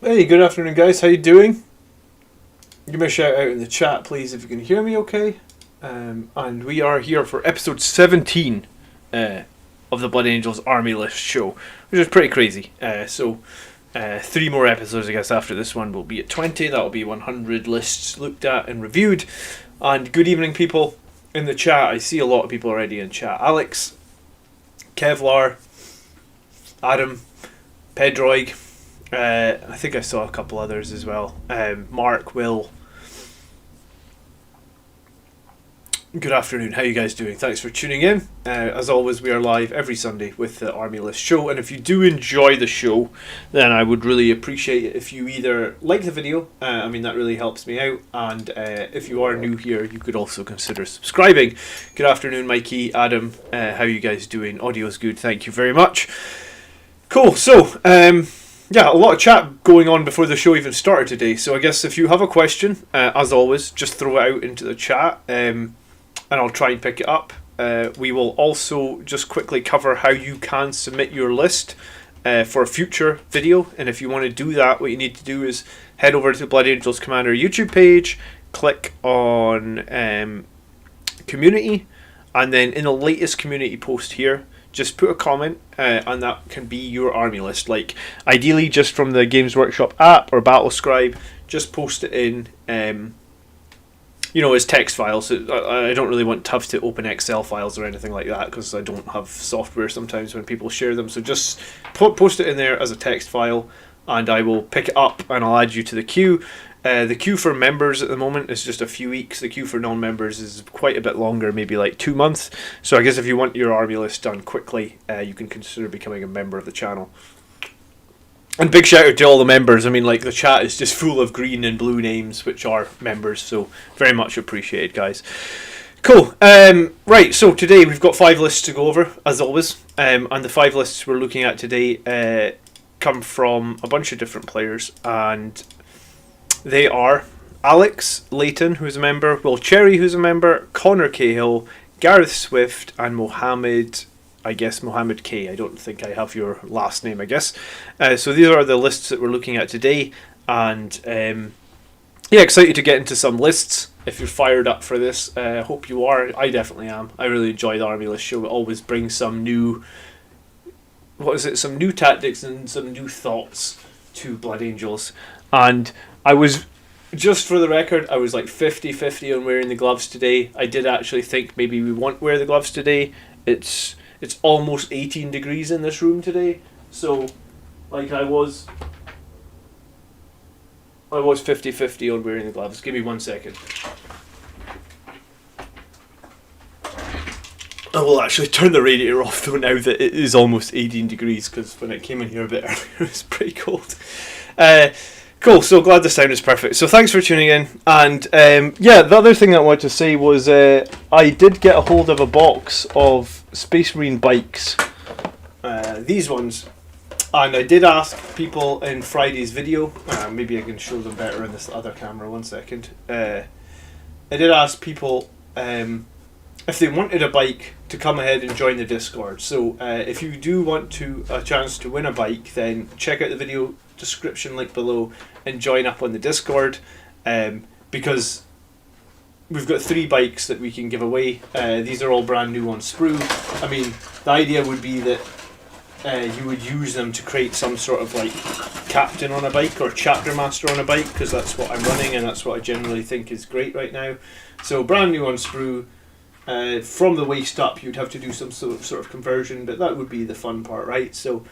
Hey, good afternoon, guys. How you doing? Give me a shout out in the chat, please, if you can hear me okay. And we are here for episode 17 of the Blood Angels Army List show, which is pretty crazy. Three more episodes, I guess, after this one will be at 20. That'll be 100 lists looked at and reviewed. And good evening, people in the chat. I see a lot of people already in chat. Alex, Kevlar, Adam, Pedroig. I think I saw a couple others as well. Mark, Will. Good afternoon. How you guys doing? Thanks for tuning in. As always, we are live every Sunday with the Army List show. And if you do enjoy the show, then I would really appreciate it if you either like the video. That really helps me out. And if you are new here, you could also consider subscribing. Good afternoon, Mikey, Adam. How you guys doing? Audio's good. Thank you very much. Cool. So, yeah, a lot of chat going on before the show even started today. So I guess if you have a question, as always, just throw it out into the chat, and I'll try and pick it up. We will also just quickly cover how you can submit your list for a future video. And if you want to do that, what you need to do is head over to the Blood Angels Commander YouTube page, click on Community, and then in the latest community post here, just put a comment, and that can be your army list. Like, ideally, just from the Games Workshop app or Battlescribe, just post it in, as text files. So I don't really want to have to open Excel files or anything like that, because I don't have software sometimes when people share them. So just post it in there as a text file, and I will pick it up and I'll add you to the queue. The queue for members at the moment is just a few weeks. The queue for non-members is quite a bit longer, maybe like 2 months. So I guess if you want your army list done quickly, you can consider becoming a member of the channel. And big shout out to all the members. I mean, like, the chat is just full of green and blue names, which are members. So very much appreciated, guys. Cool. Right, so today we've got 5 lists to go over, as always. And the 5 lists we're looking at today come from a bunch of different players, and they are Alex Layton, who's a member, Will Cherry, who's a member, Conor Cahill, Garrett Swift, and Mohammed K. I don't think I have your last name, I guess. So these are the lists that we're looking at today, and excited to get into some lists. If you're fired up for this, hope you are. I definitely am. I really enjoy the Army List show. It always brings some new, some new tactics and some new thoughts to Blood Angels. And I was, just for the record, I was like 50-50 on wearing the gloves today. I did actually think maybe we won't wear the gloves today. It's almost 18 degrees in this room today. So, like, I was 50-50 on wearing the gloves. Give me 1 second. I will actually turn the radiator off though now that it is almost 18 degrees, because when it came in here a bit earlier it was pretty cold. Cool, so glad the sound is perfect. So thanks for tuning in. And the other thing I wanted to say was I did get a hold of a box of Space Marine bikes, these ones, and I did ask people in Friday's video, maybe I can show them better in this other camera, 1 second. I did ask people if they wanted a bike to come ahead and join the Discord. So if you do want a chance to win a bike, then check out the video description link below and join up on the Discord, because we've got 3 bikes that we can give away. These are all brand new on sprue. I mean, the idea would be that you would use them to create some sort of like captain on a bike or chapter master on a bike, because that's what I'm running and that's what I generally think is great right now. So brand new on sprue. From the waist up you'd have to do some sort of conversion, but that would be the fun part, right? So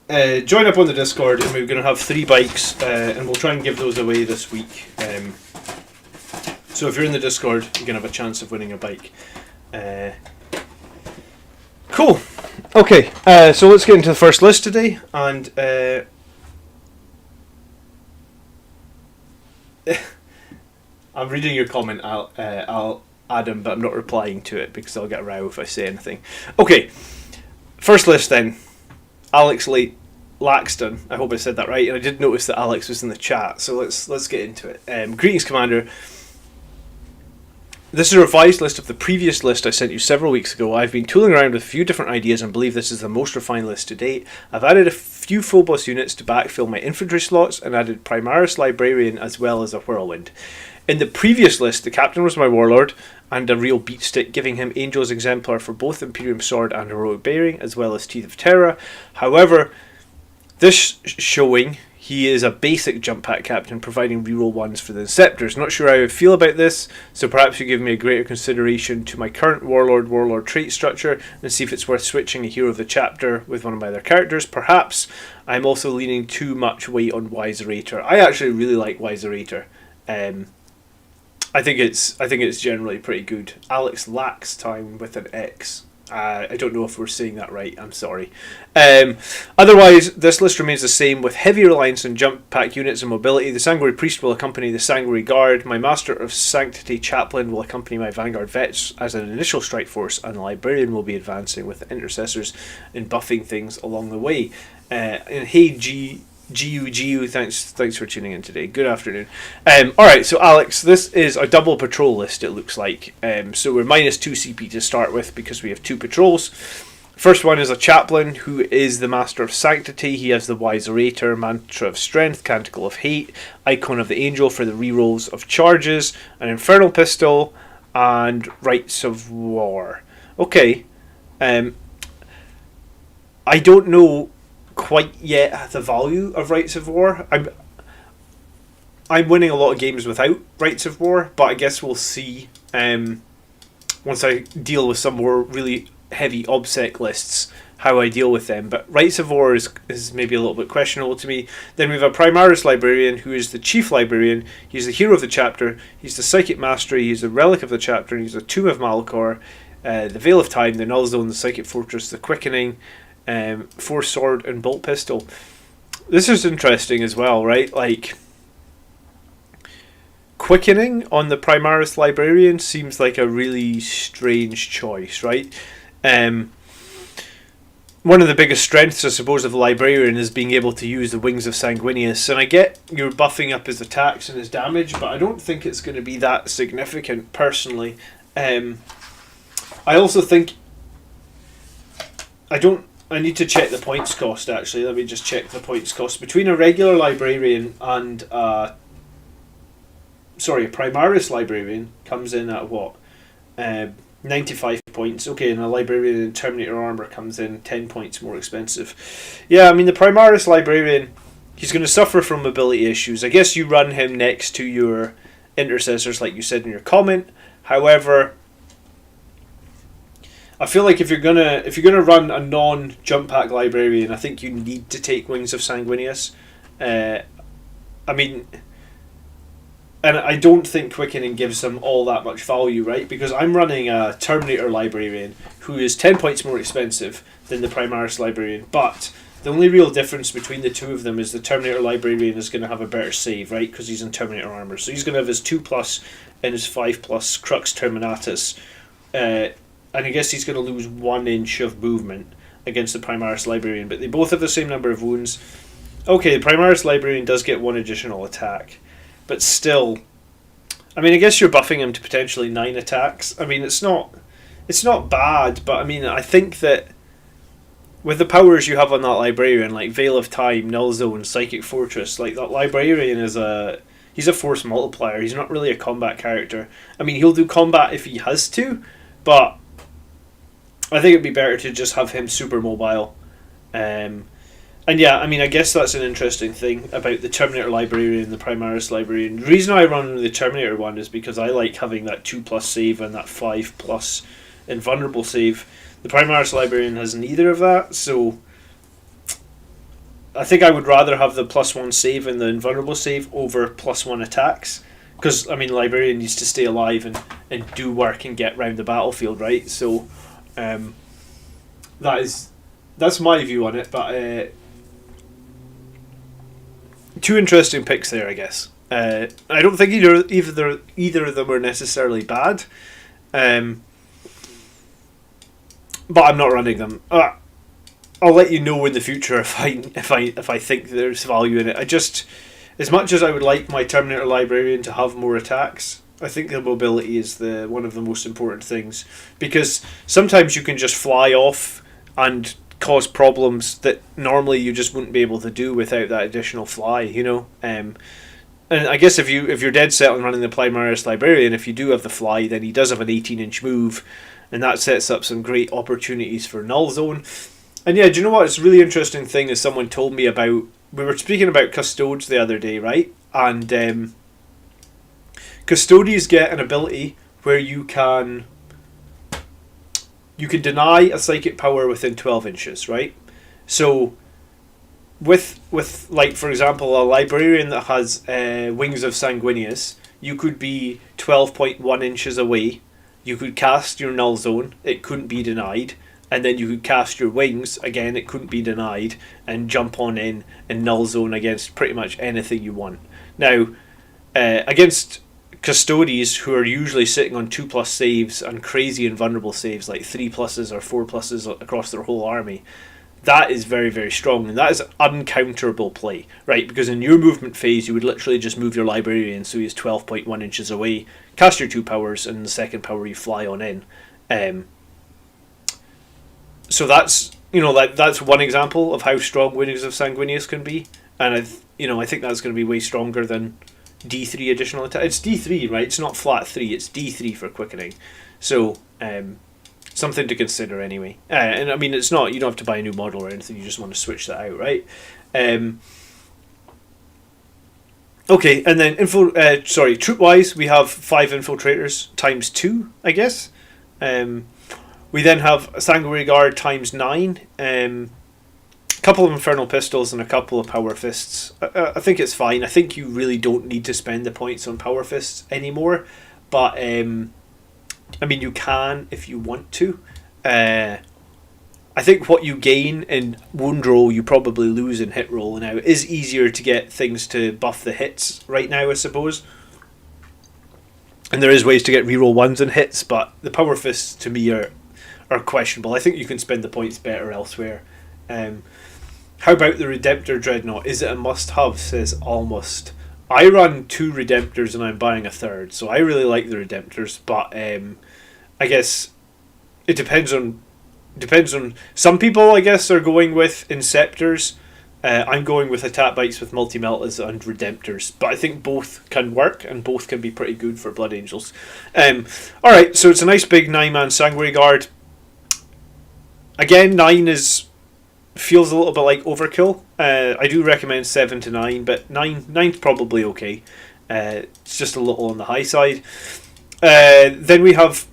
join up on the Discord, and we're going to have 3 bikes, and we'll try and give those away this week. So if you're in the Discord, you're going to have a chance of winning a bike. Cool. Okay, so let's get into the first list today, and I'm reading your comment, Adam, but I'm not replying to it because I'll get a row if I say anything. Okay, first list then. Alex Laxton. I hope I said that right, and I did notice that Alex was in the chat, so let's get into it. Greetings, Commander. This is a revised list of the previous list I sent you several weeks ago. I've been tooling around with a few different ideas and believe this is the most refined list to date. I've added a few few full boss units to backfill my infantry slots and added Primaris Librarian as well as a Whirlwind. In the previous list, the captain was my warlord and a real beatstick, giving him Angel's Exemplar for both Imperium Sword and Heroic Bearing, as well as Teeth of Terror. However, this showing, he is a basic jump pack captain, providing reroll 1s for the Inceptors. Not sure how I feel about this, so perhaps you give me a greater consideration to my current warlord trait structure and see if it's worth switching a hero of the chapter with one of my other characters. Perhaps I'm also leaning too much weight on Wiserator. I actually really like Wiserator. I think it's generally pretty good. Alex lacks time with an X. I don't know if we're saying that right. I'm sorry. Otherwise, this list remains the same with heavy reliance on jump pack units and mobility. The Sanguine Priest will accompany the Sanguine Guard. My Master of Sanctity Chaplain will accompany my Vanguard Vets as an initial strike force, and the Librarian will be advancing with the Intercessors and buffing things along the way. And hey, GU, thanks for tuning in today. Good afternoon. Alright, so Alex, this is a double patrol list, it looks like. So we're minus 2 CP to start with because we have 2 patrols. First one is a chaplain who is the Master of Sanctity. He has the Wiserator, Mantra of Strength, Canticle of Hate, Icon of the Angel for the rerolls of charges, an Infernal Pistol, and Rites of War. Okay. I don't know quite yet the value of Rites of War. I'm winning a lot of games without Rites of War, but I guess we'll see once I deal with some more really heavy OBSEC lists how I deal with them. But Rites of War is maybe a little bit questionable to me. Then we have a Primaris Librarian who is the Chief Librarian. He's the hero of the chapter. He's the Psychic Mastery. He's the Relic of the chapter. He's the Tomb of Malachor, the Veil of Time, the Null Zone, the Psychic Fortress, the Quickening, 4 sword and bolt pistol. This is interesting as well, right? Like, Quickening on the Primaris Librarian seems like a really strange choice, right? One of the biggest strengths, I suppose, of the Librarian is being able to use the Wings of Sanguinius, and I get you're buffing up his attacks and his damage, but I don't think it's going to be that significant personally. I also think I need to check the points cost, actually. Let me just check the points cost. Between a regular Librarian and a Primaris Librarian comes in at what? 95 points. Okay, and a Librarian in Terminator Armour comes in 10 points more expensive. Yeah, I mean, the Primaris Librarian, he's going to suffer from mobility issues. I guess you run him next to your Intercessors, like you said in your comment. However, I feel like if you're gonna run a non-jump pack Librarian, I think you need to take Wings of Sanguinius. I mean, and I don't think Quickening gives them all that much value, right? Because I'm running a Terminator Librarian who is 10 points more expensive than the Primaris Librarian, but the only real difference between the two of them is the Terminator Librarian is going to have a better save, right? Because he's in Terminator Armour. So he's going to have his 2+ and his 5+ Crux Terminatus. And I guess he's going to lose 1 inch of movement against the Primaris Librarian, but they both have the same number of wounds. Okay, the Primaris Librarian does get 1 additional attack, but still, I mean, I guess you're buffing him to potentially 9 attacks. I mean, it's not bad, but I mean, I think that with the powers you have on that Librarian, like Veil of Time, Null Zone, Psychic Fortress, like that Librarian he's a force multiplier. He's not really a combat character. I mean, he'll do combat if he has to, but I think it'd be better to just have him super mobile. And yeah, I mean, I guess that's an interesting thing about the Terminator Librarian and the Primaris Librarian. The reason I run the Terminator one is because I like having that 2+ save and that 5+ invulnerable save. The Primaris Librarian has neither of that, so I think I would rather have the +1 save and the invulnerable save over +1 attacks. Because, I mean, Librarian needs to stay alive and do work and get round the battlefield, right? So that's my view on it, but 2 interesting picks there, I guess. I don't think either of them are necessarily bad, but I'm not running them. I'll let you know in the future if I think there's value in it. I just, as much as I would like my Terminator Librarian to have more attacks, I think the mobility is one of the most important things, because sometimes you can just fly off and cause problems that normally you just wouldn't be able to do without that additional fly, you know. And I guess if you're dead set on running the Primaries Librarian, if you do have the fly, then he does have an 18-inch move, and that sets up some great opportunities for Null Zone. And yeah, do you know what? It's a really interesting thing is someone told me about, we were speaking about Custodes the other day, right? And Custodes get an ability where you can deny a psychic power within 12 inches, right? So with like, for example, a librarian that has Wings of Sanguinius, you could be 12.1 inches away, you could cast your Null Zone, it couldn't be denied, and then you could cast your Wings, again it couldn't be denied, and jump on in and Null Zone against pretty much anything you want. Now, against Custodes, who are usually sitting on 2+ saves and crazy invulnerable saves like 3+ or 4+ across their whole army, that is very, very strong, and that is uncounterable play, right? Because in your movement phase, you would literally just move your librarian so he's 12.1 inches away, cast your 2 powers, and the second power you fly on in. So that's, you know, that's one example of how strong Wings of Sanguinius can be, and I think that's going to be way stronger than D3 additional attack. It's D3, right? It's not flat 3. It's D3 for quickening. So something to consider anyway. And I mean, it's not, you don't have to buy a new model or anything. You just want to switch that out, right? Okay, and then troop wise, we have 5 infiltrators times 2, I guess. We then have Sanguine Guard times 9. A couple of Infernal Pistols and a couple of Power Fists. I think it's fine. I think you really don't need to spend the points on Power Fists anymore. But, I mean, you can if you want to. I think what you gain in wound roll, you probably lose in hit roll now. It is easier to get things to buff the hits right now, I suppose. And there is ways to get reroll 1s and hits, but the Power Fists, to me, are questionable. I think you can spend the points better elsewhere. How about the Redemptor Dreadnought? Is it a must-have? Says Almost. I run 2 Redemptors and I'm buying a 3rd, so I really like the Redemptors, but I guess it depends on some people, I guess, are going with Inceptors. I'm going with Attack Bites with Multi-Meltas and Redemptors, but I think both can work and both can be pretty good for Blood Angels. Alright, so it's a nice big 9-man Sanguine Guard. Again, 9 feels a little bit like overkill. I do recommend 7 to 9, but 9's probably okay. It's just a little on the high side. Then we have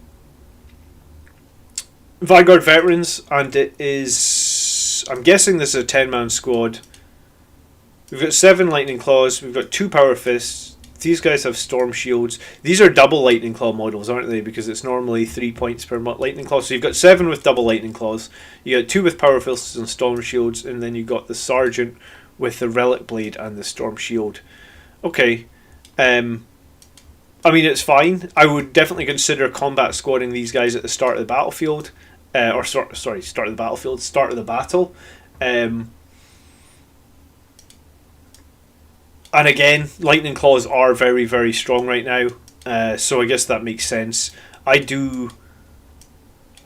Vanguard Veterans, and it is, I'm guessing this is a 10-man squad. We've got 7 Lightning Claws, we've got 2 Power Fists. These guys have Storm Shields. These are double Lightning Claw models, aren't they? Because it's normally 3 points per Lightning Claw. So you've got 7 with double Lightning Claws. You got 2 with Power Fists and Storm Shields. And then you've got the Sergeant with the Relic Blade and the Storm Shield. Okay. I mean, it's fine. I would definitely consider combat squadding these guys at the start of the battlefield. Start of the battlefield. Start of the battle. And again, Lightning Claws are very, very strong right now, so I guess that makes sense. I do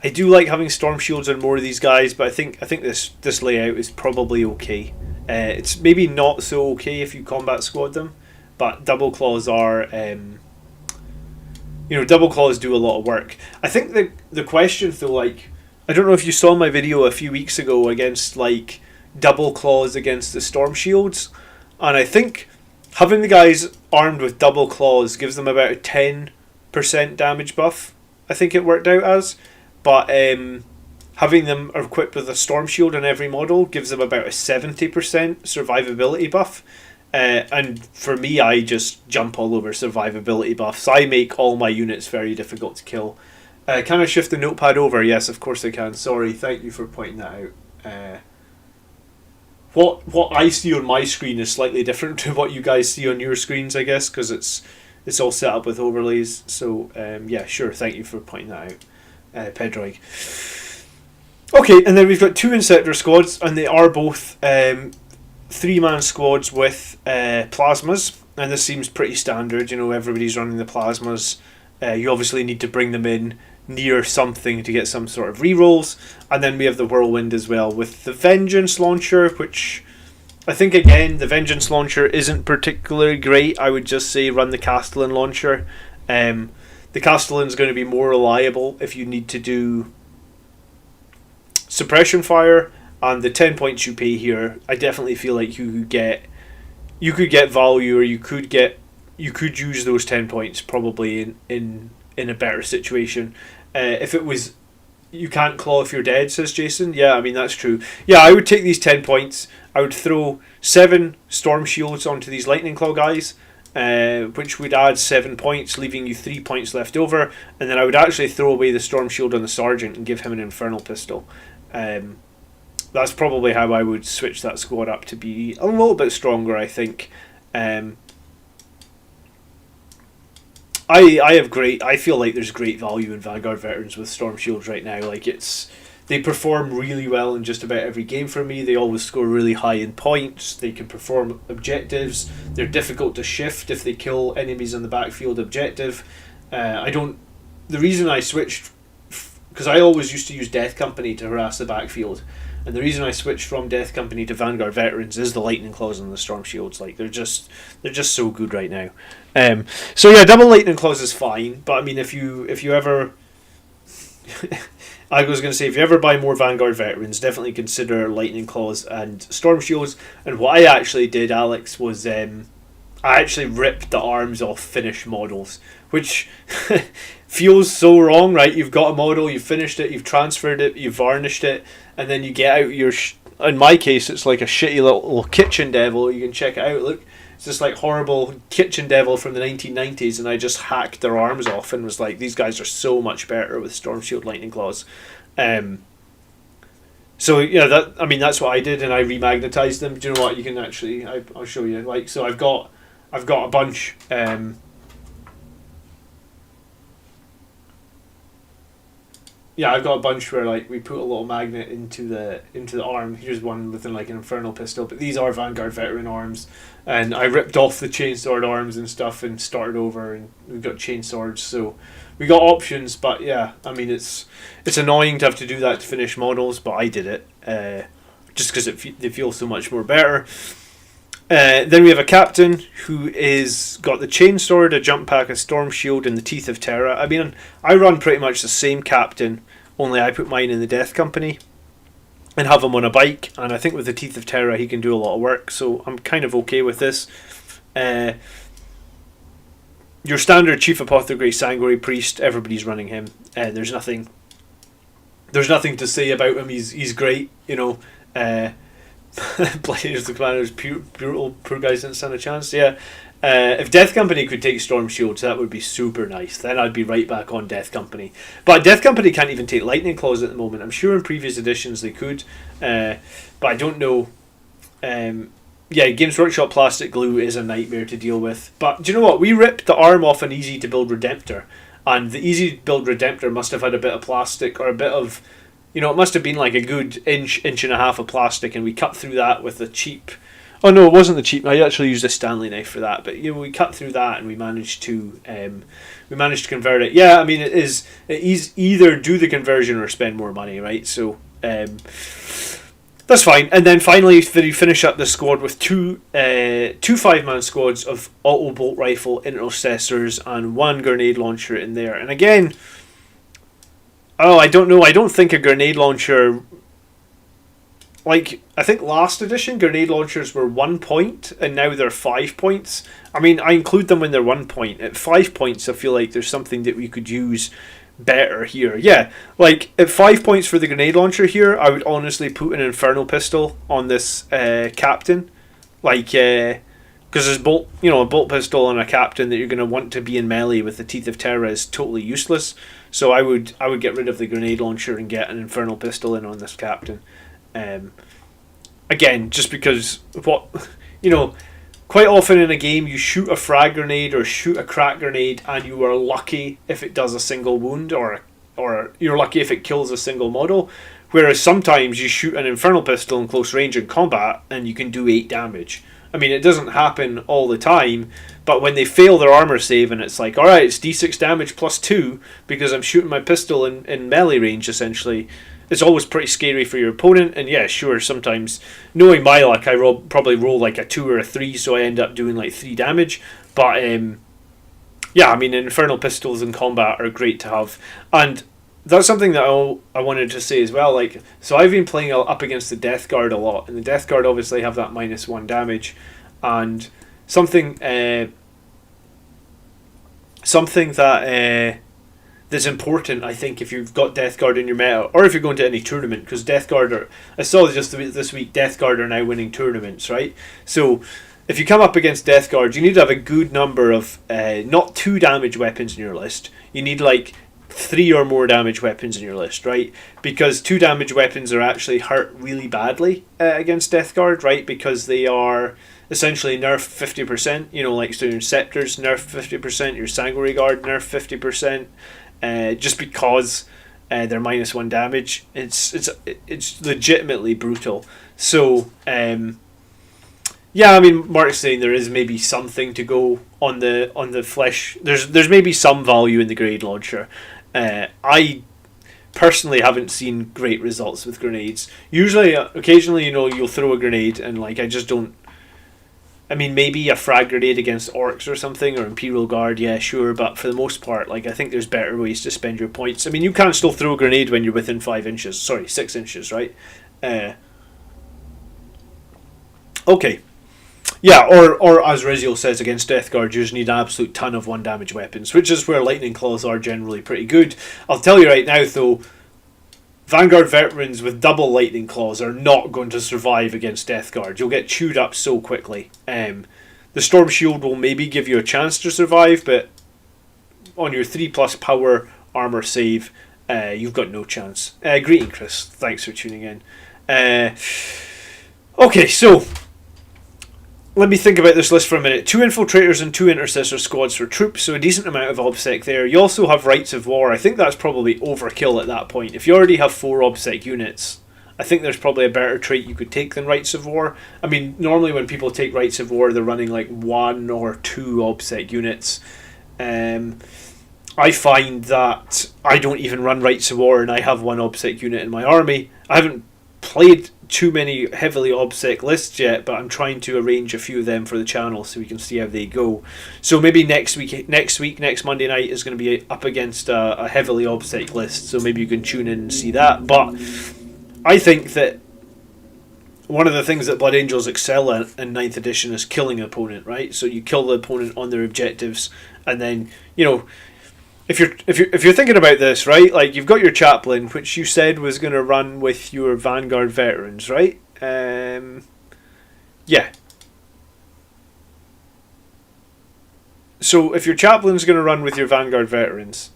like having Storm Shields on more of these guys, but I think this layout is probably okay. It's maybe not so okay if you combat squad them, but Double Claws are, Double Claws do a lot of work. I think the question though, like, I don't know if you saw my video a few weeks ago against like Double Claws against the Storm Shields, and I think having the guys armed with Double Claws gives them about a 10% damage buff, I think it worked out as. But having them equipped with a Storm Shield on every model gives them about a 70% survivability buff. And for me, I just jump all over survivability buffs. I make all my units very difficult to kill. Can I shift the notepad over? Yes, of course I can. Sorry, thank you for pointing that out. What I see on my screen is slightly different to what you guys see on your screens, I guess, because it's all set up with overlays. So yeah, sure. Thank you for pointing that out, Pedroig. Okay, and then we've got 2 Inceptor Squads, and they are both 3-man squads with plasmas, and this seems pretty standard. You know, everybody's running the plasmas. You obviously need to bring them in near something to get some sort of rerolls. And then we have the Whirlwind as well with the Vengeance launcher, which I think, again, the Vengeance launcher isn't particularly great. I would just say run the Castellan launcher. The Castellan's going to be more reliable if you need to do suppression fire, and the 10 points you pay here, I definitely feel like you could get value, or you could use those 10 points probably in a better situation. If it was you can't claw if you're dead, says Jason. Yeah, I mean, that's true. Yeah, I would take these 10 points. I would throw 7 Storm Shields onto these Lightning Claw guys, which would add 7 points, leaving you 3 points left over. And then I would actually throw away the Storm Shield on the Sergeant and give him an Infernal Pistol. That's probably how I would switch that squad up to be a little bit stronger, I think. I feel like there's great value in Vanguard Veterans with Storm Shields right now. Like, they perform really well in just about every game for me. They always score really high in points. They can perform objectives. They're difficult to shift if they kill enemies on the backfield objective. The reason I switched, because I always used to use Death Company to harass the backfield, and the reason I switched from Death Company to Vanguard Veterans is the Lightning Claws and the Storm Shields. Like, they're just so good right now. So yeah, double Lightning Claws is fine, but I mean, if you ever I was going to say, if you ever buy more Vanguard Veterans, definitely consider Lightning Claws and Storm Shields. And what I actually did, Alex, was I actually ripped the arms off finished models, which feels so wrong, right? You've got a model, you've finished it, you've transferred it, you've varnished it, and then you get out your... in my case, it's like a shitty little kitchen devil. You can check it out. Look, it's this like horrible kitchen devil from the 1990s, and I just hacked their arms off and was like, these guys are so much better with Storm Shield Lightning Claws. So yeah, that's what I did, and I remagnetized them. Do you know what? You can actually, I'll show you. Like, so I've got a bunch. Yeah, I've got a bunch where like we put a little magnet into the arm. Here's one with like an Infernal Pistol, but these are Vanguard Veteran arms, and I ripped off the chainsword arms and stuff and started over, and we've got chainswords, so we got options. But yeah, I mean, it's annoying to have to do that to finish models, but I did it just because they feel so much more better. Then we have a captain who is got the chainsword, a jump pack, a storm shield, and the Teeth of Terra. I mean, I run pretty much the same captain, only I put mine in the Death Company and have him on a bike. And I think with the Teeth of Terra, he can do a lot of work, so I'm kind of okay with this. Your standard Chief Apothecary, Sagari Priest, everybody's running him. There's nothing to say about him. He's great, you know. Players the Commanders, brutal, poor guys didn't stand a chance. Yeah, if Death Company could take Storm Shields, that would be super nice. Then I'd be right back on Death Company. But Death Company can't even take Lightning Claws at the moment. I'm sure in previous editions they could, but I don't know. Yeah, Games Workshop plastic glue is a nightmare to deal with. But do you know what? We ripped the arm off an easy to build Redemptor, and the easy to build Redemptor must have had a bit of plastic or a bit of, you know, it must have been like a good inch and a half of plastic, and we cut through that with a cheap... Oh no, it wasn't the cheap. I actually used a Stanley knife for that, but you know, we cut through that and we managed to convert it. Yeah, I mean, it is either do the conversion or spend more money, right? So that's fine. And then finally, we finish up the squad with two 5-man squads of auto bolt rifle intercessors and 1 grenade launcher in there. And again, I don't know. I don't think a grenade launcher... Like, I think last edition, grenade launchers were 1 point, and now they're 5 points. I mean, I include them when they're 1 point. At 5 points, I feel like there's something that we could use better here. Yeah, like, at 5 points for the grenade launcher here, I would honestly put an Infernal Pistol on this captain. Like, because there's a bolt pistol on a captain that you're going to want to be in melee with the Teeth of Terra is totally useless. So I would get rid of the grenade launcher and get an Infernal Pistol in on this captain. Again, just because quite often in a game you shoot a frag grenade or shoot a crack grenade and you are lucky if it does a single wound or you're lucky if it kills a single model, whereas sometimes you shoot an Infernal Pistol in close range in combat and you can do 8 damage. I mean, it doesn't happen all the time, but when they fail their armor save and it's like, alright, it's d6 damage plus 2 because I'm shooting my pistol in melee range, essentially, it's always pretty scary for your opponent. And yeah, sure, sometimes, knowing my luck, I probably roll like a 2 or a 3, so I end up doing like 3 damage. But yeah, I mean, infernal pistols in combat are great to have. And that's something that I wanted to say as well. Like, so I've been playing up against the Death Guard a lot, and the Death Guard obviously have that -1 damage, and something that that's important, I think, if you've got Death Guard in your meta, or if you're going to any tournament, because Death Guard are, I saw just this week, Death Guard are now winning tournaments, right? So if you come up against Death Guard, you need to have a good number of not 2 damage weapons in your list. You need like 3 or more damage weapons in your list, right? Because 2 damage weapons are actually hurt really badly against Death Guard, right? Because they are essentially nerfed 50%, you know, like so your Inceptors nerfed 50%, your Sanguine Guard nerfed 50%, just because they're -1 damage. It's legitimately brutal. So yeah, I mean, Mark's saying there is maybe something to go on the flesh. There's maybe some value in the grenade launcher. I personally haven't seen great results with grenades. Usually, occasionally, you know, you'll throw a grenade and like I just don't. I mean, maybe a frag grenade against orcs or something, or Imperial Guard, yeah, sure. But for the most part, like I think there's better ways to spend your points. I mean, you can still throw a grenade when you're within 5 inches. Sorry, 6 inches, right? Okay. Yeah, or as Riziel says, against Death Guard, you just need an absolute ton of 1 damage weapons, which is where Lightning Claws are generally pretty good. I'll tell you right now, though, Vanguard Veterans with double Lightning Claws are not going to survive against Death Guard. You'll get chewed up so quickly. The Storm Shield will maybe give you a chance to survive, but on your 3+ power armor save, you've got no chance. Greeting, Chris. Thanks for tuning in. Okay, so let me think about this list for a minute. 2 Infiltrators and 2 Intercessor Squads for troops, so a decent amount of OBSEC there. You also have Rites of War. I think that's probably overkill at that point. If you already have 4 OBSEC units, I think there's probably a better trait you could take than Rites of War. I mean, normally when people take Rites of War, they're running like 1 or 2 OBSEC units. I find that I don't even run Rites of War and I have 1 OBSEC unit in my army. I haven't played too many heavily OBSEC lists yet, but I'm trying to arrange a few of them for the channel so we can see how they go. So maybe next Monday night is going to be up against a heavily OBSEC list, so maybe you can tune in and see that. But I think that one of the things that Blood Angels excel at in 9th edition is killing an opponent, right? So you kill the opponent on their objectives, and then, you know, if you're thinking about this, right, like you've got your chaplain, which you said was going to run with your Vanguard Veterans, right? Yeah. So if your chaplain's going to run with your Vanguard Veterans,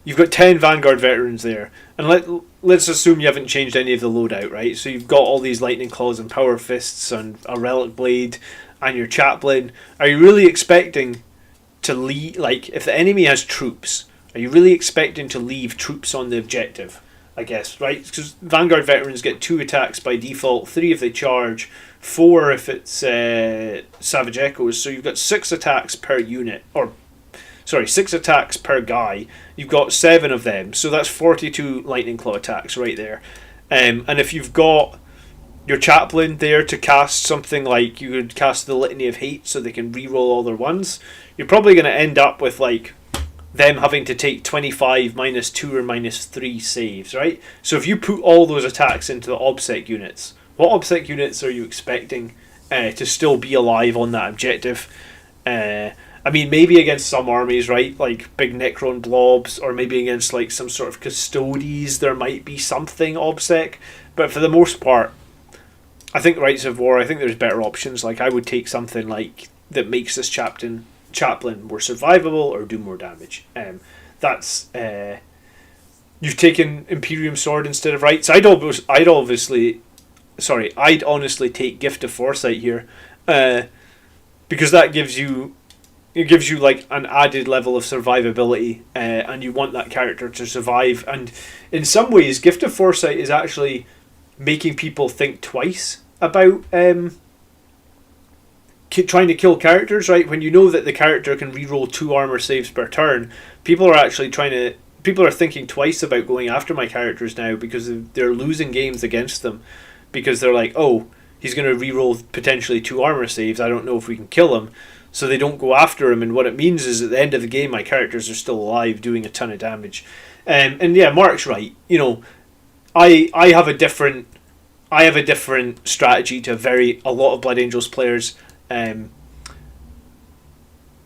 you've got 10 Vanguard Veterans there, and let's assume you haven't changed any of the loadout, right? So you've got all these Lightning Claws and Power Fists and a Relic Blade and your chaplain. Are you really expecting to leave, like, if the enemy has troops, are you really expecting to leave troops on the objective, I guess, right? Because Vanguard Veterans get 2 attacks by default, 3 if they charge, 4 if it's Savage Echoes, so you've got 6 attacks per unit, or, sorry, 6 attacks per guy, you've got 7 of them, so that's 42 Lightning Claw attacks right there. And if you've got your chaplain there to cast something like, you could cast the Litany of Hate so they can reroll all their ones, you're probably going to end up with like them having to take 25 -2 or -3 saves, right? So if you put all those attacks into the OBSEC units, what OBSEC units are you expecting to still be alive on that objective? I mean, maybe against some armies, right, like big Necron blobs, or maybe against like some sort of Custodes, there might be something OBSEC, but for the most part, I think Rites of War, I think there's better options. Like I would take something like that makes this chaplain more survivable or do more damage. That's you've taken Imperium Sword instead of Rites. I'd honestly take Gift of Foresight here, because that gives you like an added level of survivability, and you want that character to survive. And in some ways, Gift of Foresight is actually making people think twice about trying to kill characters, right? When you know that the character can reroll 2 armor saves per turn, people are thinking twice about going after my characters now because they're losing games against them because they're like, oh, he's going to reroll potentially 2 armor saves. I don't know if we can kill him. So they don't go after him, and what it means is at the end of the game, my characters are still alive, doing a ton of damage. And yeah, Mark's right. You know, I have a different strategy to a lot of Blood Angels players.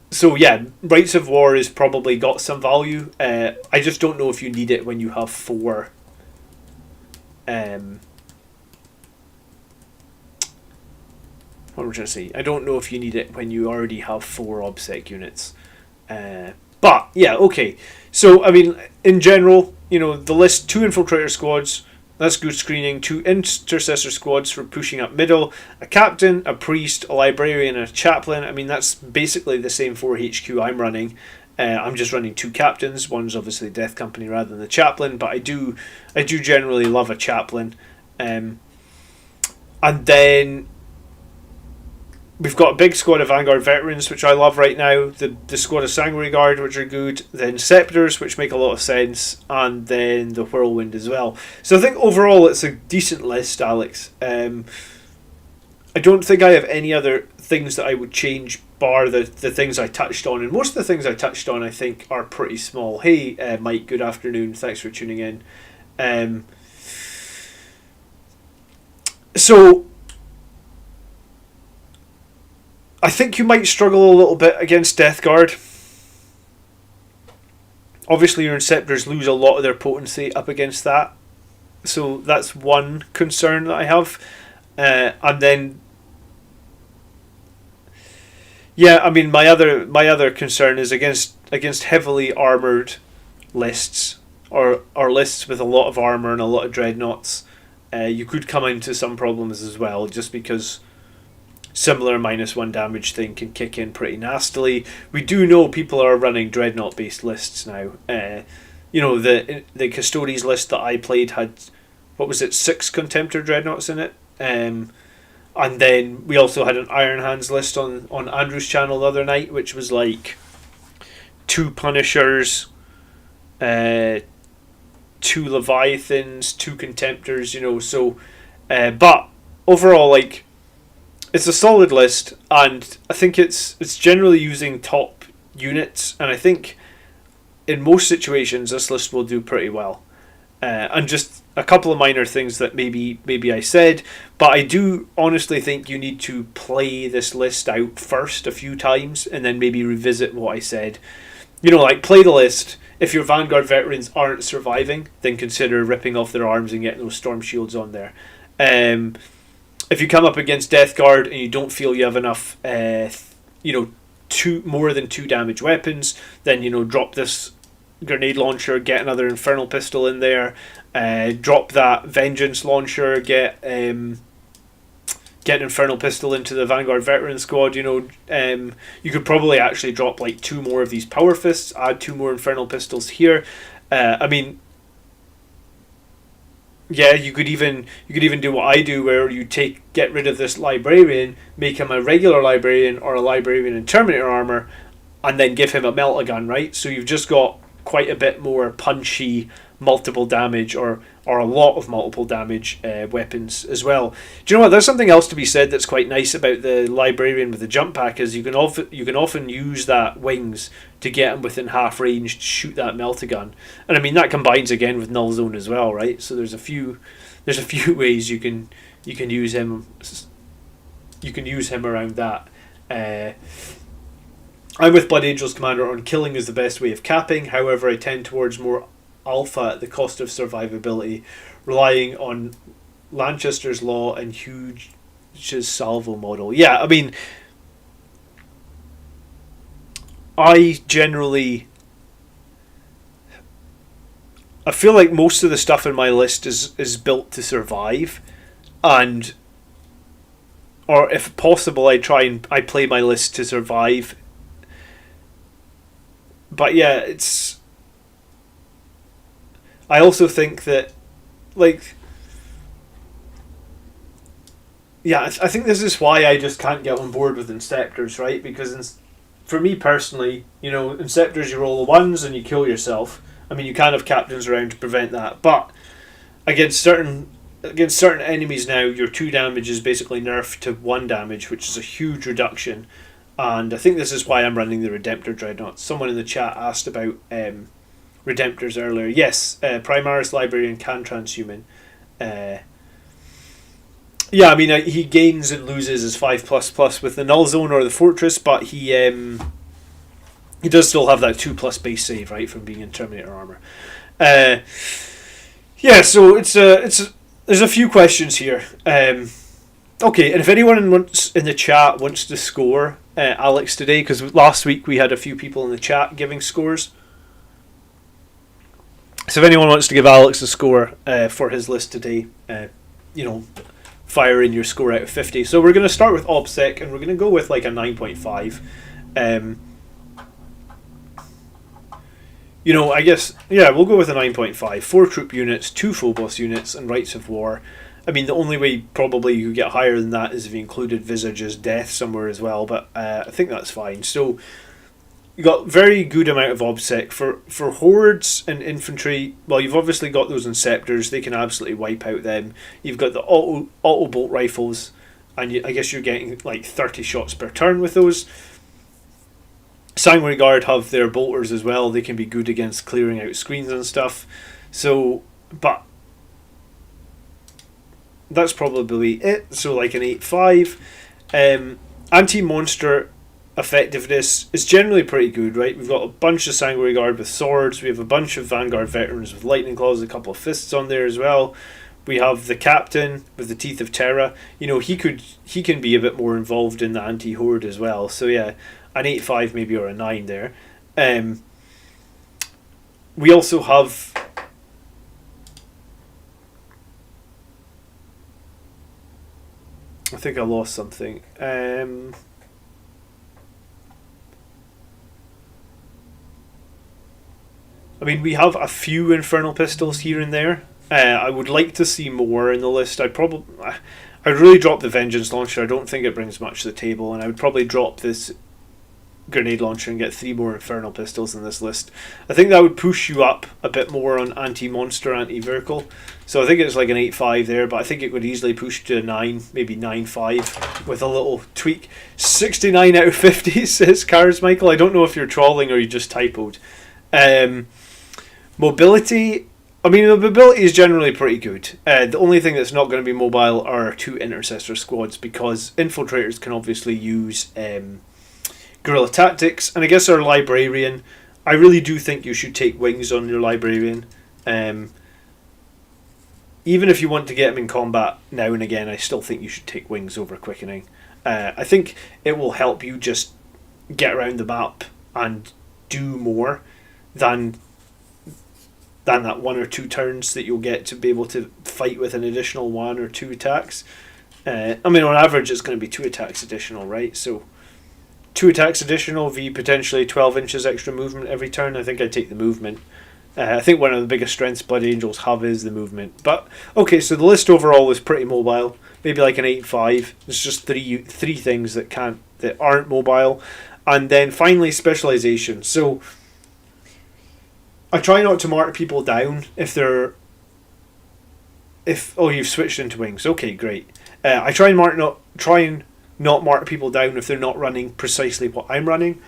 So yeah, Rites of War has probably got some value. I just don't know if you need it when you have 4. What was I trying to say? I don't know if you need it when you already have 4 OBSEC units. But yeah, okay. So I mean, in general, you know, the list: 2 Infiltrator squads. That's good screening. 2 Intercessor squads for pushing up middle. A captain, a priest, a librarian, and a chaplain. I mean, that's basically the same 4 HQ I'm running. I'm just running 2 captains. One's obviously Death Company rather than the chaplain, but I do generally love a chaplain. And then we've got a big squad of Vanguard Veterans, which I love right now. The squad of Sanguine Guard, which are good. The Inceptors, which make a lot of sense. And then the Whirlwind as well. So I think overall it's a decent list, Alex. I don't think I have any other things that I would change bar the things I touched on. And most of the things I touched on I think are pretty small. Hey, Mike, good afternoon. Thanks for tuning in. So I think you might struggle a little bit against Death Guard. Obviously, your Inceptors lose a lot of their potency up against that. So that's one concern that I have. And then, yeah, I mean, my other concern is against heavily armoured lists or lists with a lot of armour and a lot of dreadnoughts. You could come into some problems as well, just because similar -1 damage thing can kick in pretty nastily. We do know people are running dreadnought based lists now. You know, the Custodes list that I played had, what was it, 6 Contemptor dreadnoughts in it. And then we also had an Iron Hands list on Andrew's channel the other night, which was like 2 Punishers, 2 Leviathans, 2 Contemptors, you know, so but overall, like, it's a solid list, and I think it's generally using top units, and I think in most situations this list will do pretty well. And just a couple of minor things that maybe I said, but I do honestly think you need to play this list out first a few times and then maybe revisit what I said. You know, like, play the list. If your Vanguard Veterans aren't surviving, then consider ripping off their arms and getting those Storm Shields on there. If you come up against Death Guard and you don't feel you have enough, more than 2 damage weapons, then, you know, drop this grenade launcher, get another Infernal Pistol in there, drop that Vengeance launcher, get an Infernal Pistol into the Vanguard Veteran squad. You know, you could probably actually drop like 2 more of these Power Fists, add 2 more Infernal Pistols here. I mean, yeah, you could even do what I do, where you get rid of this Librarian, make him a regular Librarian or a Librarian in Terminator armor, and then give him a Melt-A-Gun, right? So you've just got quite a bit more punchy multiple damage or a lot of multiple damage weapons as well. Do you know what? There's something else to be said that's quite nice about the Librarian with the jump pack, is you can often use that wings to get him within half range to shoot that Melt-A-Gun, and I mean that combines again with Null Zone as well, right? So there's a few ways you can use him. You can use him around that. I'm with Blood Angels Commander on killing is the best way of capping. However, I tend towards more alpha at the cost of survivability, relying on Lanchester's Law and Hughes' Salvo model. Yeah, I mean, I feel like most of the stuff in my list is built to survive, or if possible, I play my list to survive. But yeah, I also think that, like, Yeah, I think this is why I just can't get on board with Inceptors, right? Because for me personally, you know, Inceptors, you roll the ones and you kill yourself. I mean, you can have captains around to prevent that, but against certain enemies now, your 2 damage is basically nerfed to 1 damage, which is a huge reduction. And I think this is why I'm running the Redemptor Dreadnought. Someone in the chat asked about Redemptors earlier. Yes, Primaries Librarian can transhuman. Yeah, I mean, he gains and loses his 5++ with the Null Zone or the Fortress, but he does still have that 2+ base save, right, from being in Terminator armor. Yeah, so there's a few questions here. Okay, and if anyone in the chat wants to score Alex today, because last week we had a few people in the chat giving scores. So if anyone wants to give Alex a score for his list today, you know, fire in your score out of 50. So we're going to start with OBSEC, and we're going to go with like a 9.5. You know, I guess, yeah, we'll go with a 9.5. 4 troop units, 2 Phobos units, and Rites of War. I mean, the only way probably you get higher than that is if you included Visage's Death somewhere as well, but I think that's fine. So you got very good amount of OBSEC. For Hordes and Infantry, well, you've obviously got those Inceptors. They can absolutely wipe out them. You've got the auto bolt rifles, and I guess you're getting like 30 shots per turn with those. Sanguine Guard have their bolters as well. They can be good against clearing out screens and stuff. So, but that's probably it. So like an 8.5. Anti-monster effectiveness is generally pretty good, right? We've got a bunch of Sanguine Guard with swords. We have a bunch of Vanguard Veterans with lightning claws, a couple of fists on there as well. We have the captain with the Teeth of Terra. You know, he can be a bit more involved in the anti-horde as well. So yeah, an 8.5 maybe, or a 9 there. We also have I think I lost something. I mean, we have a few Infernal Pistols here and there. I would like to see more in the list. I'd really drop the Vengeance Launcher. I don't think it brings much to the table, and I would probably drop this Grenade Launcher and get 3 more Infernal Pistols in this list. I think that would push you up a bit more on anti-monster, anti-vehicle. So I think it's like an 8.5 there, but I think it would easily push to a 9, maybe 9.5 with a little tweak. 69 out of 50 says Cars Michael. I don't know if you're trolling or you just typoed. Mobility, I mean, the mobility is generally pretty good. The only thing that's not going to be mobile are 2 Intercessor Squads, because Infiltrators can obviously use guerrilla tactics, and I guess our Librarian, I really do think you should take wings on your Librarian. Even if you want to get him in combat now and again, I still think you should take wings over quickening. I think it will help you just get around the map and do more than that 1 or 2 turns that you'll get to be able to fight with an additional 1 or 2 attacks. I mean, on average, it's going to be 2 attacks additional, right? So 2 attacks additional v potentially 12 inches extra movement every turn. I think I'd take the movement. I think one of the biggest strengths Blood Angels have is the movement. But okay, so the list overall was pretty mobile. Maybe like an 8.5. There's just three things that aren't mobile, and then finally Specialization. So I try not to mark people down if you've switched into wings. Okay, great. I try and not mark people down if they're not running precisely what I'm running.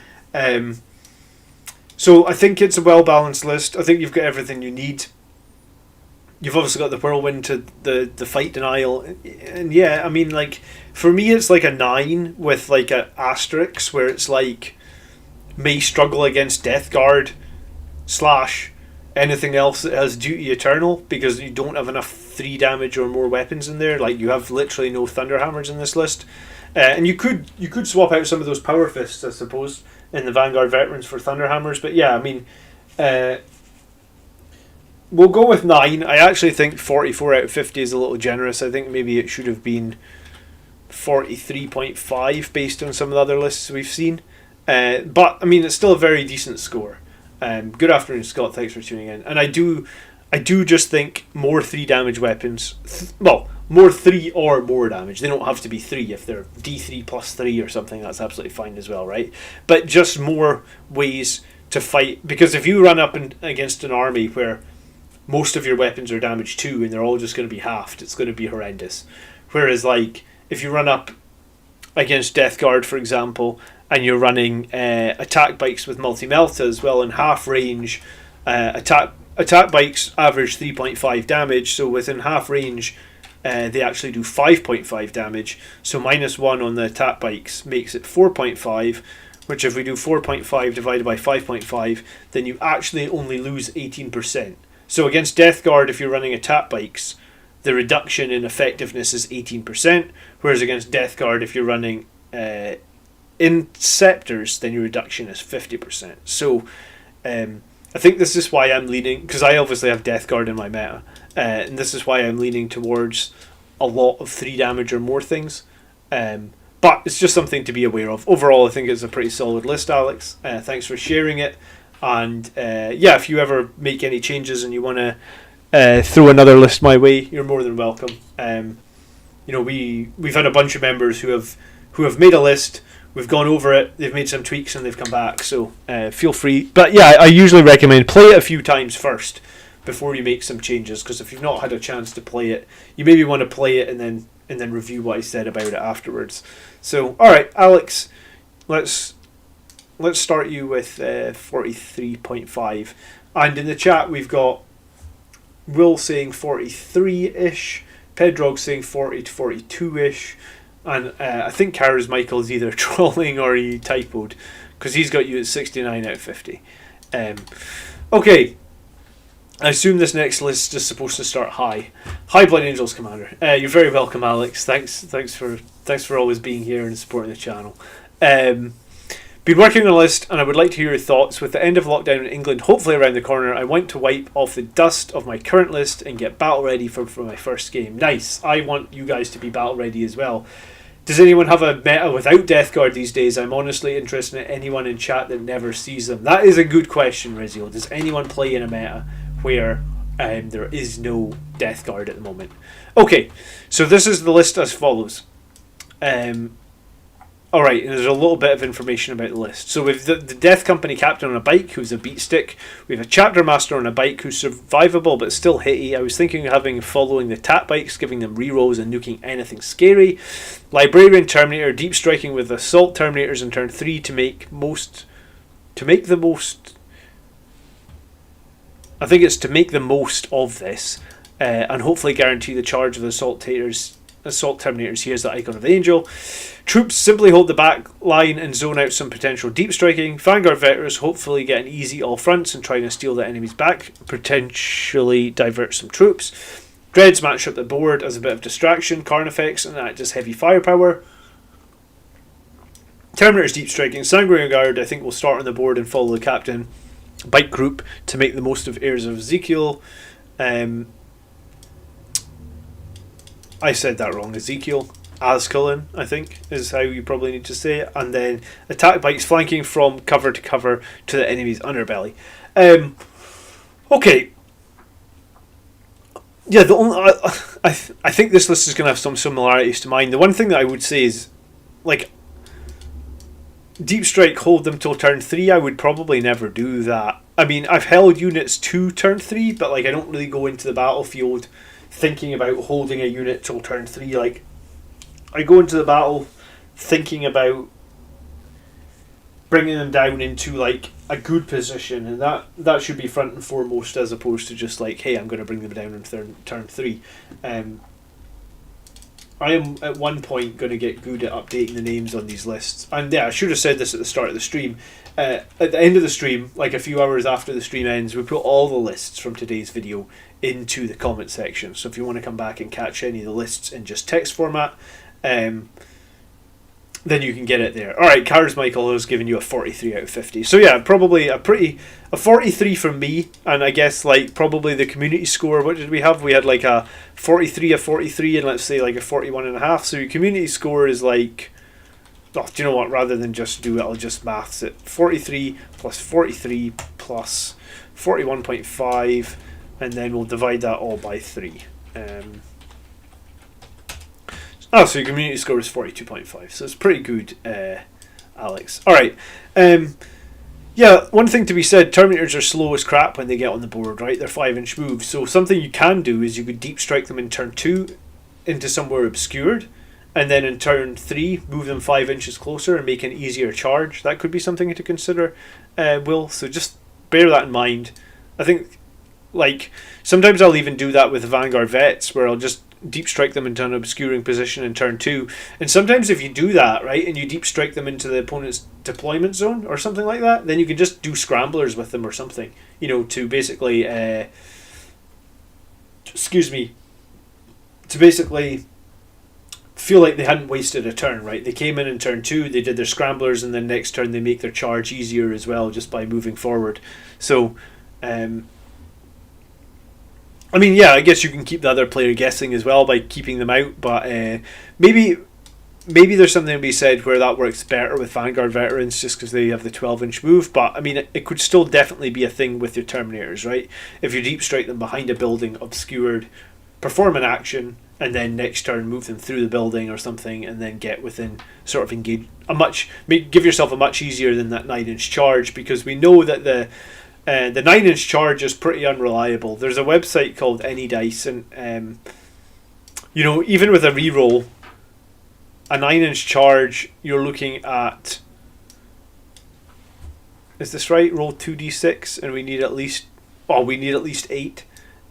So I think it's a well-balanced list. I think you've got everything you need. You've obviously got the Whirlwind to the fight denial. And yeah, I mean, like, for me it's like a 9 with like an asterisk where it's like may struggle against Death Guard / anything else that has Duty Eternal, because you don't have enough 3 damage or more weapons in there. Like, you have literally no Thunderhammers in this list. And you could swap out some of those Power Fists, I suppose, in the Vanguard Veterans for Thunderhammers. But yeah, I mean, we'll go with 9. I actually think 44 out of 50 is a little generous. I think maybe it should have been 43.5 based on some of the other lists we've seen. But I mean, it's still a very decent score. Good afternoon, Scott. Thanks for tuning in. And I do just think more 3 damage weapons. more 3 or more damage. They don't have to be 3. If they're D3 plus 3 or something, that's absolutely fine as well, right? But just more ways to fight, because if you run up against an army where most of your weapons are damage 2 and they're all just going to be halved, it's going to be horrendous. Whereas, like, if you run up against Death Guard, for example, and you're running attack bikes with multi-melta as well in half range, attack bikes average 3.5 damage, so within half range they actually do 5.5 damage, so -1 on the attack bikes makes it 4.5, which if we do 4.5 divided by 5.5, then you actually only lose 18%. So against Death Guard, if you're running attack bikes, the reduction in effectiveness is 18%, whereas against Death Guard, if you're running Inceptors, then your reduction is 50%. So I think this is why I'm leaning, because I obviously have Death Guard in my meta, and this is why I'm leaning towards a lot of 3 damage or more things. But it's just something to be aware of. Overall, I think it's a pretty solid list, Alex. Thanks for sharing it. And yeah, if you ever make any changes and you want to throw another list my way, you're more than welcome. You know, we've had a bunch of members who have made a list. We've gone over it. They've made some tweaks and they've come back. So feel free. But yeah, I usually recommend play it a few times first before you make some changes. Because if you've not had a chance to play it, you maybe want to play it and then review what I said about it afterwards. So all right, Alex, let's start you with 43.5. And in the chat we've got Will saying 43-ish, Pedrog saying 40 to 42-ish, and I think Kara's Michael's either trolling or he typoed, because he's got you at 69 out of 50. Okay, I assume this next list is supposed to start high. Hi, Blood Angels Commander. You're very welcome, Alex. Thanks for always being here and supporting the channel. Been working on a list, and I would like to hear your thoughts. With the end of lockdown in England hopefully around the corner, I want to wipe off the dust of my current list and get battle ready for my first game. Nice. I want you guys to be battle ready as well. Does anyone have a meta without Death Guard these days? I'm honestly interested in anyone in chat that never sees them. That is a good question, Rizio. Does anyone play in a meta where there is no Death Guard at the moment? Okay, so this is the list as follows. Alright, and there's a little bit of information about the list. So we've the Death Company Captain on a bike, who's a beat stick. We have a Chapter Master on a bike, who's survivable but still hitty. I was thinking of having following the tap bikes, giving them rerolls and nuking anything scary. Librarian Terminator, deep striking with Assault Terminators in turn 3 to make the most... I think it's to make the most of this, and hopefully guarantee the charge of the Assault Terminators. Here's the icon of the angel. Troops simply hold the back line and zone out some potential deep striking. Vanguard Veterans hopefully get an easy all fronts and trying to steal the enemy's back, potentially divert some troops. Dreads match up the board as a bit of distraction, Carnifex, and act as heavy firepower. Terminators deep striking. Sanguine Guard I think will start on the board and follow the captain. Bike group to make the most of Heirs of Ezekiel. I said that wrong. Ezekiel. Azkalan, I think, is how you probably need to say it. And then attack bikes flanking from cover to cover to the enemy's underbelly. Okay. Yeah, the only I think this list is going to have some similarities to mine. The one thing that I would say is, like, deep strike, hold them till turn 3. I would probably never do that. I mean, I've held units to turn 3, but like I don't really go into the battlefield thinking about holding a unit till turn 3. Like, I go into the battle thinking about bringing them down into like a good position, and that should be front and foremost, as opposed to just like, hey, I'm going to bring them down in turn 3. I am at one point going to get good at updating the names on these lists, and yeah, I should have said this at the start of the stream. At the end of the stream, like a few hours after the stream ends, we put all the lists from today's video into the comment section. So if you want to come back and catch any of the lists in just text format, then you can get it there. Alright, Cars Michael has given you a 43 out of 50. So yeah, probably a 43 from me, and I guess like probably the community score, what did we have? We had like a 43, a 43, and let's say like a 41.5. So your community score is like, oh, do you know what, rather than just do it, I'll just maths it. 43 plus 43 plus 41.5, and then we'll divide that all by 3. Oh, so your community score is 42.5, so it's pretty good, Alex. Alright. Yeah, one thing to be said, Terminators are slow as crap when they get on the board, right? They're 5-inch moves. So something you can do is you could deep strike them in turn 2 into somewhere obscured, and then in turn 3 move them 5 inches closer and make an easier charge. That could be something to consider, Will. So just bear that in mind. I think, like, sometimes I'll even do that with the Vanguard Vets, where I'll just deep strike them into an obscuring position in turn 2. And sometimes if you do that, right, and you deep strike them into the opponent's deployment zone or something like that, then you can just do scramblers with them or something, you know, to basically to basically feel like they hadn't wasted a turn, right? They came in turn 2, they did their scramblers, and then next turn they make their charge easier as well just by moving forward. So I mean, yeah, I guess you can keep the other player guessing as well by keeping them out, but maybe there's something to be said where that works better with Vanguard Veterans just because they have the 12-inch move, but I mean, it could still definitely be a thing with your Terminators, right? If you deep strike them behind a building, obscured, perform an action, and then next turn move them through the building or something, and then get within, sort of engage, give yourself a much easier than that 9-inch charge, because we know that the 9-inch charge is pretty unreliable. There's a website called Any Dice, and you know, even with a reroll, a 9-inch charge, you're looking at, is this right? Roll 2d6, and we need at least 8,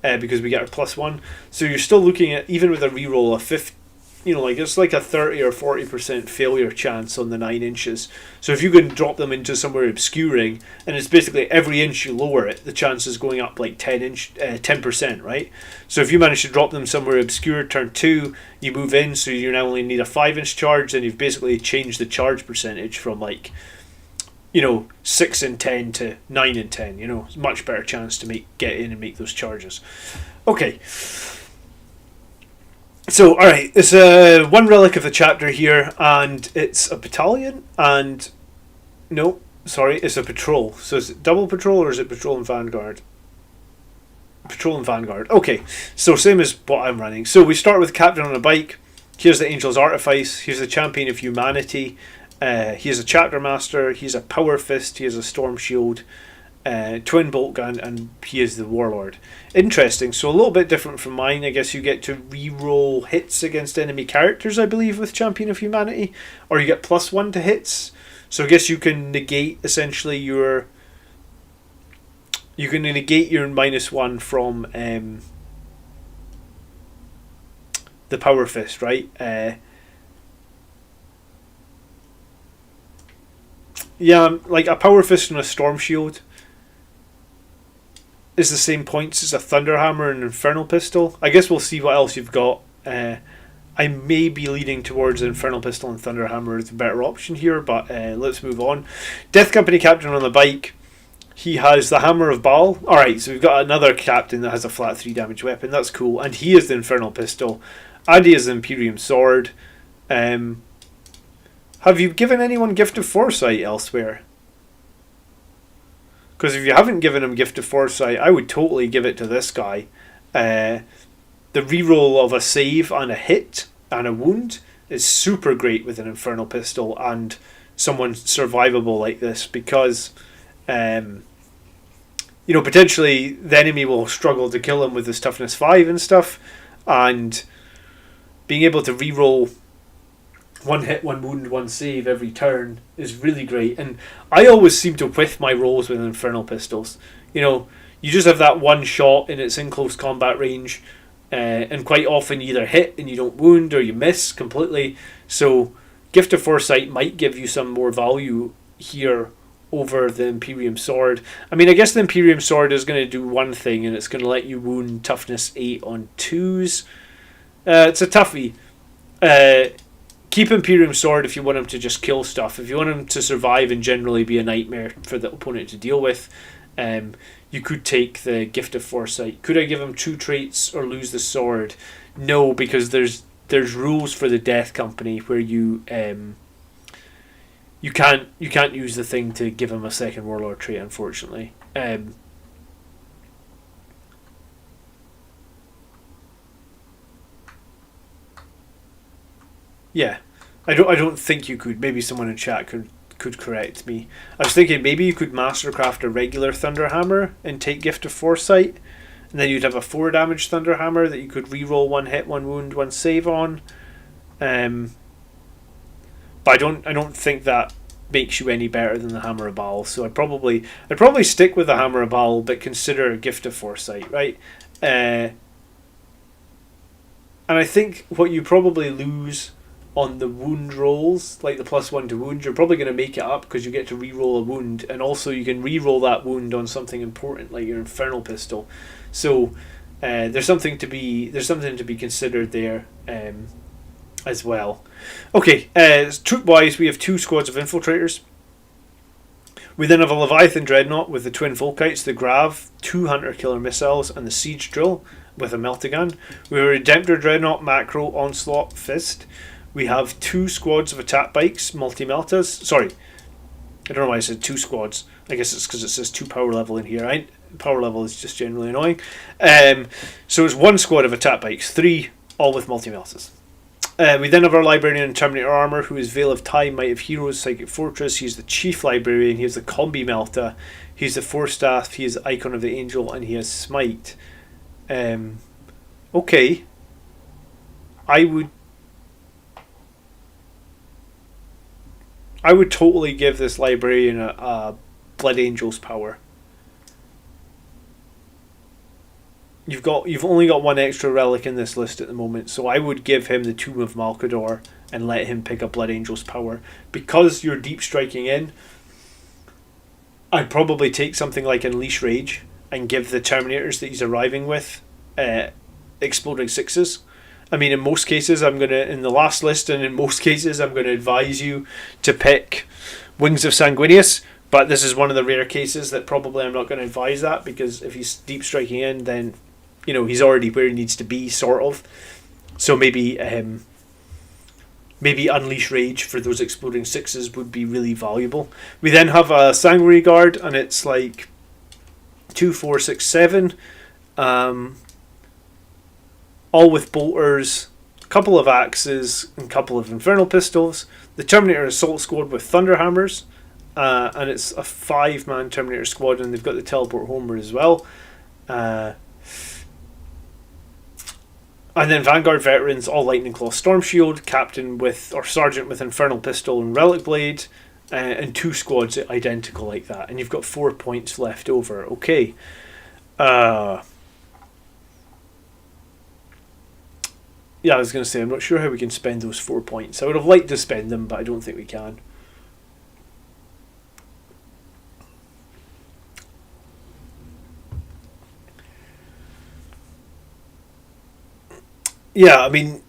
because we get our +1. So you're still looking at, even with a reroll, a 50. You know, like it's like a 30 or 40% failure chance on the 9 inches. So if you can drop them into somewhere obscuring, and it's basically every inch you lower it, the chance is going up like 10%, right? So if you manage to drop them somewhere obscure, turn 2, you move in, so you now only need a 5-inch charge, and you've basically changed the charge percentage from, like, you know, 6 and 10 to 9 and 10. You know, it's a much better chance to get in and make those charges. Okay. So, alright, it's one relic of the chapter here, and it's a battalion, and no, sorry, it's a patrol. So is it double patrol, or is it patrol and Vanguard? Patrol and Vanguard. Okay, so same as what I'm running. So we start with Captain on a bike. Here's the Angel's Artifice. Here's the Champion of Humanity. Here's a Chapter Master. Here's a Power Fist. Here's a Storm Shield. Twin bolt gun, and he is the Warlord. Interesting. So a little bit different from mine. I guess you get to re-roll hits against enemy characters, I believe, with Champion of Humanity, or you get +1 to hits. So I guess you can negate essentially your -1 from the Power Fist, right? Yeah, like a Power Fist and a Storm Shield is the same points as a Thunderhammer and Infernal Pistol. I guess we'll see what else you've got. I may be leaning towards Infernal Pistol and Thunderhammer as the better option here, but let's move on. Death Company Captain on the bike. He has the Hammer of Baal. Alright, so we've got another captain that has a flat 3 damage weapon. That's cool. And he is the Infernal Pistol. Adi is the Imperium Sword. Have you given anyone Gift of Foresight elsewhere? Because if you haven't given him Gift of Foresight, I would totally give it to this guy. The reroll of a save and a hit and a wound is super great with an Infernal Pistol and someone survivable like this, because you know, potentially the enemy will struggle to kill him with his toughness 5 and stuff, and being able to reroll 1 hit, 1 wound, 1 save every turn is really great. And I always seem to whiff my rolls with Infernal Pistols. You know, you just have that 1 shot and it's in close combat range, and quite often you either hit and you don't wound, or you miss completely. So Gift of Foresight might give you some more value here over the Imperium Sword. I mean, I guess the Imperium Sword is going to do one thing, and it's going to let you wound toughness 8 on 2s. It's a toughie. Keep Imperium Sword if you want him to just kill stuff. If you want him to survive and generally be a nightmare for the opponent to deal with, you could take the Gift of Foresight. Could I give him 2 traits or lose the sword? No, because there's rules for the Death Company where you can't use the thing to give him a second Warlord trait, unfortunately. Yeah, I don't think you could. Maybe someone in chat could correct me. I was thinking maybe you could mastercraft a regular Thunderhammer and take Gift of Foresight, and then you'd have a 4 damage Thunderhammer that you could reroll 1 hit, 1 wound, 1 save on. But I don't think that makes you any better than the Hammer of Baal. So I'd probably stick with the Hammer of Baal, but consider a Gift of Foresight, right? And I think what you probably lose on the wound rolls, like the +1 to wound, you're probably going to make it up because you get to re-roll a wound, and also you can re-roll that wound on something important like your Infernal Pistol. So there's something to be considered there as well. Okay, troop wise, we have 2 squads of Infiltrators. We then have a Leviathan Dreadnought with the Twin Volkites, the Grav, 2 Hunter Killer Missiles, and the Siege Drill with a Meltagun. We have a Redemptor Dreadnought, Macro, Onslaught, Fist. We have 2 squads of attack bikes, multi-meltas. Sorry, I don't know why I said 2 squads. I guess it's because it says 2 power level in here. Power level is just generally annoying. So it's 1 squad of attack bikes, 3 all with multi-meltas. We then have our Librarian and Terminator Armour, who is Veil of Time, Might of Heroes, Psychic Fortress. He's the Chief Librarian. He has the Combi Melta. He's the Force Staff. He has the Icon of the Angel, and he has Smite. Okay. I would totally give this Librarian a Blood Angel's power. You've only got 1 extra relic in this list at the moment, so I would give him the Tomb of Malkador and let him pick up Blood Angel's power. Because you're deep striking in, I'd probably take something like Unleash Rage and give the Terminators that he's arriving with exploding 6s. I mean, in most cases, in the last list, and in most cases, I'm going to advise you to pick Wings of Sanguinius. But this is one of the rare cases that probably I'm not going to advise that, because if he's deep striking in, then he's already where he needs to be, sort of. So maybe Unleash Rage for those exploding 6s would be really valuable. We then have a Sanguine Guard, and it's like 2, 4, 6, 7. All with bolters, a couple of axes, and a couple of infernal pistols. The Terminator Assault Squad with Thunderhammers, and it's a 5-man Terminator squad, and they've got the Teleport Homer as well. And then Vanguard Veterans, all Lightning Claw Storm Shield, Sergeant with Infernal Pistol and Relic Blade, and 2 squads identical like that. And you've got 4 points left over. Okay. Yeah, I was going to say, I'm not sure how we can spend those 4 points. I would have liked to spend them, but I don't think we can. Yeah, I mean,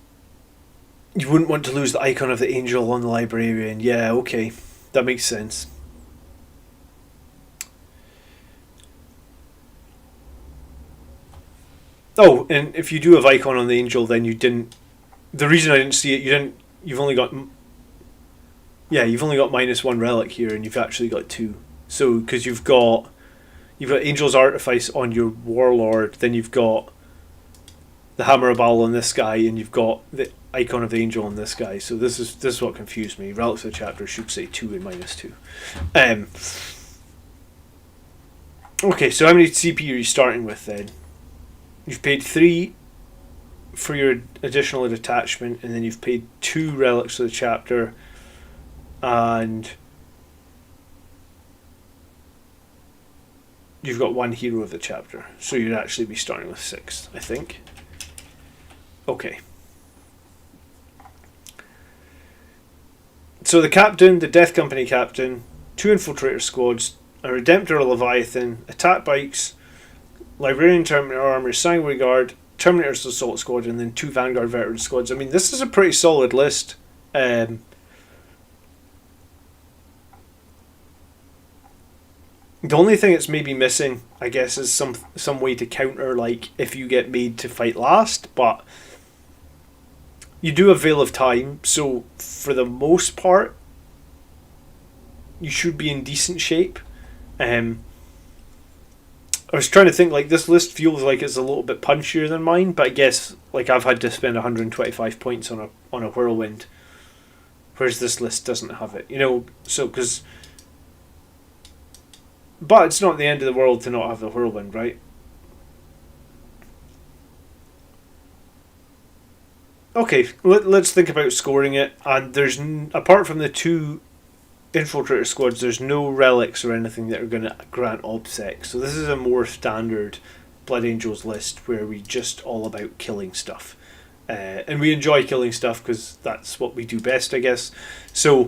you wouldn't want to lose the Icon of the Angel on the Librarian. Yeah, okay. That makes sense. Oh, and if you do have Icon on the Angel, then you didn't... The reason I didn't see it, you've only got... Yeah, you've only got -1 relic here, and you've actually got 2. So, because you've got Angel's Artifice on your Warlord, then you've got the Hammer of Baal on this guy, and you've got the Icon of the Angel on this guy. So this is what confused me. Relics of the Chapter should say 2 and -2. Okay, so how many CP are you starting with then? You've paid 3 for your additional detachment, and then you've paid 2 relics of the chapter, and you've got 1 hero of the chapter. So you'd actually be starting with 6, I think. Okay. So the captain, the Death Company captain, 2 infiltrator squads, a Redemptor, a Leviathan, attack bikes, Librarian, Terminator Armour, Sanguine Guard, Terminator's Assault Squad, and then 2 Vanguard Veterans squads. I mean, this is a pretty solid list. The only thing it's maybe missing, I guess, is some way to counter, like, if you get made to fight last, but you do have Veil of Time, so for the most part, you should be in decent shape. I was trying to think, like, this list feels like it's a little bit punchier than mine, but I guess, like, I've had to spend 125 points on a Whirlwind. whereas this list doesn't have it. So because. But it's not the end of the world to not have the Whirlwind, right? Okay, let's think about scoring it. And there's apart from the 2 Infiltrator squads, there's no relics or anything that are going to grant OBSEC. So this is a more standard Blood Angels list where we just all about killing stuff. And we enjoy killing stuff because that's what we do best, I guess. So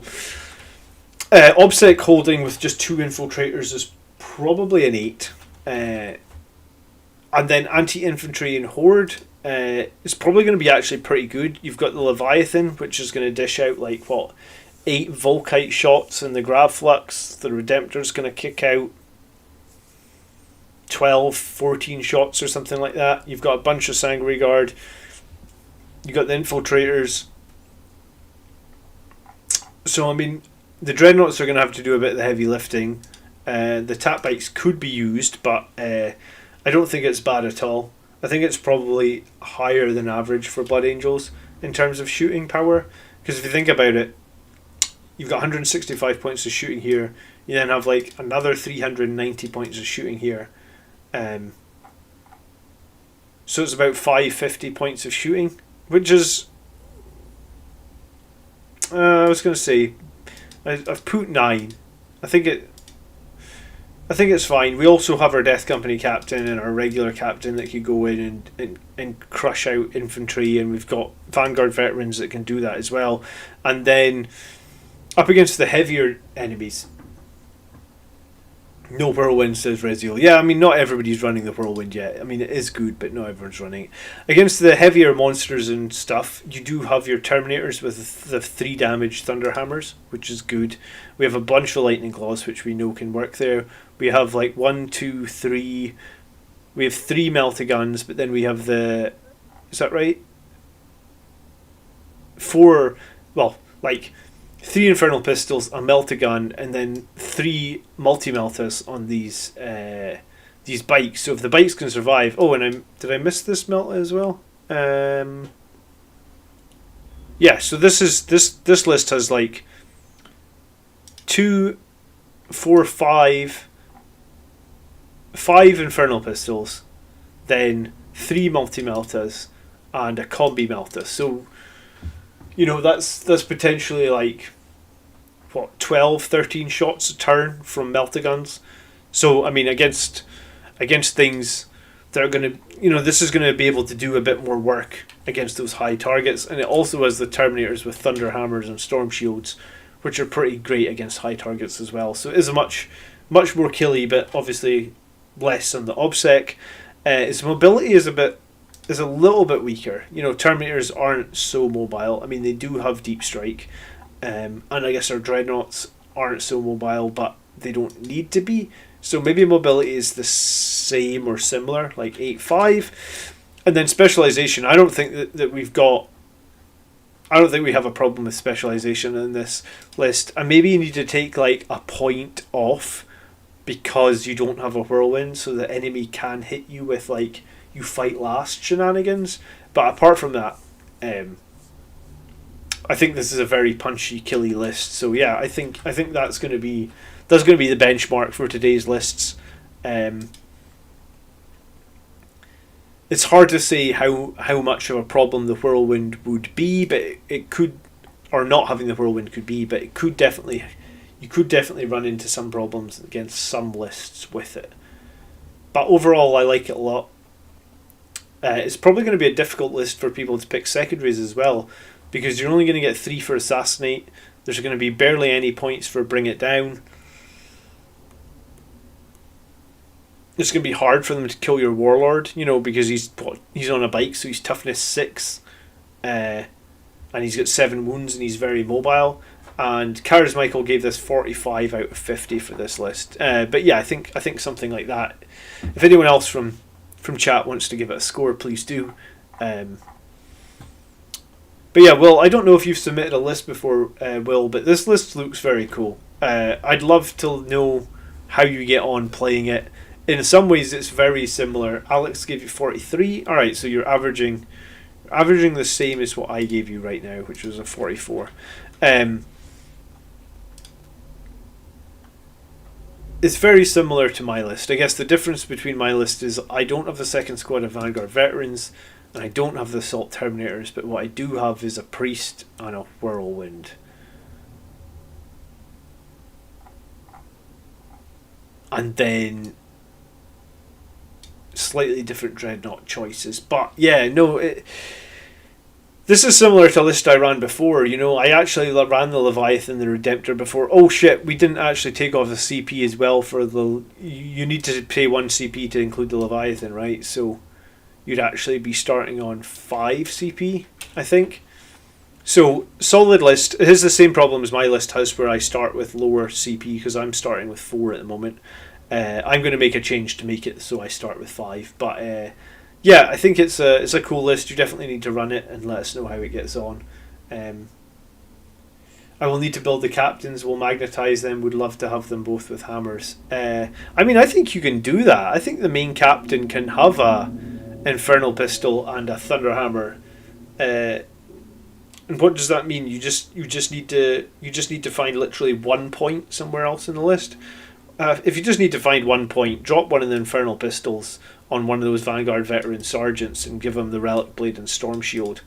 OBSEC holding with just 2 Infiltrators is probably an 8. And then anti-infantry and horde is probably going to be actually pretty good. You've got the Leviathan, which is going to dish out 8 Volkite shots in the Gravflux. The Redemptor's going to kick out 12, 14 shots or something like that. You've got a bunch of Sanguine Guard. You've got the Infiltrators. So, I mean, the Dreadnoughts are going to have to do a bit of the heavy lifting. The Tap Bikes could be used, but I don't think it's bad at all. I think it's probably higher than average for Blood Angels in terms of shooting power. Because if you think about it, you've got 165 points of shooting here. You then have another 390 points of shooting here. So it's about 550 points of shooting, which is... I was going to say... I've put 9. I think it's fine. We also have our Death Company captain and our regular captain that could go in and crush out infantry, and we've got Vanguard Veterans that can do that as well. And then up against the heavier enemies, no Whirlwind, says Reziel. Yeah, I mean, not everybody's running the Whirlwind yet. I mean, it is good, but not everyone's running it. Against the heavier monsters and stuff, you do have your Terminators with the 3 damage Thunderhammers, which is good. We have a bunch of Lightning Claws, which we know can work there. We have 1, 2, 3... We have 3 Melta-Guns, but then we have the... Is that right? 4... Well, 3 Infernal Pistols, a Melta-Gun, and then 3 Multi-Meltas on these bikes. So if the bikes can survive... Oh, and did I miss this Melta as well? Yeah, so this list has 2, 4, 5 Infernal Pistols, then 3 Multi-Meltas, and a Combi Melta. So, that's potentially 12, 13 shots a turn from Melta-Guns. So, I mean, against things that are going to, this is going to be able to do a bit more work against those high targets. And it also has the Terminators with Thunder Hammers and Storm Shields, which are pretty great against high targets as well. So it is a much more killy, but obviously less on the OBSEC. Its mobility is a little bit weaker. Terminators aren't so mobile. I mean, they do have deep strike, and I guess our Dreadnoughts aren't so mobile, but they don't need to be. So maybe mobility is the same or similar, 8-5. And then specialization, I don't think that we've got... I don't think we have a problem with specialization in this list. And maybe you need to take a point off because you don't have a Whirlwind, so the enemy can hit you with you fight last shenanigans. But apart from that, I think this is a very punchy, killy list. So yeah, I think that's going to be the benchmark for today's lists. It's hard to say how much of a problem the Whirlwind would be, but it could, or not having the Whirlwind could be, but you could definitely run into some problems against some lists with it. But overall, I like it a lot. It's probably going to be a difficult list for people to pick secondaries as well, because you're only going to get 3 for Assassinate. There's going to be barely any points for Bring It Down. It's going to be hard for them to kill your Warlord, because he's on a bike, so he's toughness 6, and he's got 7 wounds, and he's very mobile. And Kara's Michael gave this 45 out of 50 for this list. But yeah, I think something like that. If anyone else from chat wants to give it a score, please do. But yeah, Will, I don't know if you've submitted a list before, Will, but this list looks very cool. I'd love to know how you get on playing it. In some ways, it's very similar. Alex gave you 43. All right, so you're averaging the same as what I gave you right now, which was a 44. It's very similar to my list. I guess the difference between my list is I don't have the second squad of Vanguard Veterans, and I don't have the Assault Terminators, but what I do have is a Priest and a Whirlwind. And then slightly different Dreadnought choices. But yeah, no, this is similar to a list I ran before. You know, I actually ran the Leviathan, the Redemptor before. Oh shit, we didn't actually take off the CP as well for the... You need to pay 1 CP to include the Leviathan, right? So you'd actually be starting on 5 CP, I think. So, solid list. It has the same problem as my list has, where I start with lower CP, because I'm starting with 4 at the moment. I'm going to make a change to make it so I start with 5. But yeah, I think it's a cool list. You definitely need to run it and let us know how it gets on. I will need to build the captains. We'll magnetize them. Would love to have them both with hammers. I mean, I think you can do that. I think the main captain can have a Infernal Pistol and a Thunder Hammer. And what does that mean? You just need to find literally 1 point somewhere else in the list. If you just need to find 1 point, drop one of the Infernal Pistols on one of those Vanguard Veteran Sergeants and give them the Relic Blade and Storm Shield.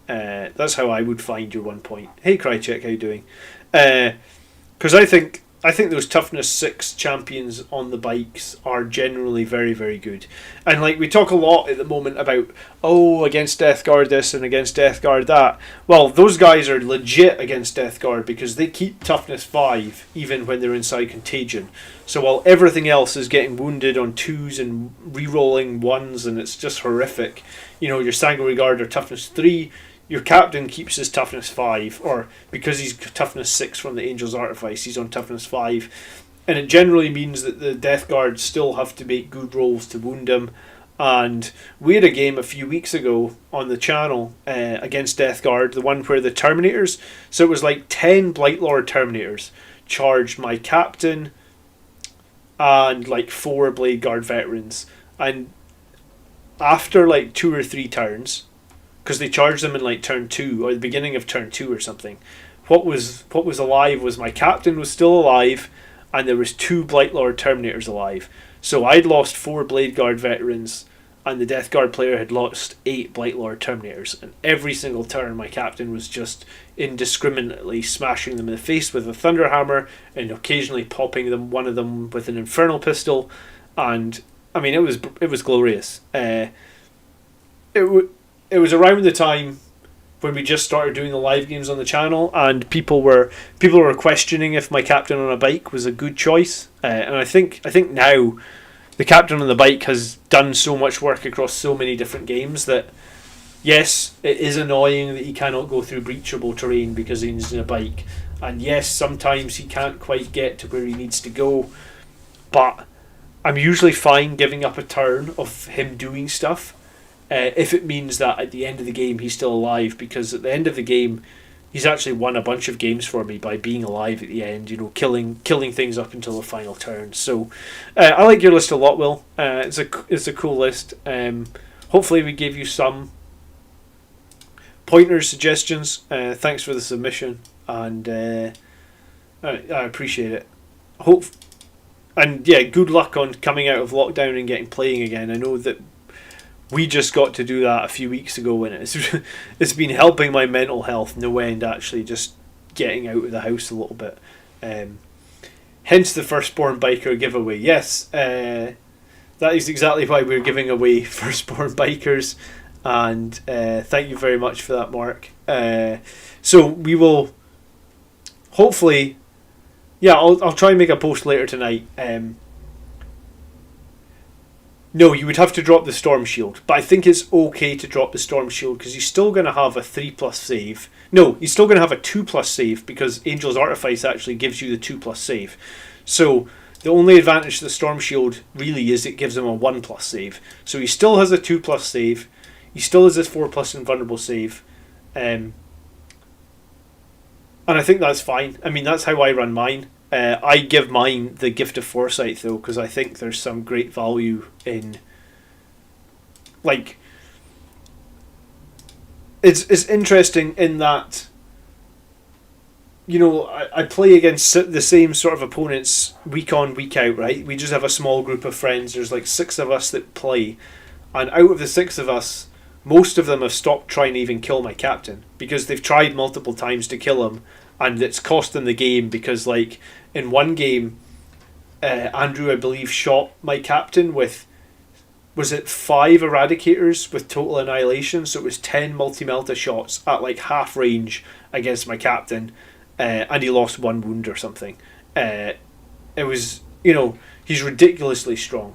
That's how I would find your 1 point. Hey Krychek, how you doing? Because I think those toughness 6 champions on the bikes are generally very, very good. And like we talk a lot at the moment about, against Death Guard this and against Death Guard that. Well, those guys are legit against Death Guard because they keep toughness 5 even when they're inside Contagion. So while everything else is getting wounded on 2s and re-rolling 1s and it's just horrific, you know, your Sanguine Guard are toughness 3, your captain keeps his toughness 5, or because he's toughness 6 from the Angel's Artifice, he's on toughness 5. And it generally means that the Death Guard still have to make good rolls to wound him. And we had a game a few weeks ago on the channel against Death Guard, the one where the Terminators, so it was like 10 Blightlord Terminators charged my captain and like 4 Blade Guard Veterans. And after like 2 or 3 turns, because they charged them in like turn 2 or the beginning of turn 2 or something, what was alive was my captain was still alive and there was 2 Blightlord Terminators alive. So I'd lost 4 Blade Guard Veterans and the Death Guard player had lost 8 Blightlord Terminators, and every single turn my captain was just indiscriminately smashing them in the face with a Thunder Hammer and occasionally popping one of them with an Infernal Pistol. And I mean, it was glorious. It was around the time when we just started doing the live games on the channel, and people were questioning if my captain on a bike was a good choice. And I think now the captain on the bike has done so much work across so many different games that yes, it is annoying that he cannot go through breachable terrain because he's in a bike, and yes, sometimes he can't quite get to where he needs to go. But I'm usually fine giving up a turn of him doing stuff. If it means that at the end of the game he's still alive, because at the end of the game he's actually won a bunch of games for me by being alive at the end, you know, killing things up until the final turn. So I like your list a lot, Will. It's a cool list. Hopefully we gave you some pointers, suggestions. Thanks for the submission, and I appreciate it. And yeah, good luck on coming out of lockdown and getting playing again. I know that we just got to do that a few weeks ago, and it's been helping my mental health no end, actually, just getting out of the house a little bit. Hence the Firstborn Biker giveaway. Yes, that is exactly why we're giving away Firstborn Bikers, and thank you very much for that, Mark. So we will hopefully, yeah, I'll try and make a post later tonight. No, you would have to drop the Storm Shield, but I think it's okay to drop the Storm Shield because he's still going to have a 3+ save. No, he's still going to have a 2+ save because Angel's Artifice actually gives you the 2+ save. So the only advantage to the Storm Shield really is it gives him a 1+ save. So he still has a 2+ save. He still has his 4+ invulnerable save. And I think that's fine. I mean, that's how I run mine. I give mine the Gift of Foresight though, because I think there's some great value in, like, it's interesting in that I play against the same sort of opponents week on, week out, right? We just have a small group of friends. There's like 6 of us that play. And out of the 6 of us, most of them have stopped trying to even kill my captain. Because they've tried multiple times to kill him. And it's cost them the game because, like, in one game, Andrew, I believe, shot my captain with, was it 5 Eradicators with total annihilation? So it was 10 multi-melta shots at, like, half range against my captain. And he lost 1 wound or something. It was, he's ridiculously strong.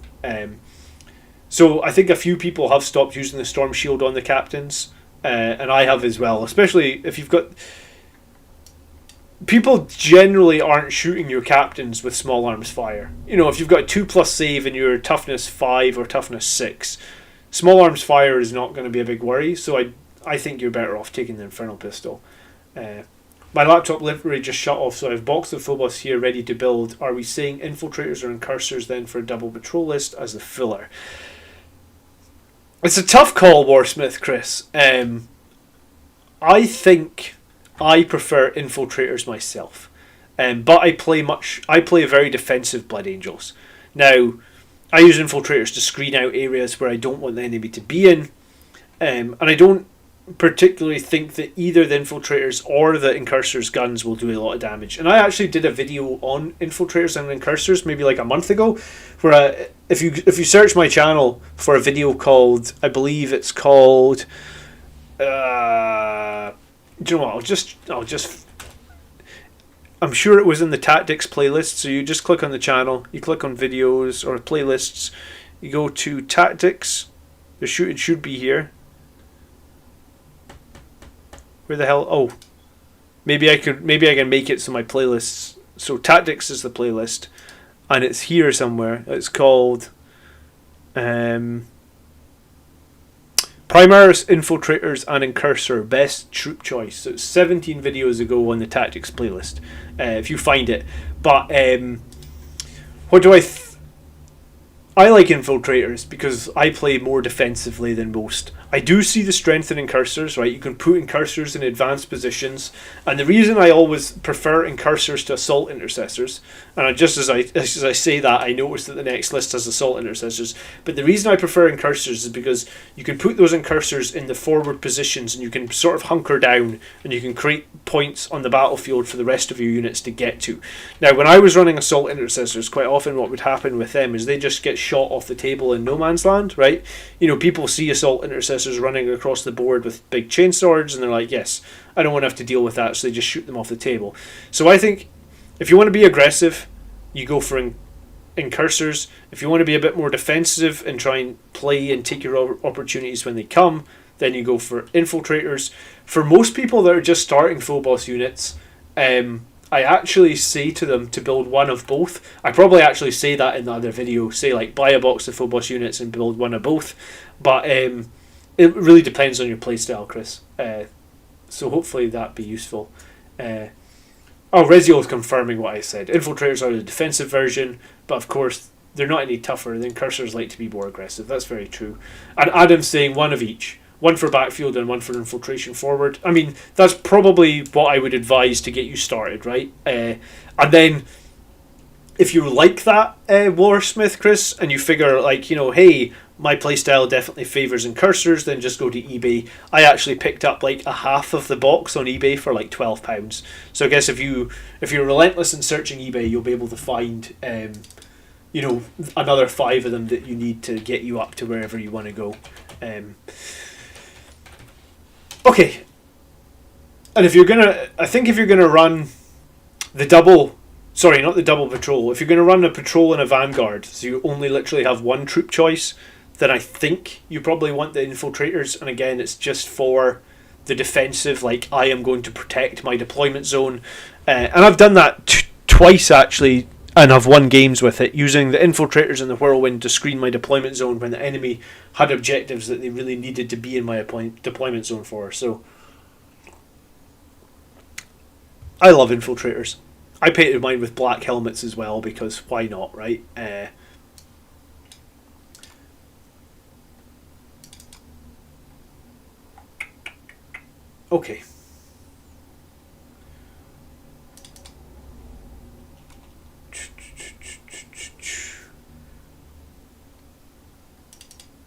So I think a few people have stopped using the Storm Shield on the captains, and I have as well. Especially if you've got... People generally aren't shooting your captains with small arms fire. If you've got a 2+ save and you're toughness 5 or toughness 6, small arms fire is not going to be a big worry, so I think you're better off taking the Infernal Pistol. My laptop literally just shut off, so I have Box of Phobos here ready to build. Are we saying Infiltrators or Incursors then for a double patrol list as the filler? It's a tough call, Warsmith Chris. I think I prefer Infiltrators myself. But I play a very defensive Blood Angels. Now, I use Infiltrators to screen out areas where I don't want the enemy to be in. And I don't particularly think that either the Infiltrators or the Incursors guns will do a lot of damage. And I actually did a video on Infiltrators and Incursors maybe like a month ago, where if you search my channel for a video called, I believe it's called, do you know what? I'm sure it was in the Tactics playlist. So you just click on the channel, you click on videos or playlists, you go to Tactics. It should be here. Where the hell? Oh, maybe I can make it so my playlists. So Tactics is the playlist, and it's here somewhere. It's called Primaries, Infiltrators, and Incursor Best Troop Choice. So it's 17 videos ago on the Tactics playlist. If you find it, but what do I like Infiltrators because I play more defensively than most. I do see the strength in Incursors, right? You can put Incursors in advanced positions, and the reason I always prefer Incursors to Assault Intercessors, and just as I say that, I notice that the next list has Assault Intercessors, but the reason I prefer Incursors is because you can put those Incursors in the forward positions, and you can sort of hunker down, and you can create points on the battlefield for the rest of your units to get to. Now, when I was running Assault Intercessors, quite often what would happen with them is they just get shot off the table in no man's land, right? People see Assault Intercessors running across the board with big chain swords, and they're like, yes, I don't want to have to deal with that, so they just shoot them off the table. So I think if you want to be aggressive, you go for Incursors. If you want to be a bit more defensive and try and play and take your opportunities when they come, then you go for Infiltrators. For most people that are just starting Phobos units, I actually say to them to build one of both. I probably actually say that in the other video. Say, like, buy a box of Phobos units and build one of both. But it really depends on your playstyle, Chris. So hopefully that be useful. Rezio is confirming what I said. Infiltrators are the defensive version, but of course they're not any tougher. The Incursors like to be more aggressive. That's very true. And Adam's saying one of each. One for backfield and one for infiltration forward. I mean, that's probably what I would advise to get you started, right? And then, if you like that Warsmith, Chris, and you figure, like, hey, my playstyle definitely favours Incursors, then just go to eBay. I actually picked up like a half of the box on eBay for like £12. So I guess if you're relentless in searching eBay, you'll be able to find another 5 of them that you need to get you up to wherever you want to go. Okay, and if you're gonna run the double, not the double patrol, if you're gonna run a patrol and a vanguard, so you only literally have one troop choice, then I think you probably want the Infiltrators, and again, it's just for the defensive, like, I am going to protect my deployment zone, and I've done that twice actually, and I've won games with it, using the Infiltrators and the Whirlwind to screen my deployment zone when the enemy had objectives that they really needed to be in my deployment zone for. So I love Infiltrators. I painted mine with black helmets as well, because why not, right? Okay.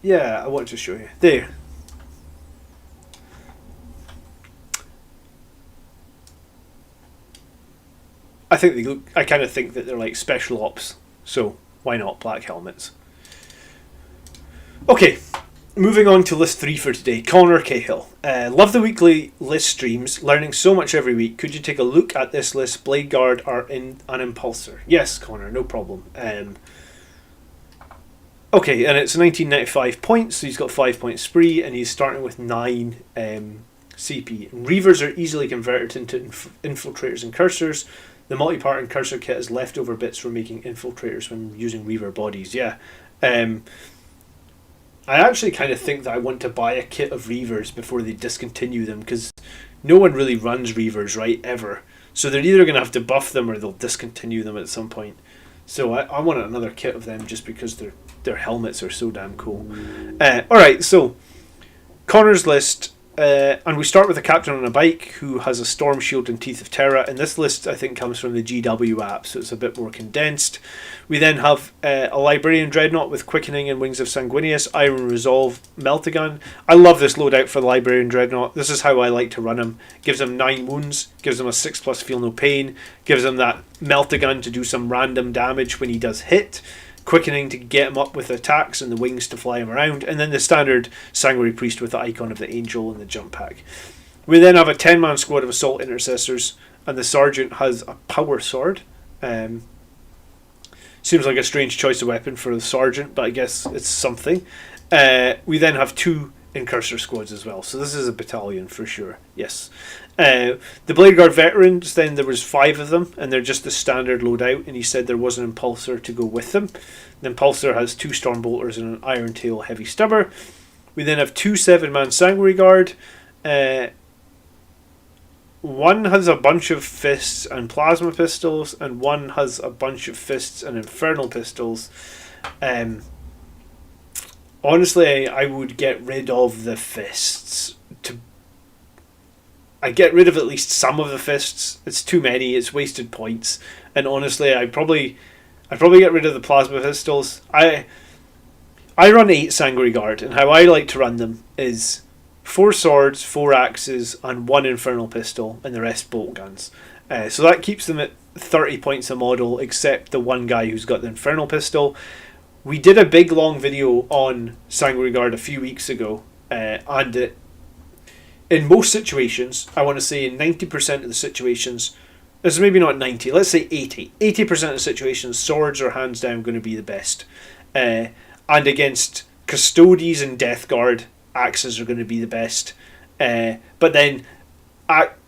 Yeah, I wanted to show you. There. I think they look. I kind of think that they're like special ops. So why not black helmets? Okay, moving on to list 3 for today. Conor Cahill. Love the weekly list streams. Learning so much every week. Could you take a look at this list? Blade Guard are in an Impulsor. Yes, Conor, no problem. Okay, and it's 1995 points, so he's got 5 point spree, and he's starting with 9 CP. Reavers are easily converted into infiltrators and cursors. The multi-part and cursor kit has leftover bits for making infiltrators when using Reaver bodies. Yeah. I actually kind of think that I want to buy a kit of Reavers before they discontinue them, because no one really runs Reavers, right, ever. So they're either going to have to buff them or they'll discontinue them at some point. So I want another kit of them just because their helmets are so damn cool. Alright, so Connor's list. And we start with a captain on a bike who has a storm shield and teeth of terror, and this list I think comes from the GW app, so it's a bit more condensed. We then have a librarian dreadnought with quickening and wings of sanguinius, iron resolve, meltagun. I love this loadout for the librarian dreadnought. This is how I like to run him. Gives him 9 wounds, gives him a 6+ feel no pain, gives him that meltagun to do some random damage when he does hit, quickening to get him up with attacks, and the wings to fly him around, and then the standard Sanguine Priest with the icon of the angel and the jump pack. We then have a 10-man squad of assault intercessors, and the sergeant has a power sword. Seems like a strange choice of weapon for the sergeant, but I guess it's something. We then have 2 Incursor squads as well, so this is a battalion for sure. Yes. The Blade Guard Veterans, then there was 5 of them, and they're just the standard loadout, and he said there was an Impulsor to go with them. The Impulsor has 2 Stormbolters and an Iron Tail Heavy Stubber. We then have 2 7-man Sanguine Guard. One has a bunch of fists and plasma pistols, and one has a bunch of fists and infernal pistols. Honestly, I would get rid of the fists. I get rid of at least some of the fists. It's too many. It's wasted points. And honestly, I'd probably get rid of the plasma pistols. I run 8 Sanguine Guard, and how I like to run them is 4 swords, 4 axes, and 1 infernal pistol, and the rest bolt guns. So that keeps them at 30 points a model, except the one guy who's got the infernal pistol. We did a big long video on Sanguine Guard a few weeks ago, and in most situations, I want to say in 90% of the situations, this is maybe not 90, let's say 80. 80% of the situations, swords are hands down going to be the best. And against Custodies and Death Guard, axes are going to be the best. But then,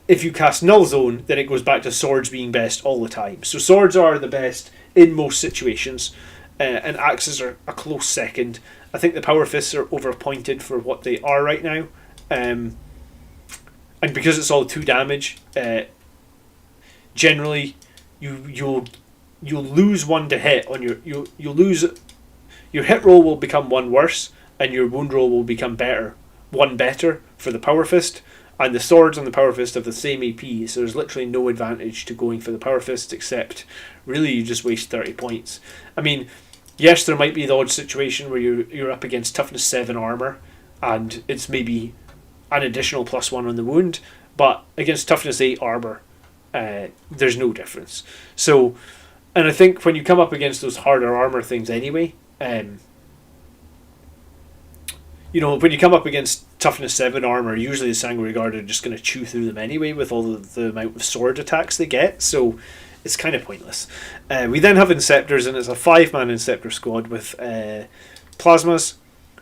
if you cast Null Zone, then it goes back to swords being best all the time. So swords are the best in most situations. And axes are a close second. I think the power fists are overpointed for what they are right now, and because it's all 2 damage, generally you'll lose 1 to hit on you'll lose your hit roll will become 1 worse, and your wound roll will become 1 better for the power fist. And the swords and the power fist have the same AP, so there's literally no advantage to going for the power fist, except really you just waste 30 points. I mean, yes, there might be the odd situation where you're up against toughness 7 armor, and it's maybe an additional +1 on the wound, but against toughness 8 armor, there's no difference. So, and I think when you come up against those harder armor things anyway, when you come up against toughness 7 armor, usually the Sanguine Guard are just going to chew through them anyway with all the amount of sword attacks they get, so it's kind of pointless. We then have Inceptors, and it's a 5-man Inceptor squad with plasmas.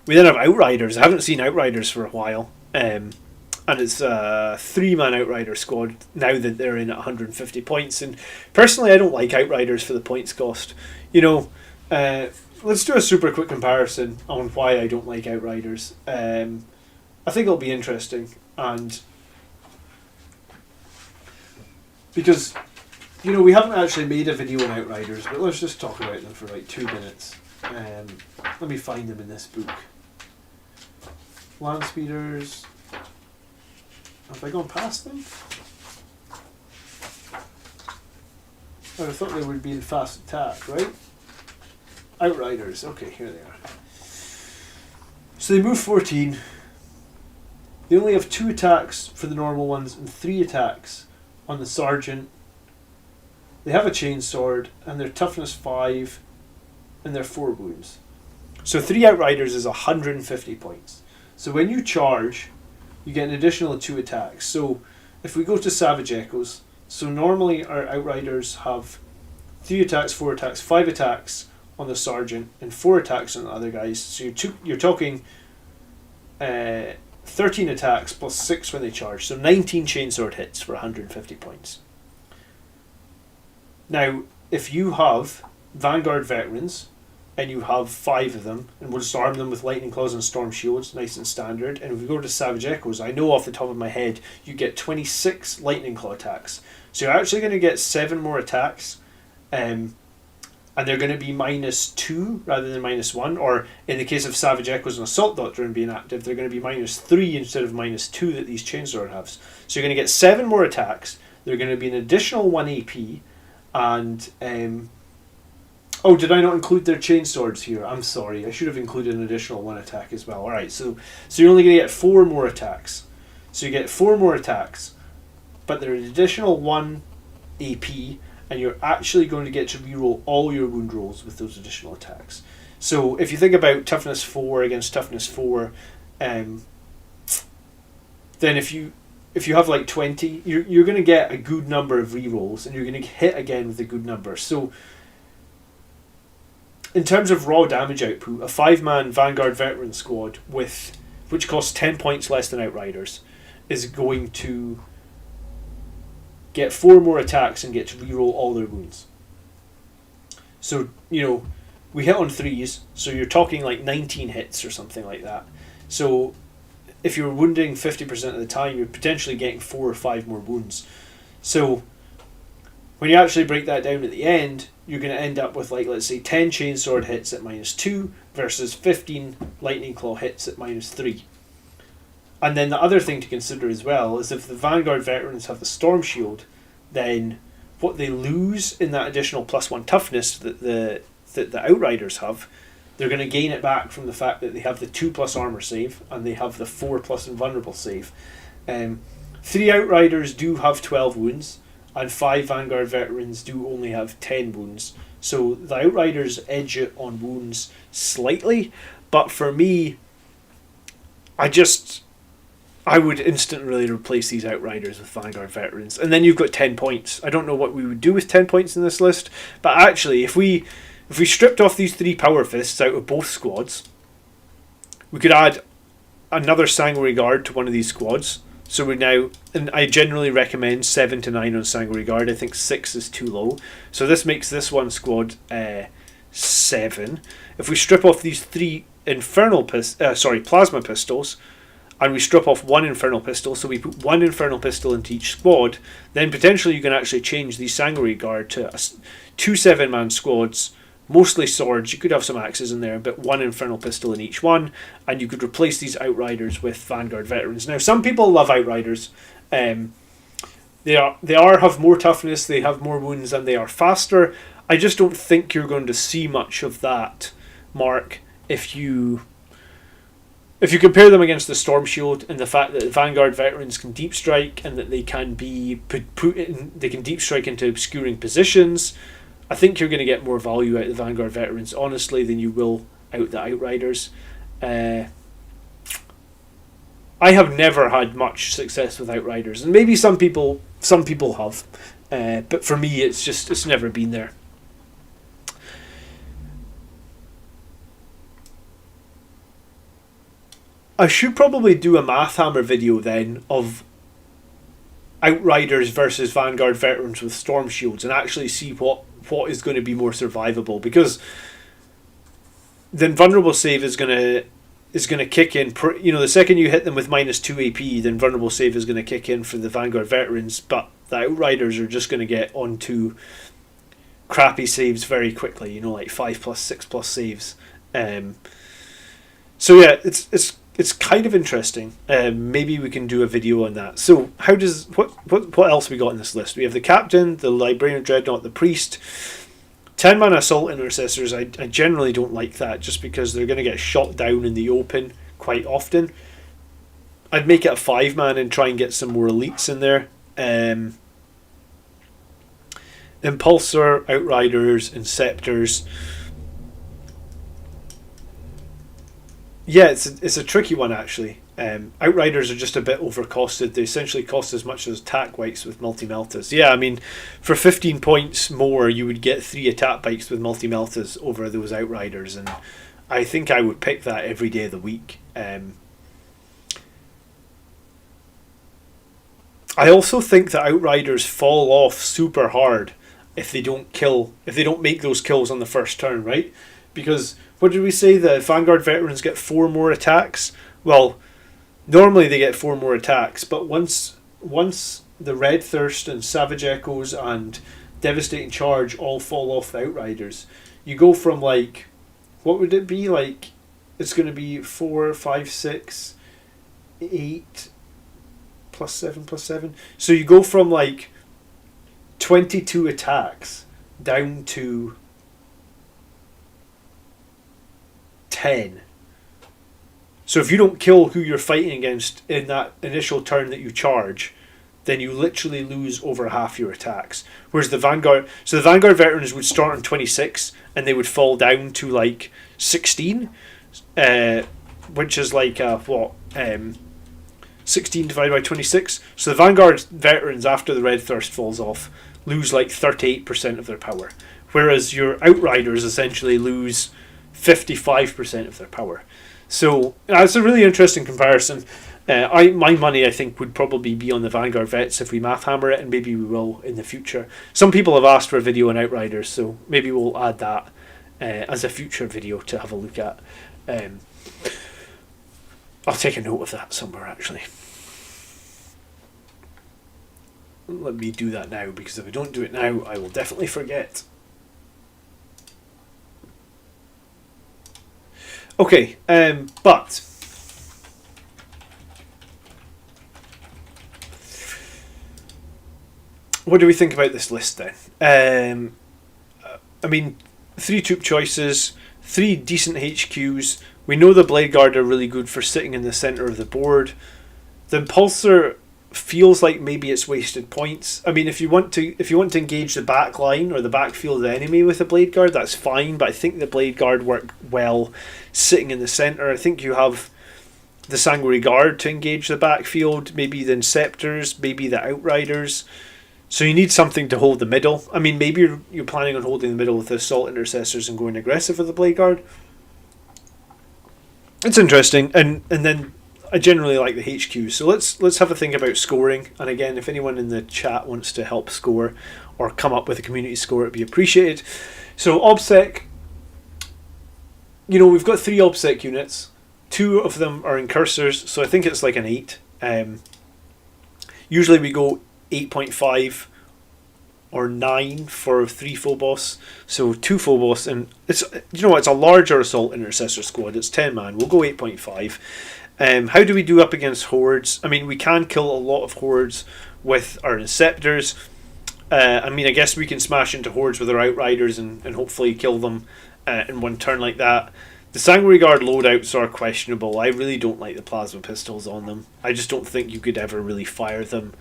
We then have Outriders. I haven't seen Outriders for a while, and it's a 3-man Outrider squad now that they're in at 150 points. And personally, I don't like Outriders for the points cost. Let's do a super quick comparison on why I don't like Outriders. I think it'll be interesting, and because we haven't actually made a video on Outriders, but let's just talk about them for like 2 minutes. Let me find them in this book. Land speeders. Have I gone past them? I thought they would be in fast attack, right? Outriders. Okay, here they are. So they move 14. They only have 2 attacks for the normal ones and 3 attacks on the sergeant. They have a chainsword and their toughness 5 and their 4 wounds. So 3 Outriders is 150 points. So when you charge, you get an additional 2 attacks. So if we go to Savage Echoes, so normally our Outriders have 3 attacks, 4 attacks, 5 attacks on the sergeant and 4 attacks on the other guys. So you're talking 13 attacks plus 6 when they charge. So 19 chainsword hits for 150 points. Now, if you have Vanguard Veterans, and you have 5 of them, and we'll just arm them with Lightning Claws and Storm Shields, nice and standard. And if we go to Savage Echoes, I know off the top of my head, you get 26 Lightning Claw attacks. So you're actually going to get 7 more attacks, and they're going to be -2 rather than -1, or in the case of Savage Echoes and Assault Doctrine being active, they're going to be -3 instead of -2 that these Chainsword has. So you're going to get 7 more attacks, they're going to be an additional 1 AP, and oh, did I not include their chainswords here? I'm sorry. I should have included an additional 1 attack as well. Alright, so you're only going to get 4 more attacks. So you get 4 more attacks, but they're an additional 1 AP, and you're actually going to get to reroll all your wound rolls with those additional attacks. So if you think about toughness 4 against toughness 4, then if you have like 20, you're going to get a good number of rerolls, and you're going to hit again with a good number. So in terms of raw damage output, a 5-man Vanguard Veteran squad which costs 10 points less than Outriders is going to get 4 more attacks and get to reroll all their wounds. So, we hit on 3s, so you're talking like 19 hits or something like that. So if you're wounding 50% of the time, you're potentially getting 4 or 5 more wounds. So when you actually break that down at the end, you're going to end up with, like, let's say 10 chainsword hits at -2 versus 15 lightning claw hits at -3. And then the other thing to consider as well is if the Vanguard Veterans have the Storm Shield, then what they lose in that additional +1 toughness that the Outriders have, they're going to gain it back from the fact that they have the 2+ armor save and they have the 4+ invulnerable save. 3 Outriders do have 12 wounds, and 5 Vanguard Veterans do only have 10 wounds. So the Outriders edge it on wounds slightly, but for me, I would instantly replace these Outriders with Vanguard Veterans. And then you've got 10 points. I don't know what we would do with 10 points in this list, but actually, if we stripped off these 3 Power Fists out of both squads, we could add another Sanguine Guard to one of these squads. So we're now, and I generally recommend 7 to 9 on Sanguine Guard. I think 6 is too low. So this makes this one squad 7. If we strip off these 3 plasma pistols, and we strip off 1 infernal pistol, so we put 1 infernal pistol into each squad, then potentially you can actually change the Sanguine Guard to 2 7-man squads, mostly swords. You could have some axes in there, but 1 infernal pistol in each one, and you could replace these Outriders with Vanguard Veterans. Now, some people love Outriders. They have more toughness, they have more wounds, and they are faster. I just don't think you're going to see much of that, Mark, if you compare them against the Storm Shield and the fact that Vanguard Veterans can deep strike and that they can be they can deep strike into obscuring positions. I think you're going to get more value out of the Vanguard Veterans, honestly, than you will out the Outriders. I have never had much success with Outriders, and maybe some people have, but for me, it's never been there. I should probably do a Math Hammer video then of Outriders versus Vanguard Veterans with Storm Shields and actually see what is going to be more survivable, because the invulnerable save is going to kick in. The second you hit them with -2 AP, the invulnerable save is going to kick in for the Vanguard Veterans, but the Outriders are just going to get onto crappy saves very quickly. Like 5+, 6+ saves. So yeah, it's kind of interesting. Maybe we can do a video on that. So what else we got in this list? We have the Captain, the Librarian Dreadnought, the Priest, 10 Man Assault Intercessors. I generally don't like that just because they're going to get shot down in the open quite often. I'd make it a 5-man and try and get some more elites in there. Impulsor, Outriders, Inceptors. Yeah, it's a tricky one actually. Outriders are just a bit overcosted. They essentially cost as much as attack bikes with multi-meltas. Yeah, I mean, for 15 points more, you would get 3 attack bikes with multi-meltas over those Outriders, and I think I would pick that every day of the week. I also think that Outriders fall off super hard if they don't make those kills on the first turn, right? Because what did we say? The Vanguard Veterans get 4 more attacks. Well, normally they get 4 more attacks, but once the Red Thirst and Savage Echoes and Devastating Charge all fall off the Outriders, you go from like, what would it be like? It's going to be 4, 5, 6, 8 plus 7 plus 7. So you go from like 22 attacks down to 10. So if you don't kill who you're fighting against in that initial turn that you charge, then you literally lose over half your attacks. Whereas the Vanguard Veterans would start on 26 and they would fall down to like 16, which is like 16 divided by 26. So the Vanguard Veterans, after the Red Thirst falls off, lose like 38% of their power, whereas your Outriders essentially lose 55% of their power. So it's a really interesting comparison. My money, I think, would probably be on the Vanguard Vets if we math hammer it, and maybe we will in the future. Some people have asked for a video on Outriders, so maybe we'll add that as a future video to have a look at. I'll take a note of that somewhere, actually. Let me do that now, because if I don't do it now, I will definitely forget. Okay, but what do we think about this list then? I mean, 3 troop choices, 3 decent HQs. We know the Blade Guard are really good for sitting in the centre of the board. The Impulsor feels like maybe it's wasted points. I mean, if you want to engage the back line or the backfield of the enemy with a Blade Guard, that's fine, but I think the Blade Guard work well sitting in the centre. I think you have the Sanguine Guard to engage the backfield, maybe the Inceptors, maybe the Outriders. So you need something to hold the middle. I mean, maybe you're planning on holding the middle with the Assault Intercessors and going aggressive with the Blade Guard. It's interesting, and then I generally like the HQ. So let's have a think about scoring. And again, if anyone in the chat wants to help score or come up with a community score, it'd be appreciated. So OBSEC, we've got 3 OBSEC units. 2 of them are Incursors, so I think it's like an 8. Usually we go 8.5 or 9 for 3 Phobos, so 2 Phobos, and it's a larger Assault Intercessor squad. It's 10 man. We'll go 8.5. How do we do up against hordes? I mean, we can kill a lot of hordes with our Inceptors. I mean, I guess we can smash into hordes with our Outriders and hopefully kill them in one turn like that. The Sanguine Guard loadouts are questionable. I really don't like the plasma pistols on them. I just don't think you could ever really fire them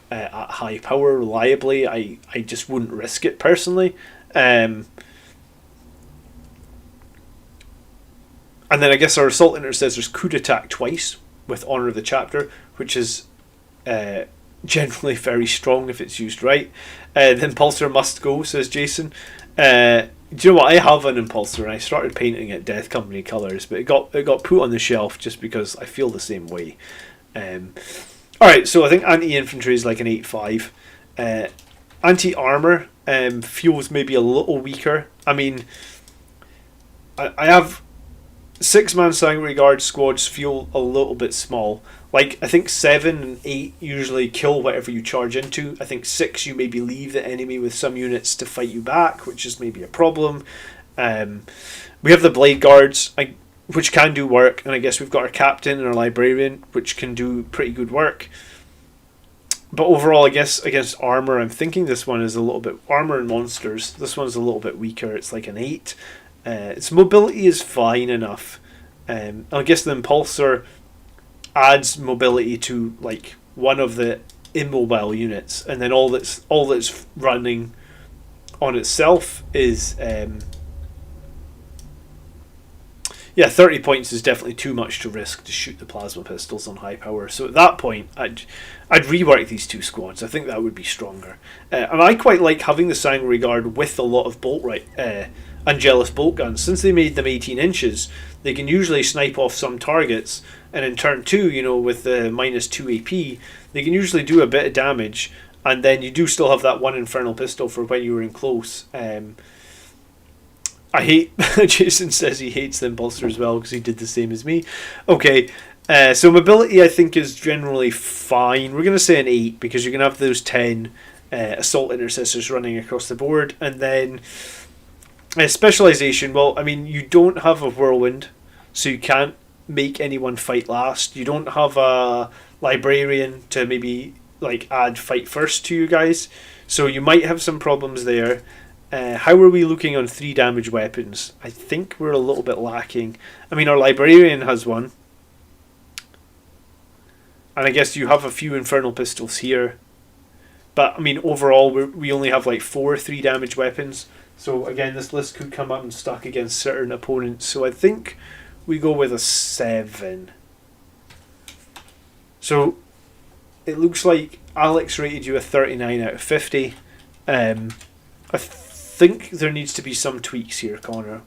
at high power reliably. I just wouldn't risk it personally. And then I guess our Assault Intercessors could attack twice with Honour of the Chapter, which is generally very strong if it's used right. The Impulsor must go, says Jason. Do you know what? I have an Impulsor and I started painting it Death Company colours, but it got put on the shelf just because I feel the same way. Alright, so I think anti-infantry is like an 8.5. Anti-armour feels maybe a little weaker. I mean, I have 6-man Sanguine Guard squads feel a little bit small. Like, I think 7 and 8 usually kill whatever you charge into. I think 6 you maybe leave the enemy with some units to fight you back, which is maybe a problem. We have the Blade Guards, which can do work, and I guess we've got our Captain and our Librarian, which can do pretty good work. But overall, I guess against armour, I'm thinking this one is a little bit... Armour and monsters, this one's a little bit weaker. It's like an 8. Its mobility is fine enough. I guess the Impulsor adds mobility to like one of the immobile units, and then all that's running on itself is 30 points is definitely too much to risk to shoot the plasma pistols on high power. So at that point, I'd rework these two squads. I think that would be stronger. And I quite like having the Sanguine Guard with a lot of Angelus bolt guns. Since they made them 18 inches, they can usually snipe off some targets. And in turn 2, with the -2 AP, they can usually do a bit of damage. And then you do still have that one Infernal Pistol for when you were in close. I hate... Jason says he hates the Impulsor as well because he did the same as me. Okay, so mobility I think is generally fine. We're going to say an 8 because you're going to have those 10 Assault Intercessors running across the board. And then Specialization, well, I mean, you don't have a Whirlwind, so you can't make anyone fight last. You don't have a Librarian to maybe like add fight first to you guys, so you might have some problems there. How are we looking on 3 damage weapons? I think we're a little bit lacking. I mean, our Librarian has one, and I guess you have a few Infernal Pistols here, but I mean overall we only have like 4 3 damage weapons. So again, this list could come up and stuck against certain opponents, so I think we go with a 7. So it looks like Alex rated you a 39 out of 50. I think there needs to be some tweaks here, Connor.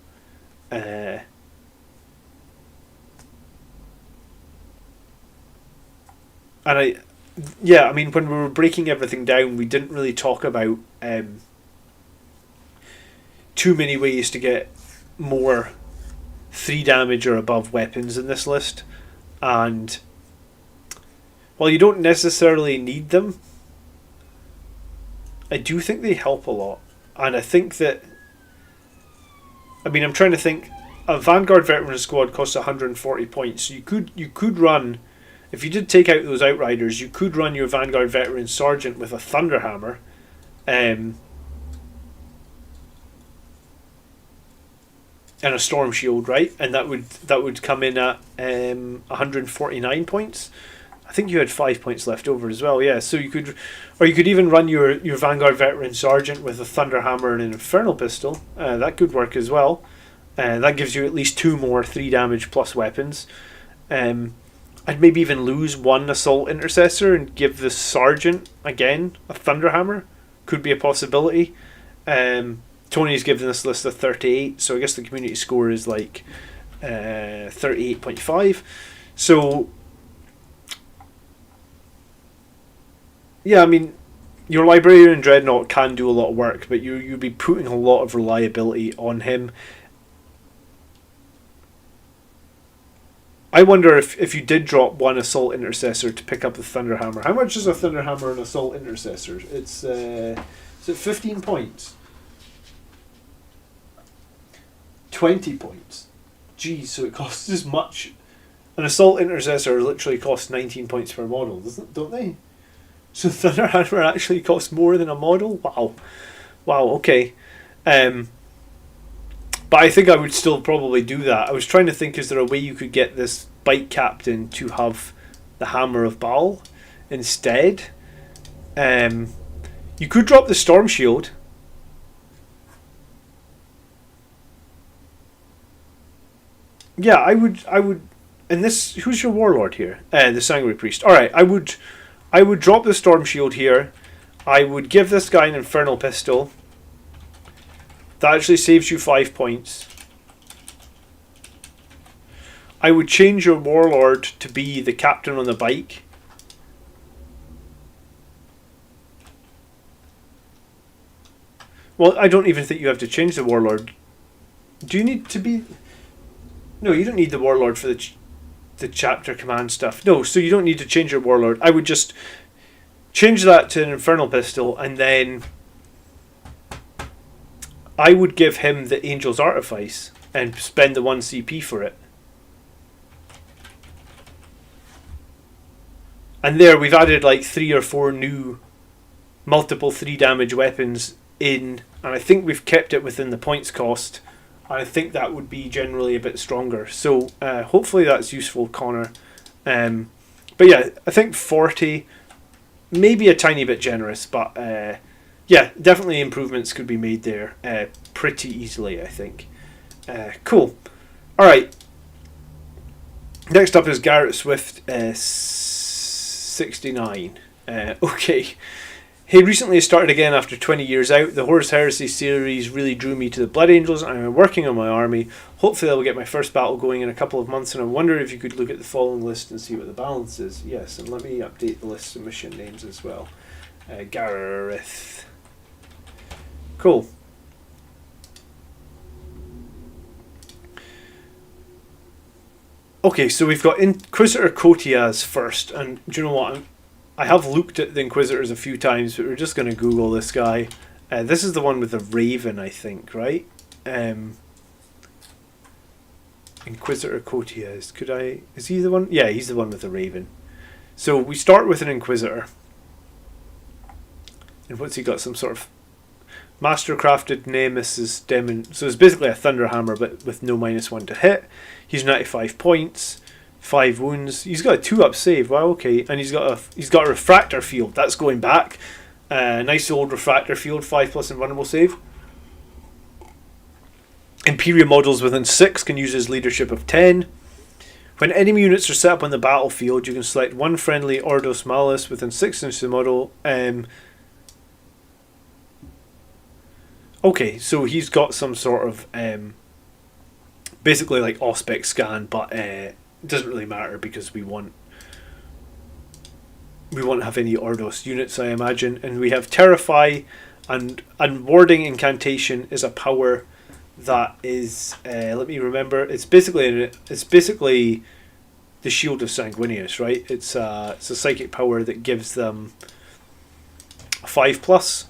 And I mean, when we were breaking everything down, we didn't really talk about too many ways to get more 3 damage or above weapons in this list. And while you don't necessarily need them, I do think they help a lot. And I think that, I mean, I'm trying to think, a Vanguard Veterans squad costs 140 points. So you could run, if you did take out those Outriders, you could run your Vanguard Veteran Sergeant with a Thunderhammer. And a Storm Shield, right? And that would come in at 149 points. I think you had 5 points left over as well, yeah. So you could even run your Vanguard Veteran Sergeant with a Thunderhammer and an Infernal Pistol. That could work as well. That gives you at least 2 more 3 damage plus weapons. I'd maybe even lose 1 Assault Intercessor and give the Sergeant, again, a Thunderhammer. Could be a possibility. Tony's given this list a 38, so I guess the community score is like 38.5. So, yeah, I mean, your Librarian Dreadnought can do a lot of work, but you'd be putting a lot of reliability on him. I wonder if you did drop 1 Assault Intercessor to pick up the Thunderhammer. How much is a Thunderhammer and Assault Intercessor? It's is it 15 points? 20 points. Geez, so it costs as much. An Assault Intercessor literally costs 19 points per model, don't they? So Thunderhammer actually costs more than a model? Wow, okay. But I think I would still probably do that. I was trying to think, is there a way you could get this Bike Captain to have the Hammer of Baal instead? You could drop the Storm Shield. Yeah, I would, and this, who's your Warlord here? The Sagari Priest. Alright, I would drop the Storm Shield here. I would give this guy an Infernal Pistol. That actually saves you 5 points. I would change your Warlord to be the Captain on the Bike. Well, I don't even think you have to change the Warlord. Do you need to be... No, you don't need the Warlord for the chapter command stuff. No, so you don't need to change your Warlord. I would just change that to an Infernal Pistol, and then I would give him the Angel's Artifice and spend the 1 CP for it. And there we've added like 3 or 4 new multiple 3 damage weapons in, and I think we've kept it within the points cost I think that would be generally a bit stronger. So hopefully that's useful, Connor. But yeah, I think 40, maybe a tiny bit generous, but yeah, definitely improvements could be made there pretty easily, I think. Cool. Alright. Next up is Garrett Swift, 69. Okay. He recently started again after 20 years out. The Horus Heresy series really drew me to the Blood Angels, and I'm working on my army. Hopefully I will get my first battle going in a couple of months, and I wonder if you could look at the following list and see what the balance is. Yes, and let me update the list of mission names as well. Gareth. Cool. Okay, so we've got Inquisitor Kotias first, and do you know what? I have looked at the Inquisitors a few times, but we're just going to Google this guy. This is the one with the Raven, I think, right? Inquisitor Kotias. Is he the one? Yeah, he's the one with the Raven. So we start with an Inquisitor. And what's he got? Some sort of mastercrafted Nemesis demon. So it's basically a Thunderhammer, but with no -1 to hit. He's 95 points. 5 wounds. He's got a 2-up save. Wow, okay. And he's got a refractor field. That's going back. Nice old refractor field. 5+ invulnerable save. Imperial models within 6 can use his leadership of 10. When enemy units are set up on the battlefield, you can select one friendly Ordos Malus within 6 inches of the model. Okay, so he's got some sort of basically like Auspex scan, but it doesn't really matter because we won't have any Ordos units, I imagine. And we have Terrify, and Warding Incantation is a power that is let me remember. It's basically the Shield of Sanguinius, right? It's a psychic power that gives them a 5+.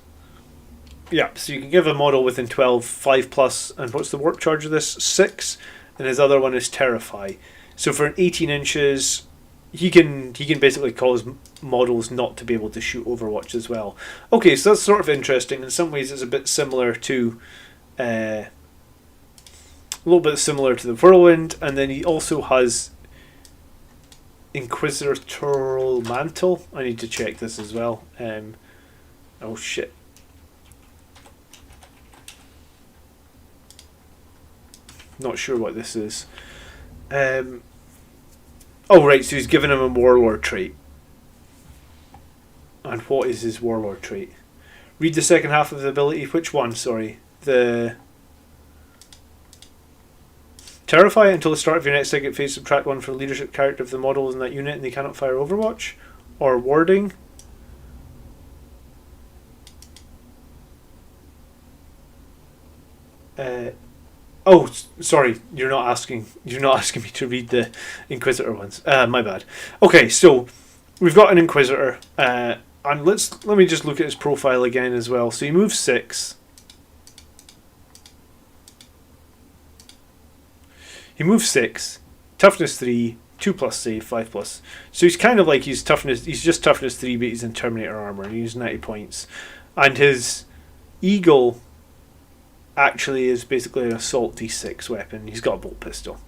Yeah, so you can give a model within 12 5+, and what's the warp charge of this? 6, and his other one is Terrify. So for an 18 inches, he can basically cause models not to be able to shoot Overwatch as well. Okay, so that's sort of interesting. In some ways, it's a bit similar to a little bit similar to the Whirlwind, and then he also has Inquisitor Mantle. I need to check this as well. Oh shit. Not sure what this is. Oh right, so he's given him a Warlord trait. And what is his Warlord trait? Read the second half of the ability. Which one? Sorry. The Terrify. Until the start of your next second phase, subtract 1 for the leadership character of the model in that unit, and they cannot fire Overwatch. Or Warding. Oh, sorry. You're not asking me to read the Inquisitor ones. My bad. Okay, so we've got an Inquisitor, and let me just look at his profile again as well. So he moves 6. He moves 6, toughness 3, 2+ save, 5+. So he's kind of like he's just toughness 3, but he's in Terminator armor, and he's 90 points. And his Eagle actually is basically an assault D6 weapon. He's got a bolt pistol.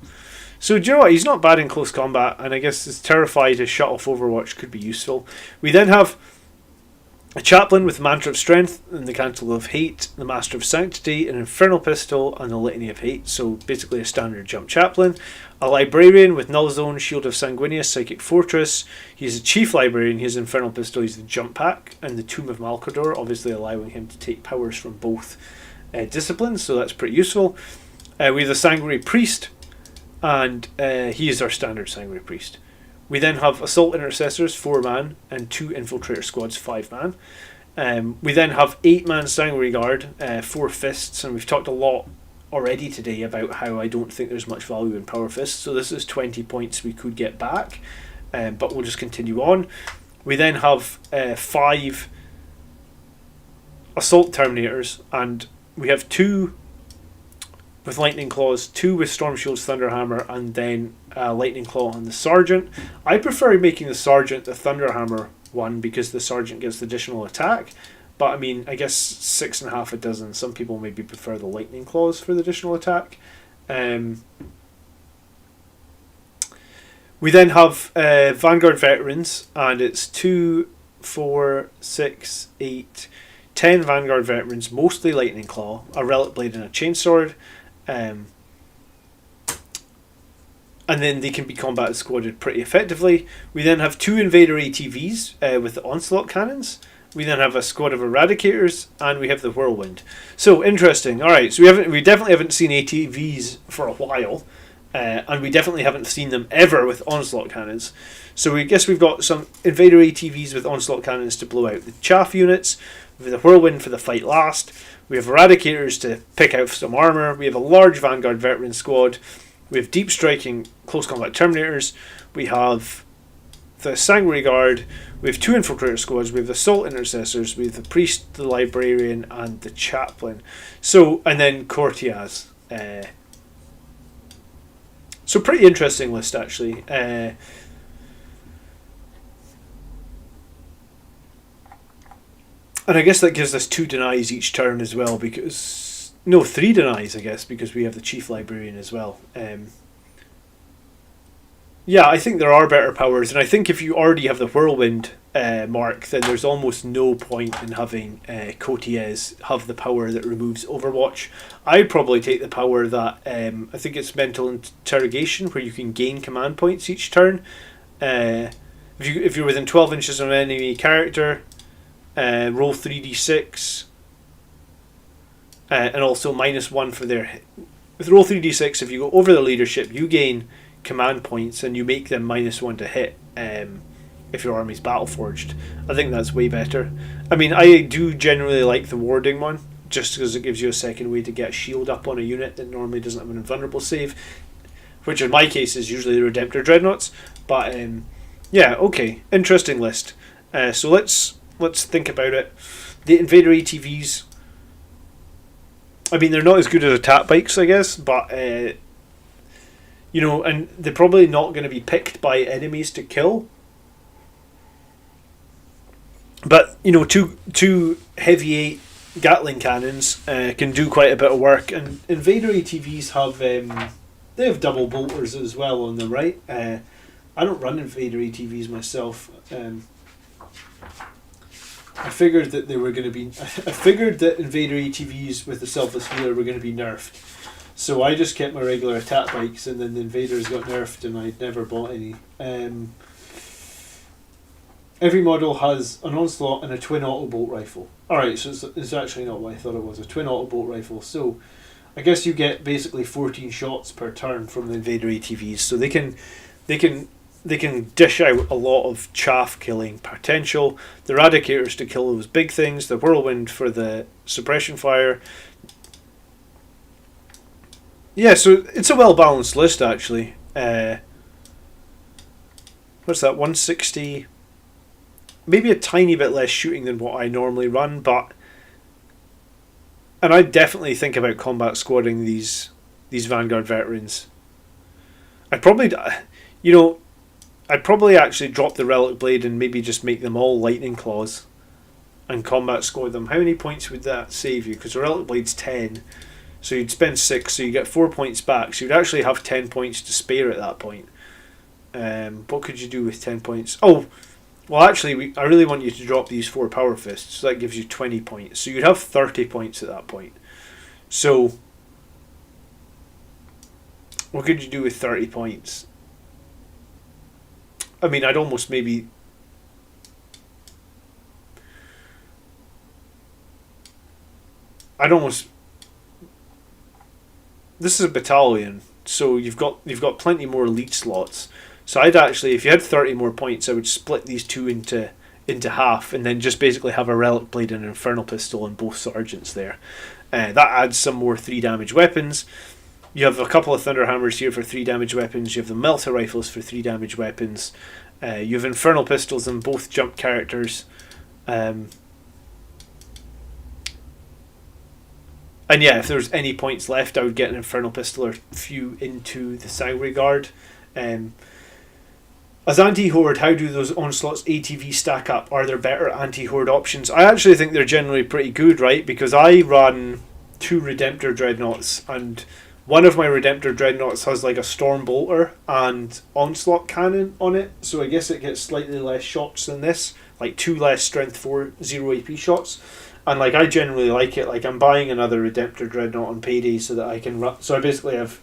So do you know what? He's not bad in close combat, and I guess his Terrify to shut off Overwatch could be useful. We then have a Chaplain with Mantra of Strength, and the Cantle of Hate, the Master of Sanctity, an Infernal Pistol, and the Litany of Hate. So basically a standard jump Chaplain. A Librarian with Null Zone, Shield of Sanguinius, Psychic Fortress. He's a Chief Librarian. He has Infernal Pistol. He's the Jump Pack, and the Tomb of Malcador, obviously allowing him to take powers from both disciplines, so that's pretty useful. We have the Sagari Priest, and he is our standard Sagari Priest. We then have Assault Intercessors, 4-man, and 2 Infiltrator Squads, 5-man. We then have 8-man Sanguine Guard, 4 Fists, and we've talked a lot already today about how I don't think there's much value in Power Fists, so this is 20 points we could get back, but we'll just continue on. We then have 5 Assault Terminators, and we have 2 with Lightning Claws, 2 with Storm Shield's Thunderhammer, and then Lightning Claw on the Sergeant. I prefer making the Sergeant the Thunderhammer one because the Sergeant gives additional attack, but I mean, I guess 6.5 a dozen. Some people maybe prefer the lightning claws for the additional attack. We then have Vanguard Veterans, and it's 2, 4, 6, 8, 10 Vanguard Veterans, mostly Lightning Claw, a Relic Blade and a Chainsword. And then they can be combat squadded pretty effectively. We then have 2 Invader ATVs with the Onslaught Cannons. We then have a squad of Eradicators, and we have the Whirlwind. So, interesting. Alright, so we definitely haven't seen ATVs for a while. And we definitely haven't seen them ever with Onslaught Cannons. So we guess we've got some Invader ATVs with Onslaught Cannons to blow out the chaff units. We have the Whirlwind for the fight last. We have Eradicators to pick out some armour. We have a large Vanguard Veteran squad. We have deep striking close combat Terminators. We have the Sanguine Guard. We have 2 Infiltrator squads. We have the Assault Intercessors. We have the Priest, the Librarian, and the Chaplain. So, and then Kotias. So pretty interesting list, actually. And I guess that gives us 2 denies each turn as well, because... No, 3 denies, I guess, because we have the Chief Librarian as well. Yeah, I think there are better powers, and I think if you already have the Whirlwind mark, then there's almost no point in having Kotias have the power that removes Overwatch. I'd probably take the power that, I think it's Mental Interrogation, where you can gain command points each turn. If you're within 12 inches of an enemy character, roll 3d6, and also -1 for their... With roll 3d6, if you go over the leadership, you gain command points, and you make them -1 to hit if your army's Battleforged. I think that's way better. I mean, I do generally like the warding one, just because it gives you a second way to get a shield up on a unit that normally doesn't have an invulnerable save, which in my case is usually the Inceptor Dreadnoughts. But yeah, okay, interesting list. So let's think about it. The Invader ATVs, I mean, they're not as good as attack bikes, I guess, but you know, and they're probably not going to be picked by enemies to kill. But, you know, two heavy 8 Gatling cannons can do quite a bit of work. And Invader ATVs have they have double bolters as well on them, right? I don't run Invader ATVs myself. I figured that they were going to be... I figured that Invader ATVs with the Selfless Healer were going to be nerfed. So I just kept my regular attack bikes, and then the Invaders got nerfed, and I'd never bought any. Every model has an Onslaught and a twin auto bolt rifle. Alright, so it's actually not what I thought it was, a twin auto bolt rifle. So I guess you get basically 14 shots per turn from the Invader ATVs. So they can dish out a lot of chaff killing potential. The Eradicators to kill those big things, the Whirlwind for the suppression fire. Yeah, so it's a well balanced list actually. What's that? 160. Maybe a tiny bit less shooting than what I normally run, but... And I definitely think about combat squadding these Vanguard Veterans. I'd probably... You know, I'd probably actually drop the Relic Blade and maybe just make them all Lightning Claws and combat squad them. How many points would that save you? Because the Relic Blade's 10, so you'd spend 6, so you get 4 points back. So you'd actually have 10 points to spare at that point. What could you do with 10 points? Oh, well actually, I really want you to drop these 4 Power Fists, so that gives you 20 points. So you'd have 30 points at that point. So, what could you do with 30 points? I mean, I'd almost maybe... This is a battalion, so you've got plenty more elite slots. So I'd actually, if you had 30 more points, I would split these two into half, and then just basically have a Relic Blade and an Infernal Pistol and both sergeants there. That adds some more 3 damage weapons. You have a couple of Thunderhammers here for 3 damage weapons. You have the Melta Rifles for 3 damage weapons. You have Infernal Pistols and both jump characters. And yeah, if there's any points left, I would get an Infernal Pistol or few into the Sagari Guard. As anti-horde, how do those onslaught's ATV stack up? Are there better anti-horde options? I actually think they're generally pretty good, right? Because I run 2 Redemptor Dreadnoughts, and one of my Redemptor Dreadnoughts has like a Storm Bolter and Onslaught Cannon on it, so I guess it gets slightly less shots than this, like 2 less Strength 4 0 AP shots. And like I generally like it. Like I'm buying another Redemptor Dreadnought on payday so that I can run. So I basically have,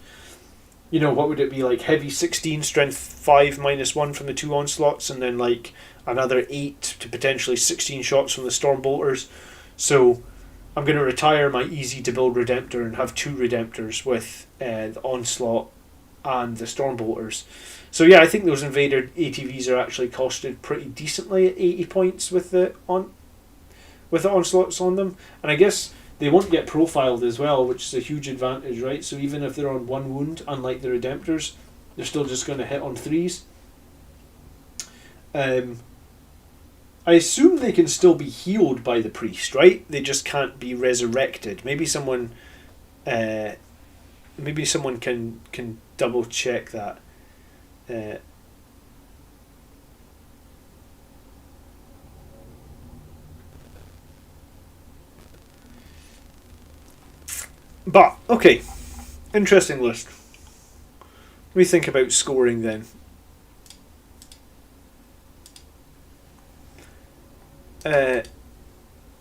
you know, what would it be, like heavy 16, strength 5 -1 from the 2 onslaughts, and then like another 8 to potentially 16 shots from the storm bolters. So I'm going to retire my easy to build Redemptor and have 2 Redemptors with the onslaught and the storm bolters. So yeah, I think those invader ATVs are actually costed pretty decently at 80 points with the onslaughts on them, and I guess they won't get profiled as well, which is a huge advantage, right? So even if they're on 1 wound, unlike the Redemptors, they're still just going to hit on 3s. I assume they can still be healed by the priest, right? They just can't be resurrected. Maybe someone can double check that. But, okay, interesting list. Let me think about scoring then.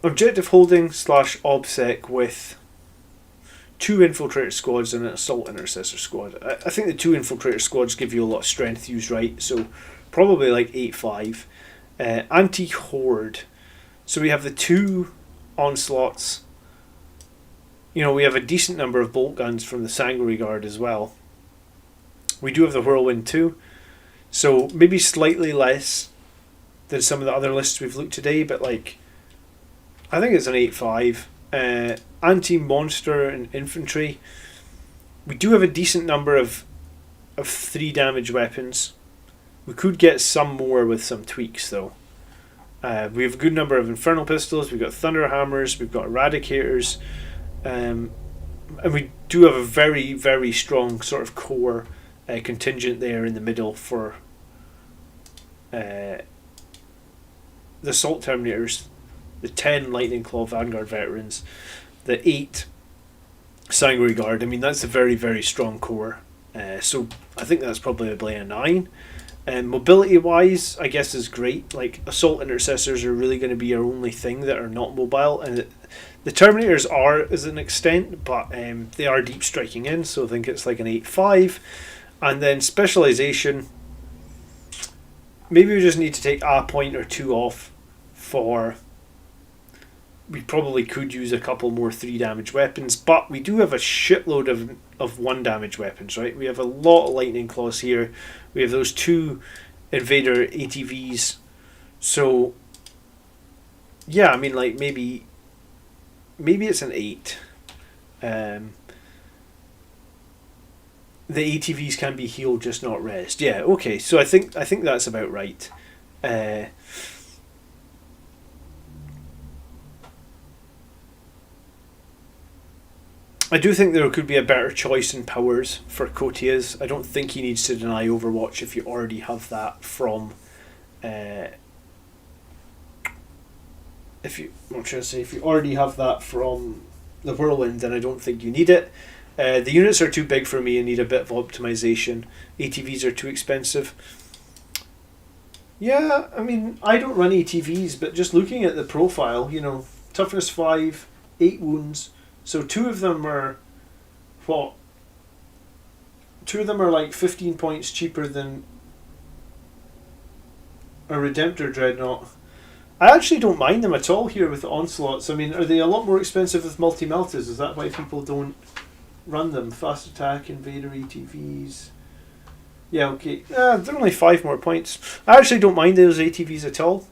Objective holding / obsec with 2 Infiltrator Squads and an Assault Intercessor Squad. I think the 2 Infiltrator Squads give you a lot of strength use, right? So probably like 8-5. Anti-Horde. So we have the 2 Onslaughts. You know, we have a decent number of bolt guns from the Sanguine Guard as well. We do have the Whirlwind too. So maybe slightly less than some of the other lists we've looked today, but like, I think it's an 8-5. Anti-Monster and Infantry. We do have a decent number of 3 damage weapons. We could get some more with some tweaks though. We have a good number of Infernal Pistols, we've got Thunder Hammers, we've got Eradicators. And we do have a very, very strong sort of core contingent there in the middle for the Assault Terminators, the 10 Lightning Claw Vanguard Veterans, the 8 Sanguine Guard. I mean, that's a very, very strong core. So I think that's probably a 9. Mobility wise, I guess is great. Like Assault Intercessors are really going to be our only thing that are not mobile, and the Terminators are as an extent, but they are deep striking in, so I think it's like an 8-5. And then Specialization, maybe we just need to take a point or 2 off for. We probably could use a couple more 3 damage weapons, but we do have a shitload of 1 damage weapons, right? We have a lot of Lightning Claws here. We have those 2 Invader ATVs. So, yeah, I mean, like, maybe it's an 8. The ATVs can be healed, just not rezzed. Yeah, okay, so I think that's about right. I do think there could be a better choice in powers for Kotias. I don't think he needs to deny Overwatch if you already have that from. If you already have that from the Whirlwind, then I don't think you need it. The units are too big for me and need a bit of optimization. ATVs are too expensive. Yeah, I mean, I don't run ATVs, but just looking at the profile, you know, toughness 5, 8 wounds. So 2 of them are, what? 2 of them are like 15 points cheaper than a Redemptor Dreadnought. I actually don't mind them at all here with the Onslaughts. I mean, are they a lot more expensive with multi-meltas? Is that why people don't run them? Fast attack, Invader ATVs. Yeah, okay. They're only 5 more points. I actually don't mind those ATVs at all.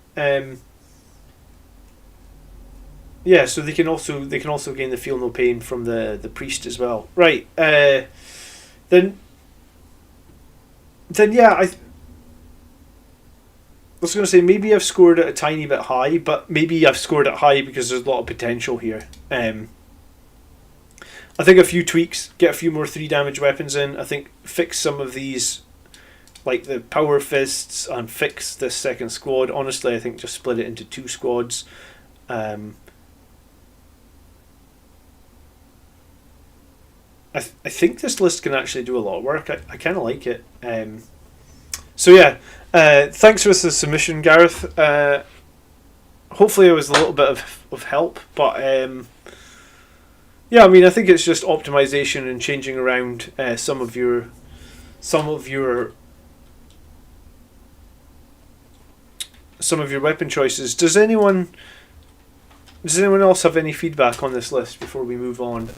Yeah, so they can also gain the Feel No Pain from the priest as well. Right. Then yeah, I was going to say maybe I've scored it a tiny bit high, but maybe I've scored it high because there's a lot of potential here. I think a few tweaks, get a few more 3 damage weapons in. I think fix some of these like the power fists and fix this second squad. Honestly, I think just split it into 2 squads. I think this list can actually do a lot of work. I kind of like it. So yeah, thanks for the submission, Gareth. Hopefully it was a little bit of help, but yeah, I mean, I think it's just optimization and changing around some of your weapon choices. Does anyone else have any feedback on this list before we move on?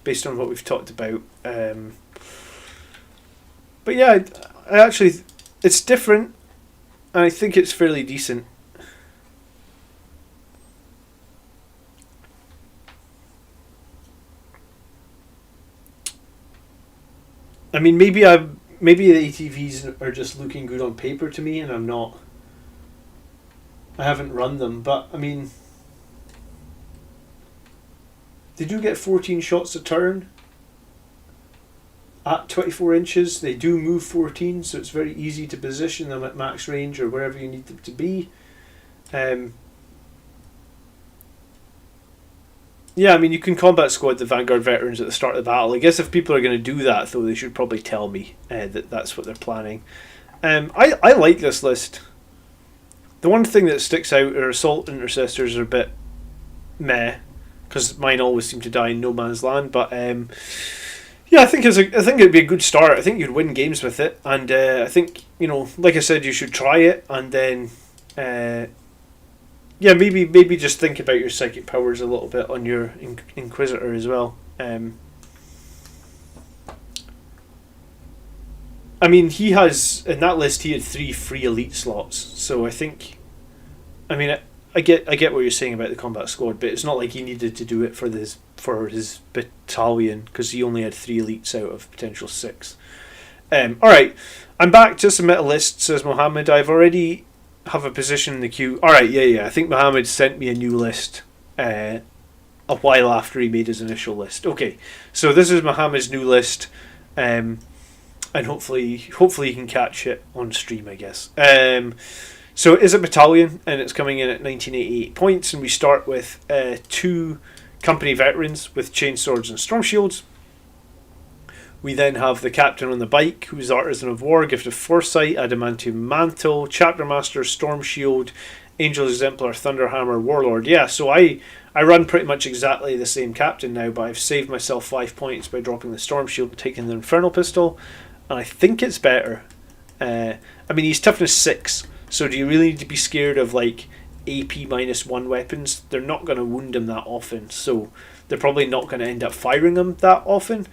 Based on what we've talked about, but yeah, I actually, it's different, and I think it's fairly decent. I mean, maybe the ATVs are just looking good on paper to me, and I haven't run them, but I mean, they do get 14 shots a turn at 24 inches. They do move 14, so it's very easy to position them at max range or wherever you need them to be. Yeah, I mean, you can combat squad the Vanguard Veterans at the start of the battle. I guess if people are going to do that, though, they should probably tell me that that's what they're planning. I like this list. The one thing that sticks out are Assault Intercessors are a bit meh, because mine always seem to die in no man's land. But yeah, I think it'd be a good start. I think you'd win games with it, and I think, like I said, you should try it, and then yeah, maybe just think about your psychic powers a little bit on your Inquisitor as well. I mean, he has, in that list, he had 3 free elite slots, so I think, I mean, I get what you're saying about the combat squad, but it's not like he needed to do it for his battalion, because he only had 3 elites out of potential 6. Alright, I'm back to submit a list, says Mohammed. I've already have a position in the queue. Alright, yeah, I think Mohammed sent me a new list a while after he made his initial list. Okay, so this is Mohammed's new list, and hopefully you can catch it on stream, I guess. So it is a battalion, and it's coming in at 1988 points, and we start with 2 company veterans with chainswords and storm shields. We then have the captain on the bike, who's Artisan of War, Gift of Foresight, Adamantium Mantle, Chapter Master, Storm Shield, Angel Exemplar, Thunderhammer, Warlord. Yeah, so I run pretty much exactly the same captain now, but I've saved myself 5 points by dropping the Storm Shield and taking the Infernal Pistol, and I think it's better. I mean, he's toughness 6, so do you really need to be scared of like AP -1 weapons? They're not going to wound him that often, so they're probably not going to end up firing them that often.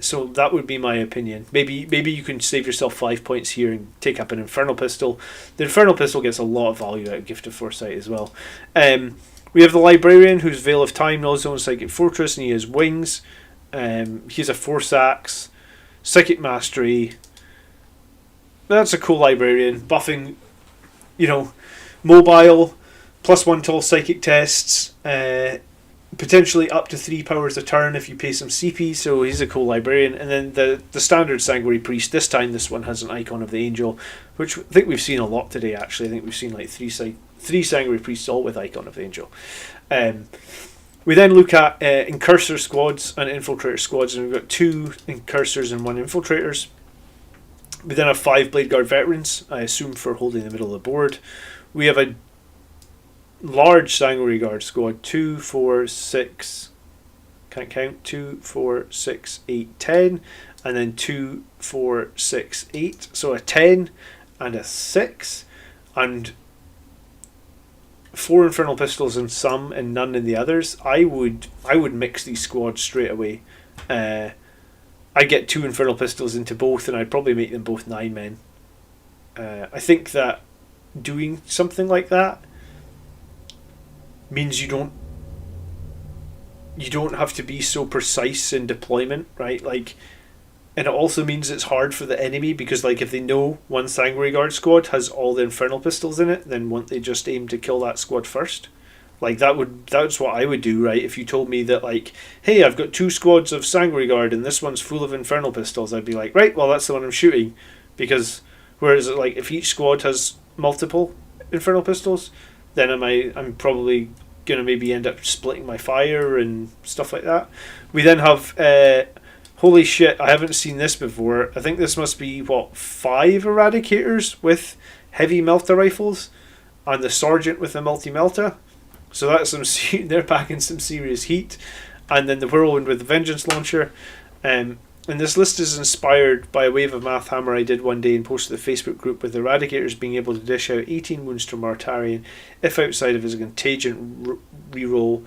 So that would be my opinion. Maybe you can save yourself 5 points here and take up an Infernal Pistol. The Infernal Pistol gets a lot of value out of Gift of Foresight as well. We have the Librarian, who's Veil of Time, Null Zone, Psychic Fortress, and he has wings. He has a Force Axe, Psychic Mastery. That's a cool Librarian. Buffing, mobile, +1 to all psychic tests, potentially up to 3 powers a turn if you pay some CP, so he's a cool Librarian. And then the standard Sanguine Priest, this time this one has an Icon of the Angel, which I think we've seen a lot today actually. I think we've seen like 3 Sanguine Priests all with Icon of the Angel. We then look at Incursor Squads and Infiltrator Squads, and we've got 2 Incursors and 1 Infiltrators. We then have 5 Blade Guard Veterans, I assume for holding the middle of the board. We have a large Sanguine Guard squad, 2, 4, 6, can't count, 2, 4, 6, 8, 10, and then 2, 4, 6, 8, so a 10 and a 6, and 4 Infernal Pistols in some and none in the others. I would mix these squads straight away. I'd get 2 Infernal Pistols into both, and I'd probably make them both 9 men. I think that doing something like that means you don't have to be so precise in deployment, right? Like, and it also means it's hard for the enemy, because like if they know one Sanguine Guard squad has all the Infernal Pistols in it, then won't they just aim to kill that squad first? Like that's what I would do, right? If you told me that, like, hey, I've got 2 squads of Sanguine Guard and this one's full of infernal pistols, I'd be like, right, well, that's the one I'm shooting. Because whereas, like, if each squad has multiple infernal pistols, then I'm probably gonna maybe end up splitting my fire and stuff like that. We then have holy shit, I haven't seen this before. I think this must be, what, 5 Eradicators with heavy melta rifles and the sergeant with the multi-melta. So that's they're packing some serious heat. And then the Whirlwind with the Vengeance Launcher. And this list is inspired by a wave of math hammer I did one day and posted to the Facebook group, with Eradicators being able to dish out 18 wounds to Martarian if outside of his contagion reroll.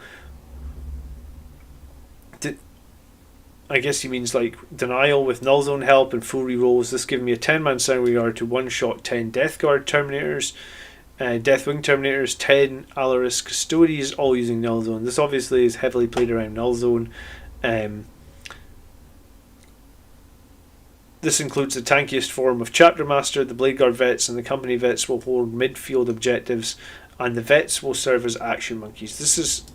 I guess he means like denial with null zone help and full rerolls. This giving me a 10-man Sanguine Guard to one-shot 10 Death Guard Terminators, Deathwing Terminators, 10 Alaris Custodies, all using null zone. This obviously is heavily played around null zone. This includes the tankiest form of Chapter Master. The Blade Guard Vets and the Company Vets will hold midfield objectives, and the Vets will serve as action monkeys.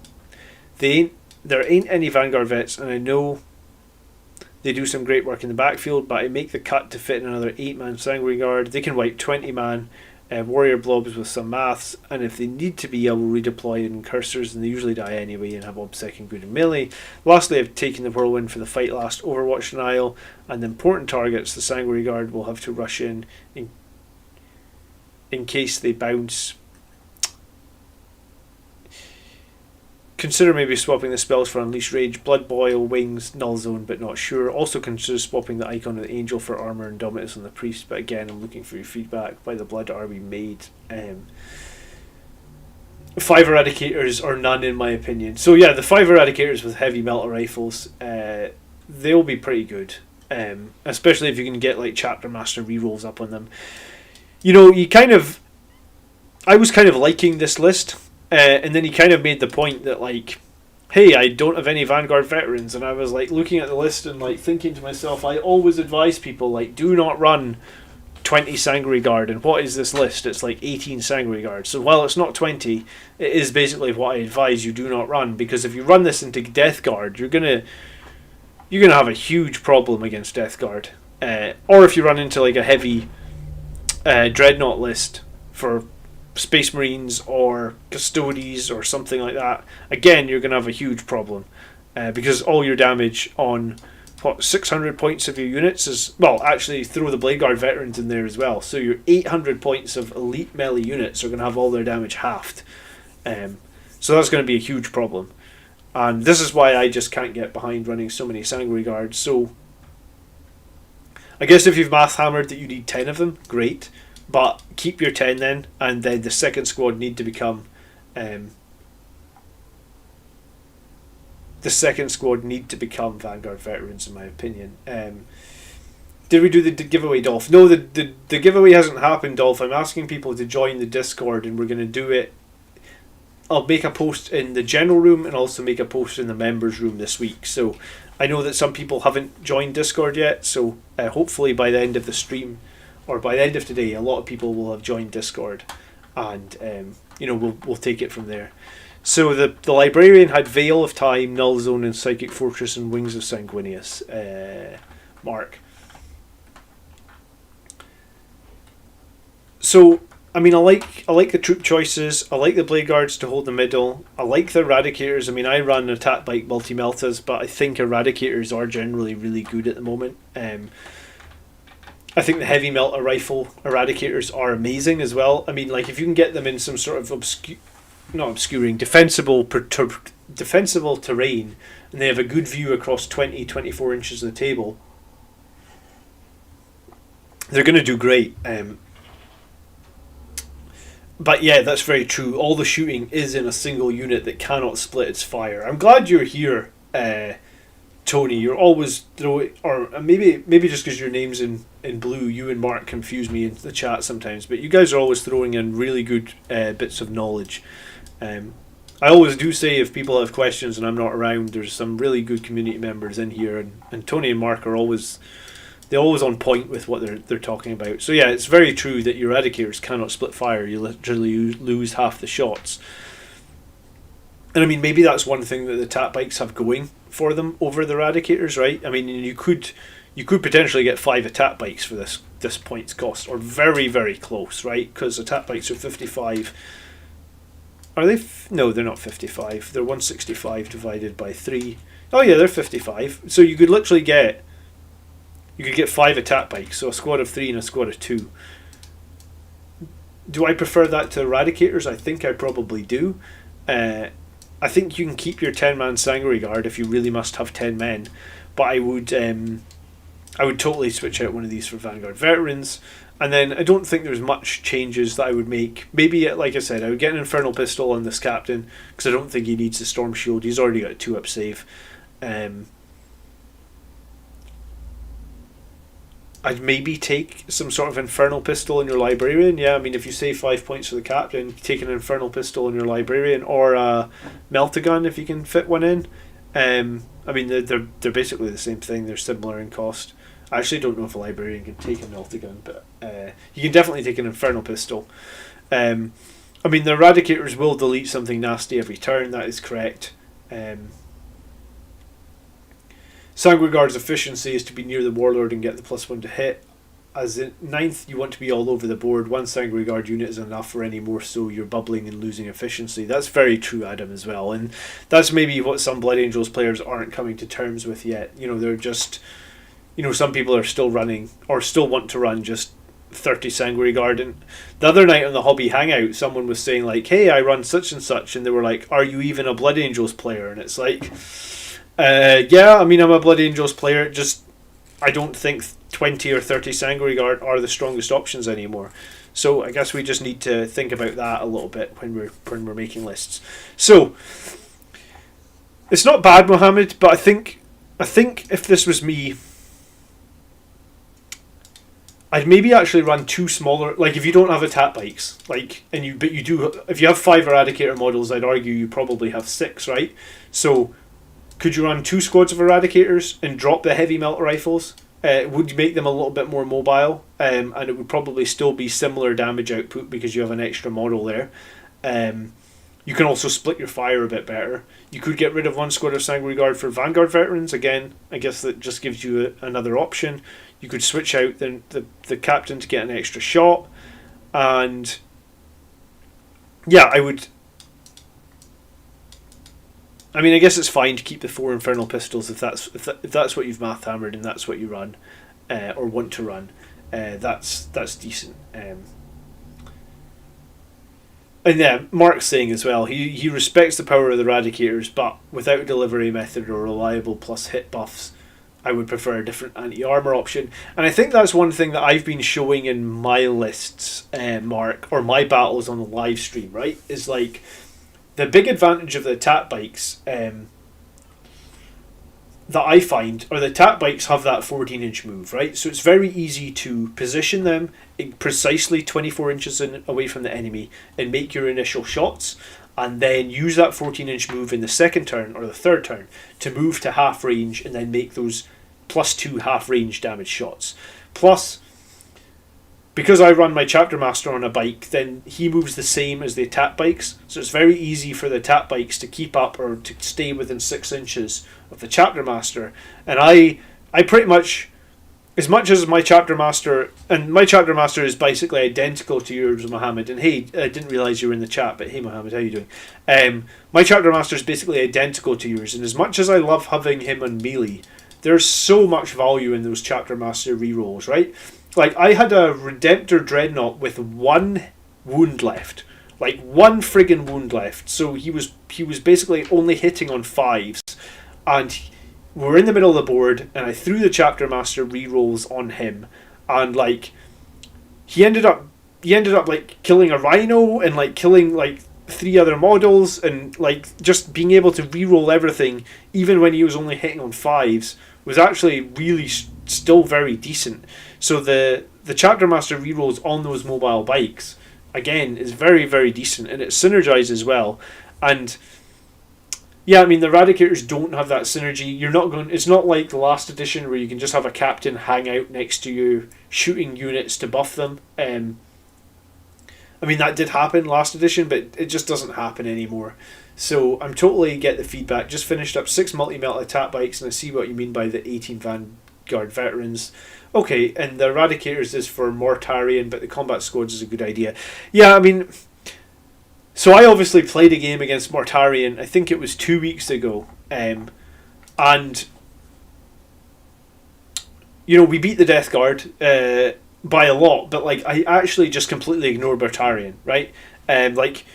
There ain't any Vanguard Vets, and I know they do some great work in the backfield, but I make the cut to fit in another 8-man Sanguine Guard. They can wipe 20-man warrior blobs with some maths, and if they need to be, I will redeploy in cursors, and they usually die anyway and have obsecking good and melee. Lastly, I've taken the Whirlwind for the fight last Overwatch denial, and the important targets the Sanguine Guard will have to rush in case they bounce. Consider maybe swapping the spells for Unleash Rage, Blood Boil, Wings, Null Zone, but not sure. Also consider swapping the icon of the Angel for Armour and Dominus on the Priest, but again, I'm looking for your feedback. By the blood are we made? 5 Eradicators or none, in my opinion. So yeah, the 5 Eradicators with heavy melta rifles, they'll be pretty good. Especially if you can get like Chapter Master rerolls up on them. You know, I was kind of liking this list. And then he kind of made the point that, like, hey, I don't have any Vanguard Veterans. And I was, like, looking at the list and, like, thinking to myself, I always advise people, like, do not run 20 Sanguine Guard. And what is this list? It's, like, 18 Sanguine Guard. So while it's not 20, it is basically what I advise you do not run. Because if you run this into Death Guard, you're gonna have a huge problem against Death Guard. Or if you run into, like, a heavy Dreadnought list for Space Marines or Custodies or something like that, again, you're going to have a huge problem because all your damage on 600 points of your units is, well, actually throw the Blade Guard Veterans in there as well, so your 800 points of elite melee units are going to have all their damage halved. So that's going to be a huge problem, and this is why I just can't get behind running so many Sanguine Guards. So I guess if you've math hammered that you need 10 of them, great. But keep your 10 then, and then the second squad need to become Vanguard Veterans, in my opinion. Did we do the giveaway, Dolph? No, the giveaway hasn't happened, Dolph. I'm asking people to join the Discord, and we're going to do it. I'll make a post in the general room and also make a post in the members room this week. So I know that some people haven't joined Discord yet, so hopefully by the end of the stream, or by the end of today, a lot of people will have joined Discord, and we'll take it from there. So the Librarian had Veil of Time, Null Zone, and Psychic Fortress, and Wings of Sanguinius. Mark. So I mean, I like the troop choices. I like the Blade Guards to hold the middle. I like the Eradicators. I mean, I run Attack Bike Multi-Meltas, but I think Eradicators are generally really good at the moment. I think the heavy melta rifle Eradicators are amazing as well. I mean, like, if you can get them in some sort of defensible terrain, and they have a good view across 24 inches of the table, they're going to do great. But yeah, that's very true. All the shooting is in a single unit that cannot split its fire. I'm glad you're here, Tony. You're always throwing, or maybe just because your name's in blue, you and Mark confuse me in the chat sometimes, but you guys are always throwing in really good bits of knowledge. I always do say, if people have questions and I'm not around, there's some really good community members in here, and Tony and Mark are always on point with what they're talking about. So yeah, it's very true that your Eradicators cannot split fire. You literally lose half the shots. And I mean, maybe that's one thing that the Tat Bikes have going for them over the Eradicators, right? I mean, you could potentially get 5 attack bikes for this points cost, or very, very close, right? Because attack bikes are 55. Are they? No, they're not 55. They're 165 divided by 3. Oh yeah, they're 55. So you could literally get 5 attack bikes, so a squad of 3 and a squad of 2. Do I prefer that to Eradicators? I think I probably do. I think you can keep your 10-man Sanguine Guard if you really must have 10 men, but I would totally switch out one of these for Vanguard Veterans. And then I don't think there's much changes that I would make. Maybe, like I said, I would get an Infernal Pistol on this captain, because I don't think he needs a Storm Shield. He's already got a 2-up save. I'd maybe take some sort of Infernal Pistol in your Librarian. Yeah, I mean, if you save 5 points for the captain, take an Infernal Pistol in your Librarian, or a Melt-A-Gun if you can fit one in. I mean, they're basically the same thing. They're similar in cost. I actually don't know if a Librarian can take a Melt-A-Gun, but you can definitely take an Infernal Pistol. I mean, the Eradicators will delete something nasty every turn. That is correct. Sanguine Guard's efficiency is to be near the Warlord and get the +1 to hit. As in 9th, you want to be all over the board. 1 Sanguine Guard unit is enough, for any more so you're bubbling and losing efficiency. That's very true, Adam, as well. And that's maybe what some Blood Angels players aren't coming to terms with yet. You know, they're just... You know, some people are still running, or still want to run just 30 Sanguine Guard. And the other night on the Hobby Hangout, someone was saying, like, hey, I run such and such. And they were like, are you even a Blood Angels player? And it's like... yeah, I mean, I'm a Blood Angels player. Just, I don't think 20 or 30 Sanguine Guard are the strongest options anymore. So I guess we just need to think about that a little bit when we're making lists. So it's not bad, Mohammed, but I think if this was me, I'd maybe actually run 2 smaller. Like, if you don't have attack bikes, like, but you do. If you have 5 Eradicator models, I'd argue you probably have 6, right? So could you run 2 squads of Eradicators and drop the heavy melt rifles? Would make them a little bit more mobile, and it would probably still be similar damage output because you have an extra model there. You can also split your fire a bit better. You could get rid of 1 squad of Sanguine Guard for Vanguard Veterans. Again, I guess that just gives you another option. You could switch out the captain to get an extra shot. And yeah, I would... I mean, I guess it's fine to keep the 4 Infernal Pistols if that's what you've math hammered and that's what you run, or want to run. That's decent. And yeah, Mark's saying as well, he respects the power of the Eradicators, but without a delivery method or reliable plus hit buffs, I would prefer a different anti-armor option. And I think that's one thing that I've been showing in my lists, Mark, or my battles on the live stream, right? Is like, the big advantage of the attack bikes that I find are the attack bikes have that 14-inch move, right? So it's very easy to position them precisely 24 inches away from the enemy and make your initial shots, and then use that 14-inch move in the second turn or the third turn to move to half range and then make those +2 half range damage shots. Plus, because I run my Chapter Master on a bike, then he moves the same as the attack bikes, so it's very easy for the attack bikes to keep up or to stay within 6 inches of the Chapter Master. And I pretty much, as much as my Chapter Master, and my Chapter Master is basically identical to yours, Mohammed, and hey, I didn't realise you were in the chat, but hey Mohammed, how you doing? My Chapter Master is basically identical to yours, and as much as I love having him on melee, there's so much value in those Chapter Master rerolls, right? Like, I had a Redemptor Dreadnought with 1 wound left. Like, 1 friggin' wound left. So he was basically only hitting on 5s. And we're in the middle of the board, and I threw the Chapter Master rerolls on him. And, like, he ended up like, killing a Rhino and, like, killing, like, 3 other models. And, like, just being able to reroll everything, even when he was only hitting on 5s, was actually really still very decent. So the Chapter Master rerolls on those mobile bikes, again, is very, very decent, and it synergizes well. And yeah, I mean, the Eradicators don't have that synergy. It's not like the last edition where you can just have a captain hang out next to you shooting units to buff them. I mean, that did happen last edition, but it just doesn't happen anymore. So I'm totally get the feedback. Just finished up 6 multi-metal attack bikes, and I see what you mean by the 18 Vanguard Veterans. Okay, and the Eradicators is for Mortarion, but the Combat Squads is a good idea. Yeah, I mean, so I obviously played a game against Mortarion, I think it was 2 weeks ago, and we beat the Death Guard by a lot, but like I actually just completely ignored Mortarion, right? Like,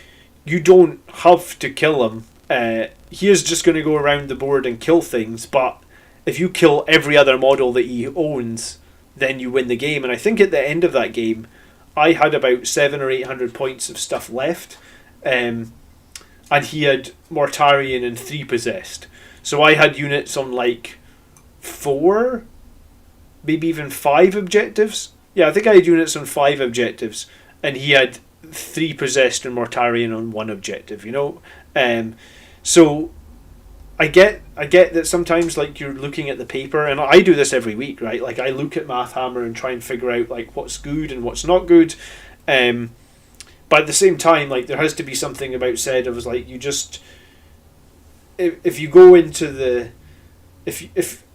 you don't have to kill him. He is just going to go around the board and kill things, but if you kill every other model that he owns, then you win the game. And I think at the end of that game, I had about 700 or 800 points of stuff left, and he had Mortarion and 3 possessed. So I had units on like 4, maybe even 5 objectives. Yeah, I think I had units on 5 objectives, and he had 3 possessed and Mortarion on 1 objective. So I get that sometimes like you're looking at the paper, and I do this every week, right? Like I look at Mathhammer and try and figure out like what's good and what's not good. But at the same time, like there has to be something about said of like you just if you go into the if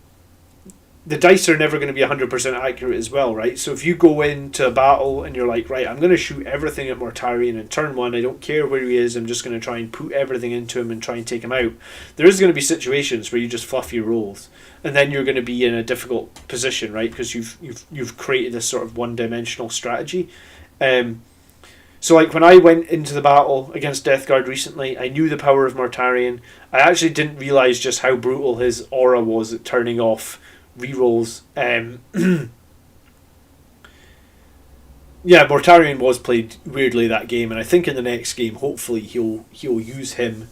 the dice are never going to be 100% accurate as well, right? So if you go into a battle and you're like, right, I'm going to shoot everything at Mortarion in turn 1, I don't care where he is, I'm just going to try and put everything into him and try and take him out. There is going to be situations where you just fluff your rolls, and then you're going to be in a difficult position, right? Because you've created this sort of one-dimensional strategy. So like when I went into the battle against Death Guard recently, I knew the power of Mortarion. I actually didn't realise just how brutal his aura was at turning off rerolls. Yeah, Mortarion was played weirdly that game, and I think in the next game, hopefully he'll use him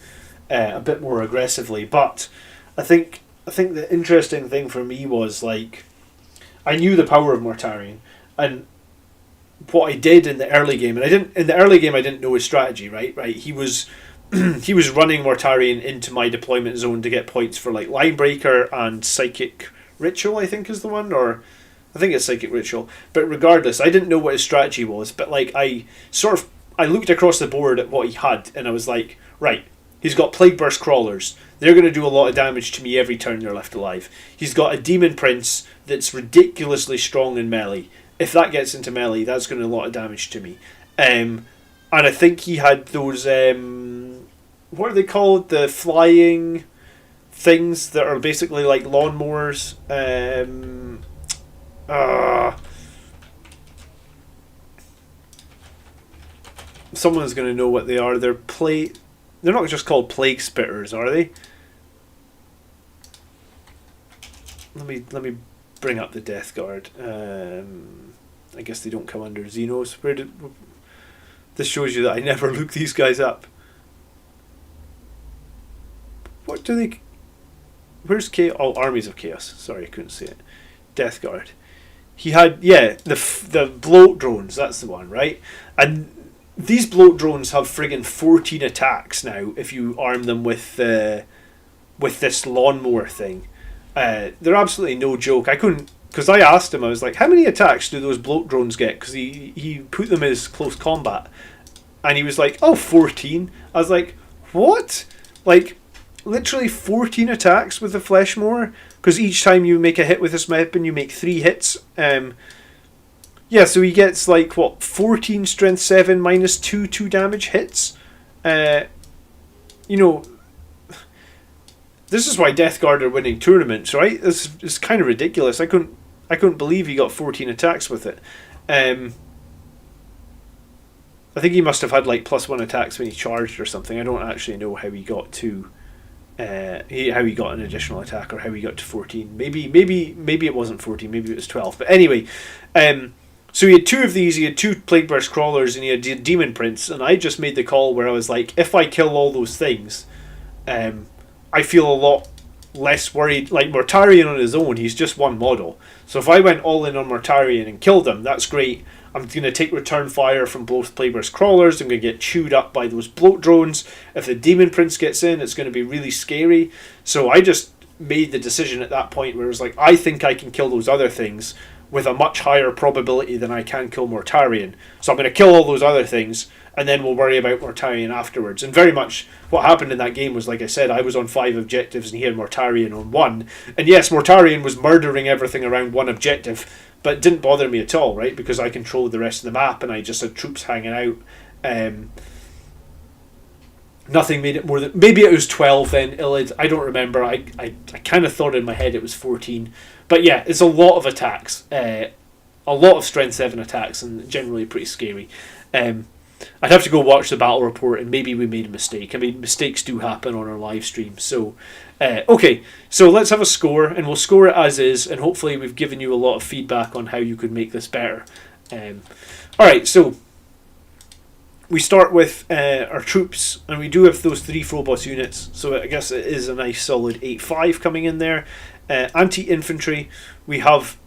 a bit more aggressively. But I think the interesting thing for me was like I knew the power of Mortarion, and what I did in the early game, and I didn't know his strategy. Right. He was he was running Mortarion into my deployment zone to get points for like Linebreaker and Psychic Ritual, I think is the one, or I think it's Psychic Ritual. But regardless, I didn't know what his strategy was, but like I looked across the board at what he had, and I was like, right, he's got Plague Burst Crawlers. They're going to do a lot of damage to me every turn they're left alive. He's got a Demon Prince that's ridiculously strong in melee. If that gets into melee, that's going to do a lot of damage to me. And I think he had those what are they called? The flying things that are basically like lawnmowers. Someone's going to know what they are. They're not just called Plague Spitters, are they? Let me bring up the Death Guard. I guess they don't come under Xenos. This shows you that I never look these guys up. What do they? Where's Chaos? Oh, Armies of Chaos. Sorry, I couldn't see it. Death Guard. He had the bloat drones. That's the one, right? And these bloat drones have friggin' 14 attacks now. If you arm them with this lawnmower thing, they're absolutely no joke. I couldn't. Because I asked him, I was like, how many attacks do those bloat drones get? Because he put them as close combat. And he was like, 14. I was like, what? Like, literally 14 attacks with the Flesh Mower? Because each time you make a hit with this weapon, you make 3 hits. Yeah, so he gets, 14 strength 7 minus 2 damage hits. This is why Death Guard are winning tournaments, right? This is kind of ridiculous. I couldn't believe he got 14 attacks with it. I think he must have had +1 attacks when he charged or something. I don't actually know how he got to how he got an additional attack or how he got to 14. Maybe it wasn't 14. Maybe it was 12. But anyway, so he had 2 of these. He had 2 Plague Burst Crawlers and he had Demon Prince. And I just made the call where I was like, if I kill all those things, I feel a lot less worried. Like Mortarion on his own, he's just one model. So if I went all in on Mortarion and killed him, that's great. I'm going to take return fire from both Plague Burst Crawlers. I'm going to get chewed up by those bloat drones. If the Demon Prince gets in, it's going to be really scary. So I just made the decision at that point where it was like, I think I can kill those other things with a much higher probability than I can kill Mortarion. So I'm going to kill all those other things, and then we'll worry about Mortarion afterwards. And very much what happened in that game was, like I said, I was on 5 objectives and he had Mortarion on 1. And yes, Mortarion was murdering everything around one objective, but it didn't bother me at all, right? Because I controlled the rest of the map and I just had troops hanging out. Nothing made it more than... Maybe it was 12 then, Illid. I don't remember. I kind of thought in my head it was 14. But yeah, it's a lot of attacks. A lot of Strength 7 attacks, and generally pretty scary. I'd have to go watch the battle report, and maybe we made a mistake. I mean, mistakes do happen on our live stream. So, okay, so let's have a score, and we'll score it as is, and hopefully we've given you a lot of feedback on how you could make this better. Alright, so we start with our troops, and we do have those 3 Phobos units, so I guess it is a nice solid 8-5 coming in there. Anti-infantry, we have...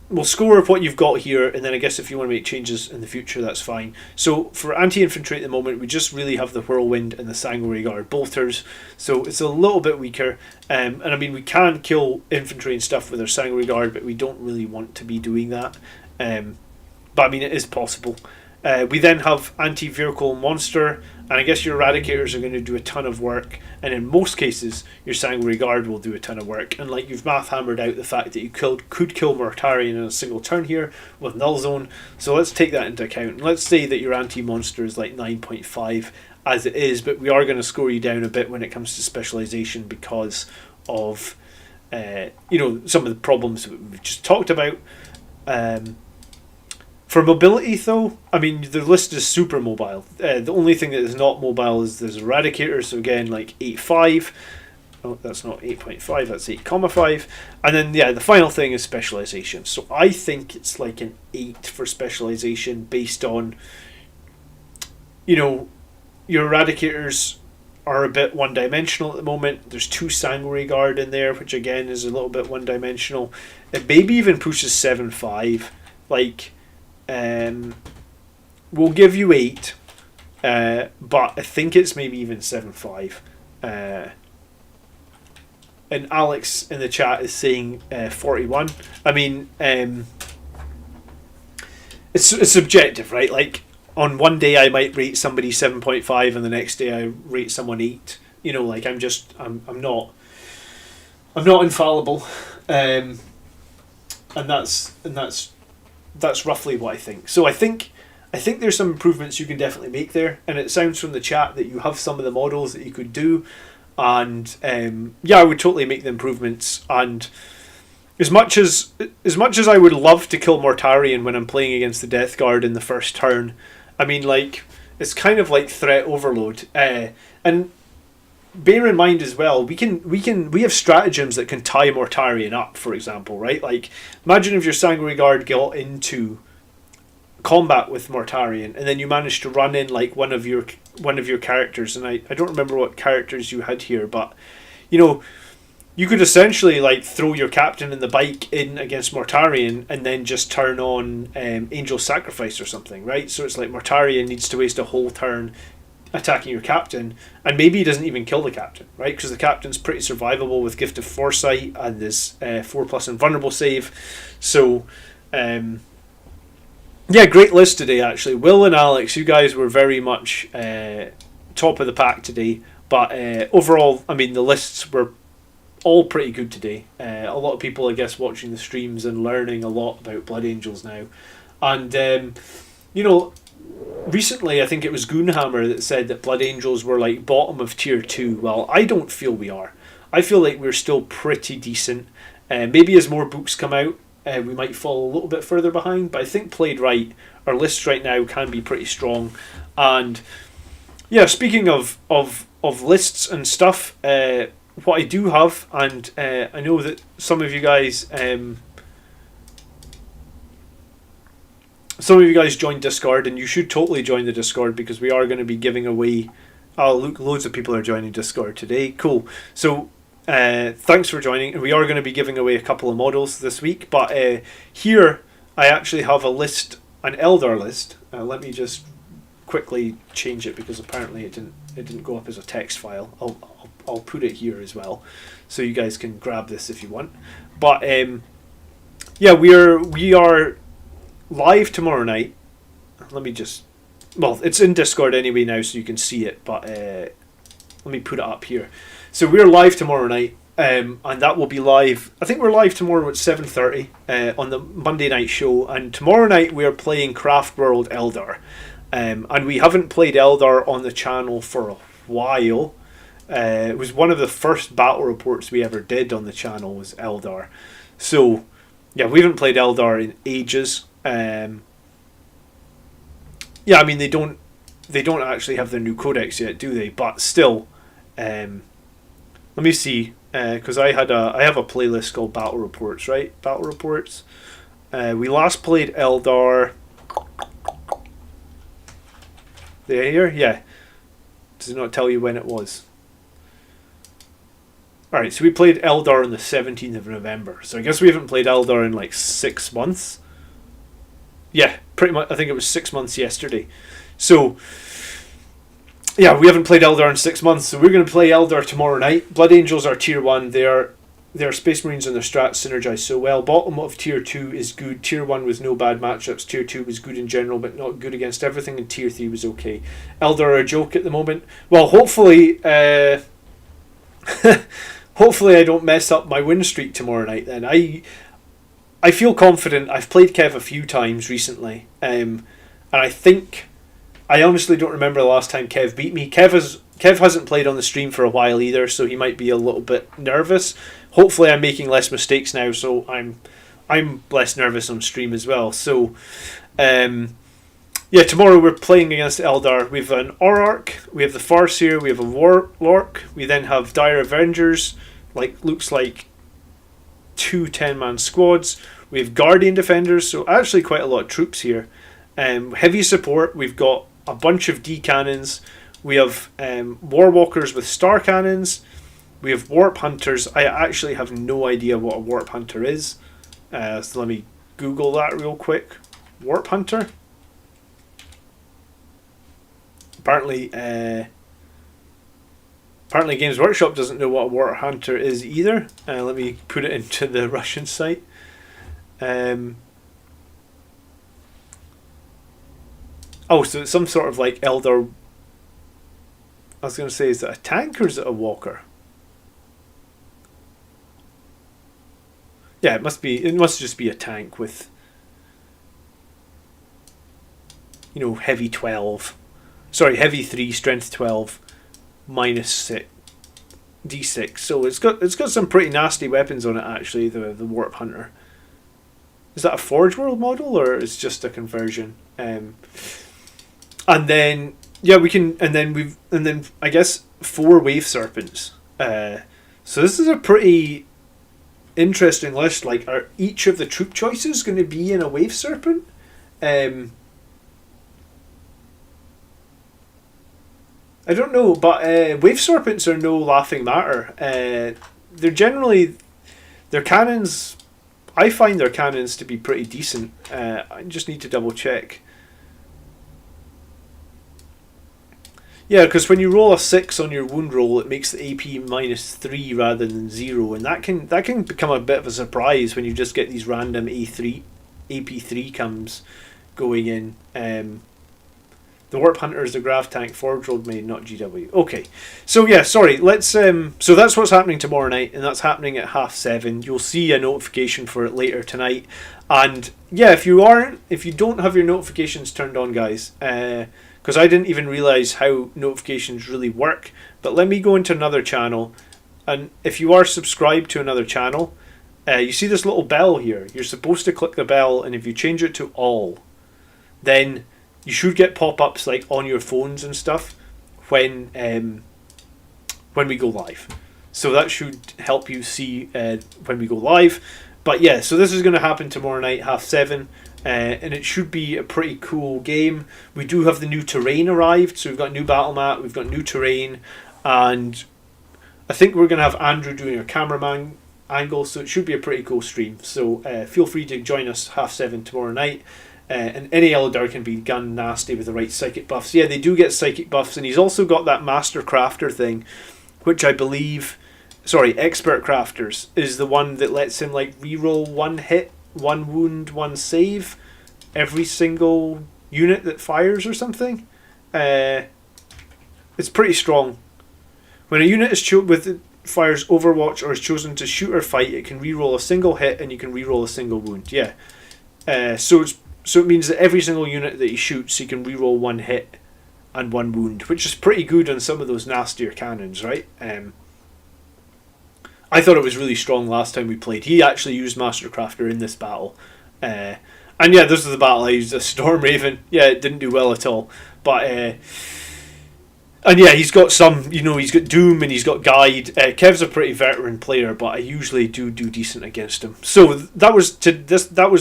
We'll score of what you've got here, and then I guess if you want to make changes in the future, that's fine. So for anti-infantry at the moment, we just really have the Whirlwind and the Sanguine Guard bolters, so it's a little bit weaker. And I mean, we can kill infantry and stuff with our Sanguine Guard, but we don't really want to be doing that. But I mean, it is possible. We then have anti-vehicle monster, and I guess your Eradicators are going to do a ton of work, and in most cases your Sanguine Guard will do a ton of work. And like, you've math hammered out the fact that you could kill Mortarion in a single turn here with Null Zone, so let's take that into account. And let's say that your anti-monster is like 9.5 as it is, but we are going to score you down a bit when it comes to specialization because of some of the problems that we've just talked about. For mobility, though, I mean, the list is super mobile. The only thing that is not mobile is there's Eradicators, so again, like 8.5. Oh, that's not 8.5, that's 8.5. And then, yeah, the final thing is specialization. So I think it's like an 8 for specialization based on, your Eradicators are a bit one-dimensional at the moment. There's 2 Sanguine Guard in there, which again is a little bit one-dimensional. It maybe even pushes 7.5. Like... we'll give you 8, but I think it's maybe even 7.5. And Alex in the chat is saying 41. I mean, it's subjective, right? Like, on one day I might rate somebody 7.5, and the next day I rate someone 8. Like, I'm not infallible, and that's roughly what I think. So I think there's some improvements you can definitely make there, and it sounds from the chat that you have some of the models that you could do, and I would totally make the improvements. And as much as I would love to kill Mortarion when I'm playing against the Death Guard in the first turn, I mean, like, it's kind of like threat overload, and bear in mind as well, we have stratagems that can tie Mortarion up, for example, right? Like, imagine if your Sanguine Guard got into combat with Mortarion, and then you managed to run in like one of your characters, and I don't remember what characters you had here, but you could essentially like throw your captain and the bike in against Mortarion and then just turn on Angel Sacrifice or something, right? So it's like Mortarion needs to waste a whole turn attacking your captain, and maybe he doesn't even kill the captain, right? Because the captain's pretty survivable with Gift of Foresight and this 4+ invulnerable save. So great list today, actually. Will and Alex, you guys were very much top of the pack today, but overall, I mean, the lists were all pretty good today. A lot of people, I guess, watching the streams and learning a lot about Blood Angels now. And recently, I think it was Goonhammer that said that Blood Angels were like bottom of tier 2. Well, I don't feel we are. I feel like we're still pretty decent. Maybe as more books come out, we might fall a little bit further behind. But I think played right, our lists right now can be pretty strong. And yeah, speaking of lists and stuff, what I do have, and I know that some of you guys... some of you guys joined Discord, and you should totally join the Discord because we are going to be giving away... Oh, look, loads of people are joining Discord today. Cool. So, thanks for joining. And we are going to be giving away a couple of models this week. But here, I actually have a list, an Eldar list. Let me just quickly change it because apparently it didn't go up as a text file. I'll put it here as well, so you guys can grab this if you want. But yeah, we are live tomorrow night. Let me just, well, it's in Discord anyway now, so you can see it. But let me put it up here. So we're live tomorrow night, and that will be live. I think we're live tomorrow at 7:30 on the Monday night show. And tomorrow night we are playing Craft World Eldar, and we haven't played Eldar on the channel for a while. It was one of the first battle reports we ever did on the channel was Eldar. So yeah, we haven't played Eldar in ages. Yeah, I mean they don't actually have their new codex yet, do they? But still, let me see, because I have a playlist called Battle Reports, right? Battle Reports. We last played Eldar. There, here, yeah. Does it not tell you when it was? All right, so we played Eldar on the 17th of November. So I guess we haven't played Eldar in like 6 months. Yeah, pretty much. I think it was 6 months yesterday. So, yeah, we haven't played Eldar in 6 months. So we're going to play Eldar tomorrow night. Blood Angels are tier 1. They are Space Marines and their strats synergize so well. Bottom of tier 2 is good. Tier 1 was no bad matchups. Tier 2 was good in general, but not good against everything. And tier 3 was okay. Eldar are a joke at the moment. Well, hopefully, hopefully I don't mess up my win streak tomorrow night then. I feel confident. I've played Kev a few times recently, and I think I honestly don't remember the last time Kev beat me. Kev hasn't played on the stream for a while either, so he might be a little bit nervous. Hopefully, I'm making less mistakes now, so I'm less nervous on stream as well. So, yeah, tomorrow we're playing against Eldar. We have an Orarch, we have the Farseer, we have a Warlock, we then have Dire Avengers, looks like 2 10-man squads. We have Guardian Defenders, so actually quite a lot of troops here. Heavy support, we've got a bunch of D cannons. We have Warwalkers with star cannons. We have Warp Hunters. I actually have no idea what a Warp Hunter is. So let me Google that real quick. Warp Hunter? Apparently Games Workshop doesn't know what a Warp Hunter is either. Let me put it into the Russian site. Oh, so it's some sort of like Eldar. I was going to say, is it a tank or is it a walker? Yeah, it must be. It must just be a tank with, heavy 12. Sorry, heavy 3, strength 12, minus 6, d6. So it's got some pretty nasty weapons on it actually. The Warp Hunter. Is that a Forge World model or is it just a conversion? And then I guess 4 Wave Serpents. So this is a pretty interesting list. Are each of the troop choices going to be in a Wave Serpent? I don't know, but Wave Serpents are no laughing matter. They're generally, their cannons, I find their cannons to be pretty decent. I just need to double check. Yeah, because when you roll a 6 on your wound roll, it makes the AP minus 3 rather than 0, and that can become a bit of a surprise when you just get these random AP3 comes going in. The Warp Hunter is the Grav Tank, Forge World made, not GW. Okay, so yeah, sorry. Let's. So that's what's happening tomorrow night, and that's happening at 7:30. You'll see a notification for it later tonight. And yeah, if you don't have your notifications turned on, guys, because I didn't even realize how notifications really work. But let me go into another channel, and if you are subscribed to another channel, you see this little bell here. You're supposed to click the bell, and if you change it to all, then you should get pop-ups on your phones and stuff when we go live. So that should help you see when we go live. But yeah, so this is going to happen tomorrow night, 7:30. And it should be a pretty cool game. We do have the new terrain arrived, so we've got new battle mat, we've got new terrain, and I think we're going to have Andrew doing our cameraman angle, so it should be a pretty cool stream. So feel free to join us 7:30 tomorrow night. And any Eldar can be gun nasty with the right psychic buffs. Yeah, they do get psychic buffs, and he's also got that Master Crafter thing, which I believe, Expert Crafters is the one that lets him reroll 1 hit 1 wound, 1 save every single unit that fires or something. It's pretty strong. When a unit is fires Overwatch or is chosen to shoot or fight, it can reroll a single hit and you can reroll a single wound. Yeah. So it means that every single unit that he shoots, he can reroll 1 hit and 1 wound, which is pretty good on some of those nastier cannons, right? I thought it was really strong last time we played. He actually used Mastercrafter in this battle. And yeah, this is the battle I used a Storm Raven. Yeah, it didn't do well at all. But and yeah, he's got some, he's got Doom and he's got Guide. Kev's a pretty veteran player, but I usually do decent against him. So that was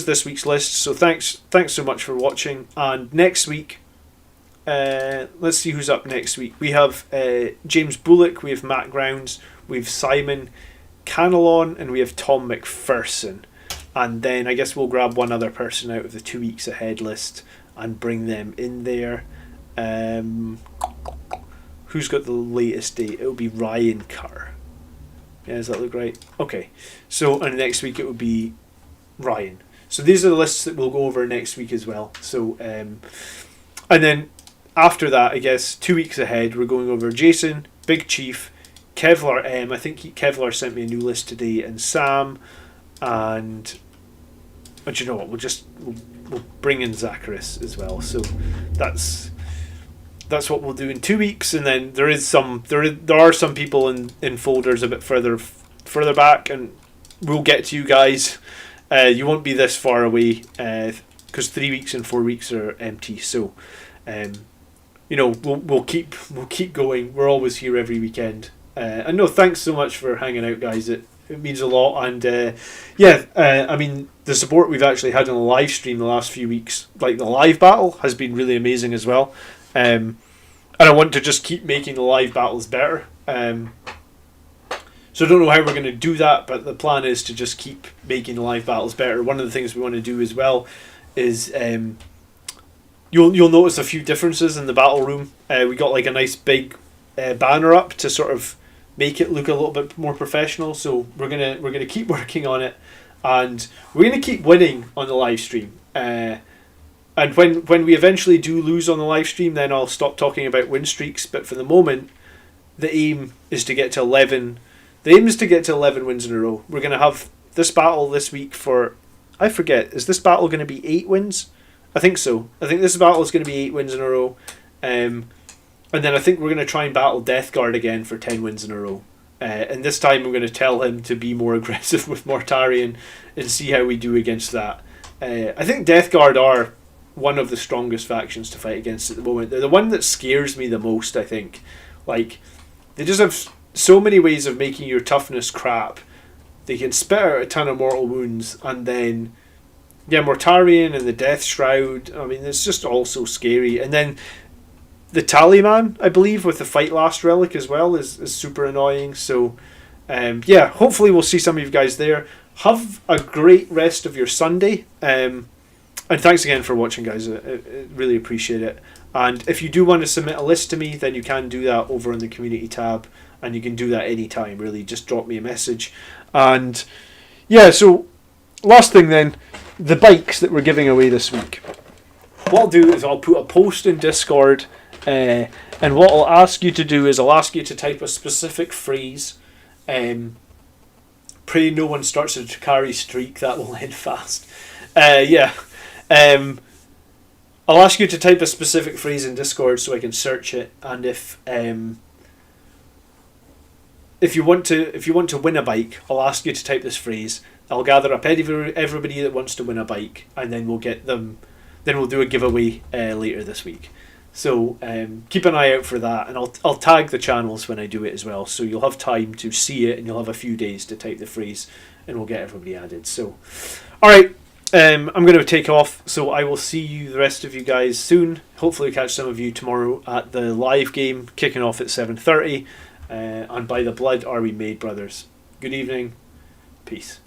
this week's list. So thanks so much for watching. And next week, let's see who's up next week. We have James Bullock, we have Matt Grounds, we have Simon Canelon, and we have Tom McPherson. And then I guess we'll grab one other person out of the 2 weeks ahead list and bring them in there. Who's got the latest date? It'll be Ryan Carr. Yeah, does that look right? Okay. So, and next week it will be Ryan. So these are the lists that we'll go over next week as well. So, and then after that, I guess 2 weeks ahead, we're going over Jason, Big Chief, Kevlar M. I think Kevlar sent me a new list today, and Sam, but you know what? We'll bring in Zacharis as well. So that's what we'll do in 2 weeks, and then there are some people in folders a bit further back, and we'll get to you guys. You won't be this far away because 3 weeks and 4 weeks are empty. So, we'll keep going. We're always here every weekend. And no, thanks so much for hanging out, guys. It means a lot, and I mean, the support we've actually had on the live stream the last few weeks, like the live battle, has been really amazing as well. And I want to just keep making the live battles better. So I don't know how we're going to do that, but the plan is to just keep making the live battles better. One of the things we want to do as well is you'll notice a few differences in the battle room. We got like a nice big banner up to sort of make it look a little bit more professional. So we're gonna keep working on it, and we're gonna keep winning on the live stream. And when we eventually do lose on the live stream, then I'll stop talking about win streaks. But for the moment, the aim is to get to 11. The aim is to get to 11 wins in a row. We're going to have this battle this week for, I forget, is this battle going to be 8 wins? I think so. I think this battle is going to be 8 wins in a row. And then I think we're going to try and battle Death Guard again for 10 wins in a row. And this time I'm going to tell him to be more aggressive with Mortarion and see how we do against that. I think Death Guard are one of the strongest factions to fight against at the moment. They're the one that scares me the most, I think. Like, they just have so many ways of making your toughness crap. They can spit out a ton of mortal wounds, and then Mortarion and the Death Shroud, I mean, it's just all so scary. And then the Taliman, I believe, with the Fight Last Relic as well, is super annoying. So hopefully we'll see some of you guys there. Have a great rest of your Sunday. And thanks again for watching, guys. I really appreciate it. And if you do want to submit a list to me, then you can do that over in the community tab, and you can do that anytime, really. Just drop me a message. And yeah, so last thing then, the bikes that we're giving away this week. What I'll do is I'll put a post in Discord, and what I'll ask you to do is I'll ask you to type a specific phrase. Pray no one starts a Sagari streak, that will end fast. I'll ask you to type a specific phrase in Discord so I can search it, and if you want to win a bike, I'll ask you to type this phrase. I'll gather up everybody that wants to win a bike, and then we'll get them. Then we'll do a giveaway later this week. So keep an eye out for that, and I'll tag the channels when I do it as well, so you'll have time to see it, and you'll have a few days to type the phrase, and we'll get everybody added. So, all right. I'm going to take off, so I will see you, the rest of you guys, soon. Hopefully catch some of you tomorrow at the live game, kicking off at 7:30. And by the blood are we made, brothers. Good evening. Peace.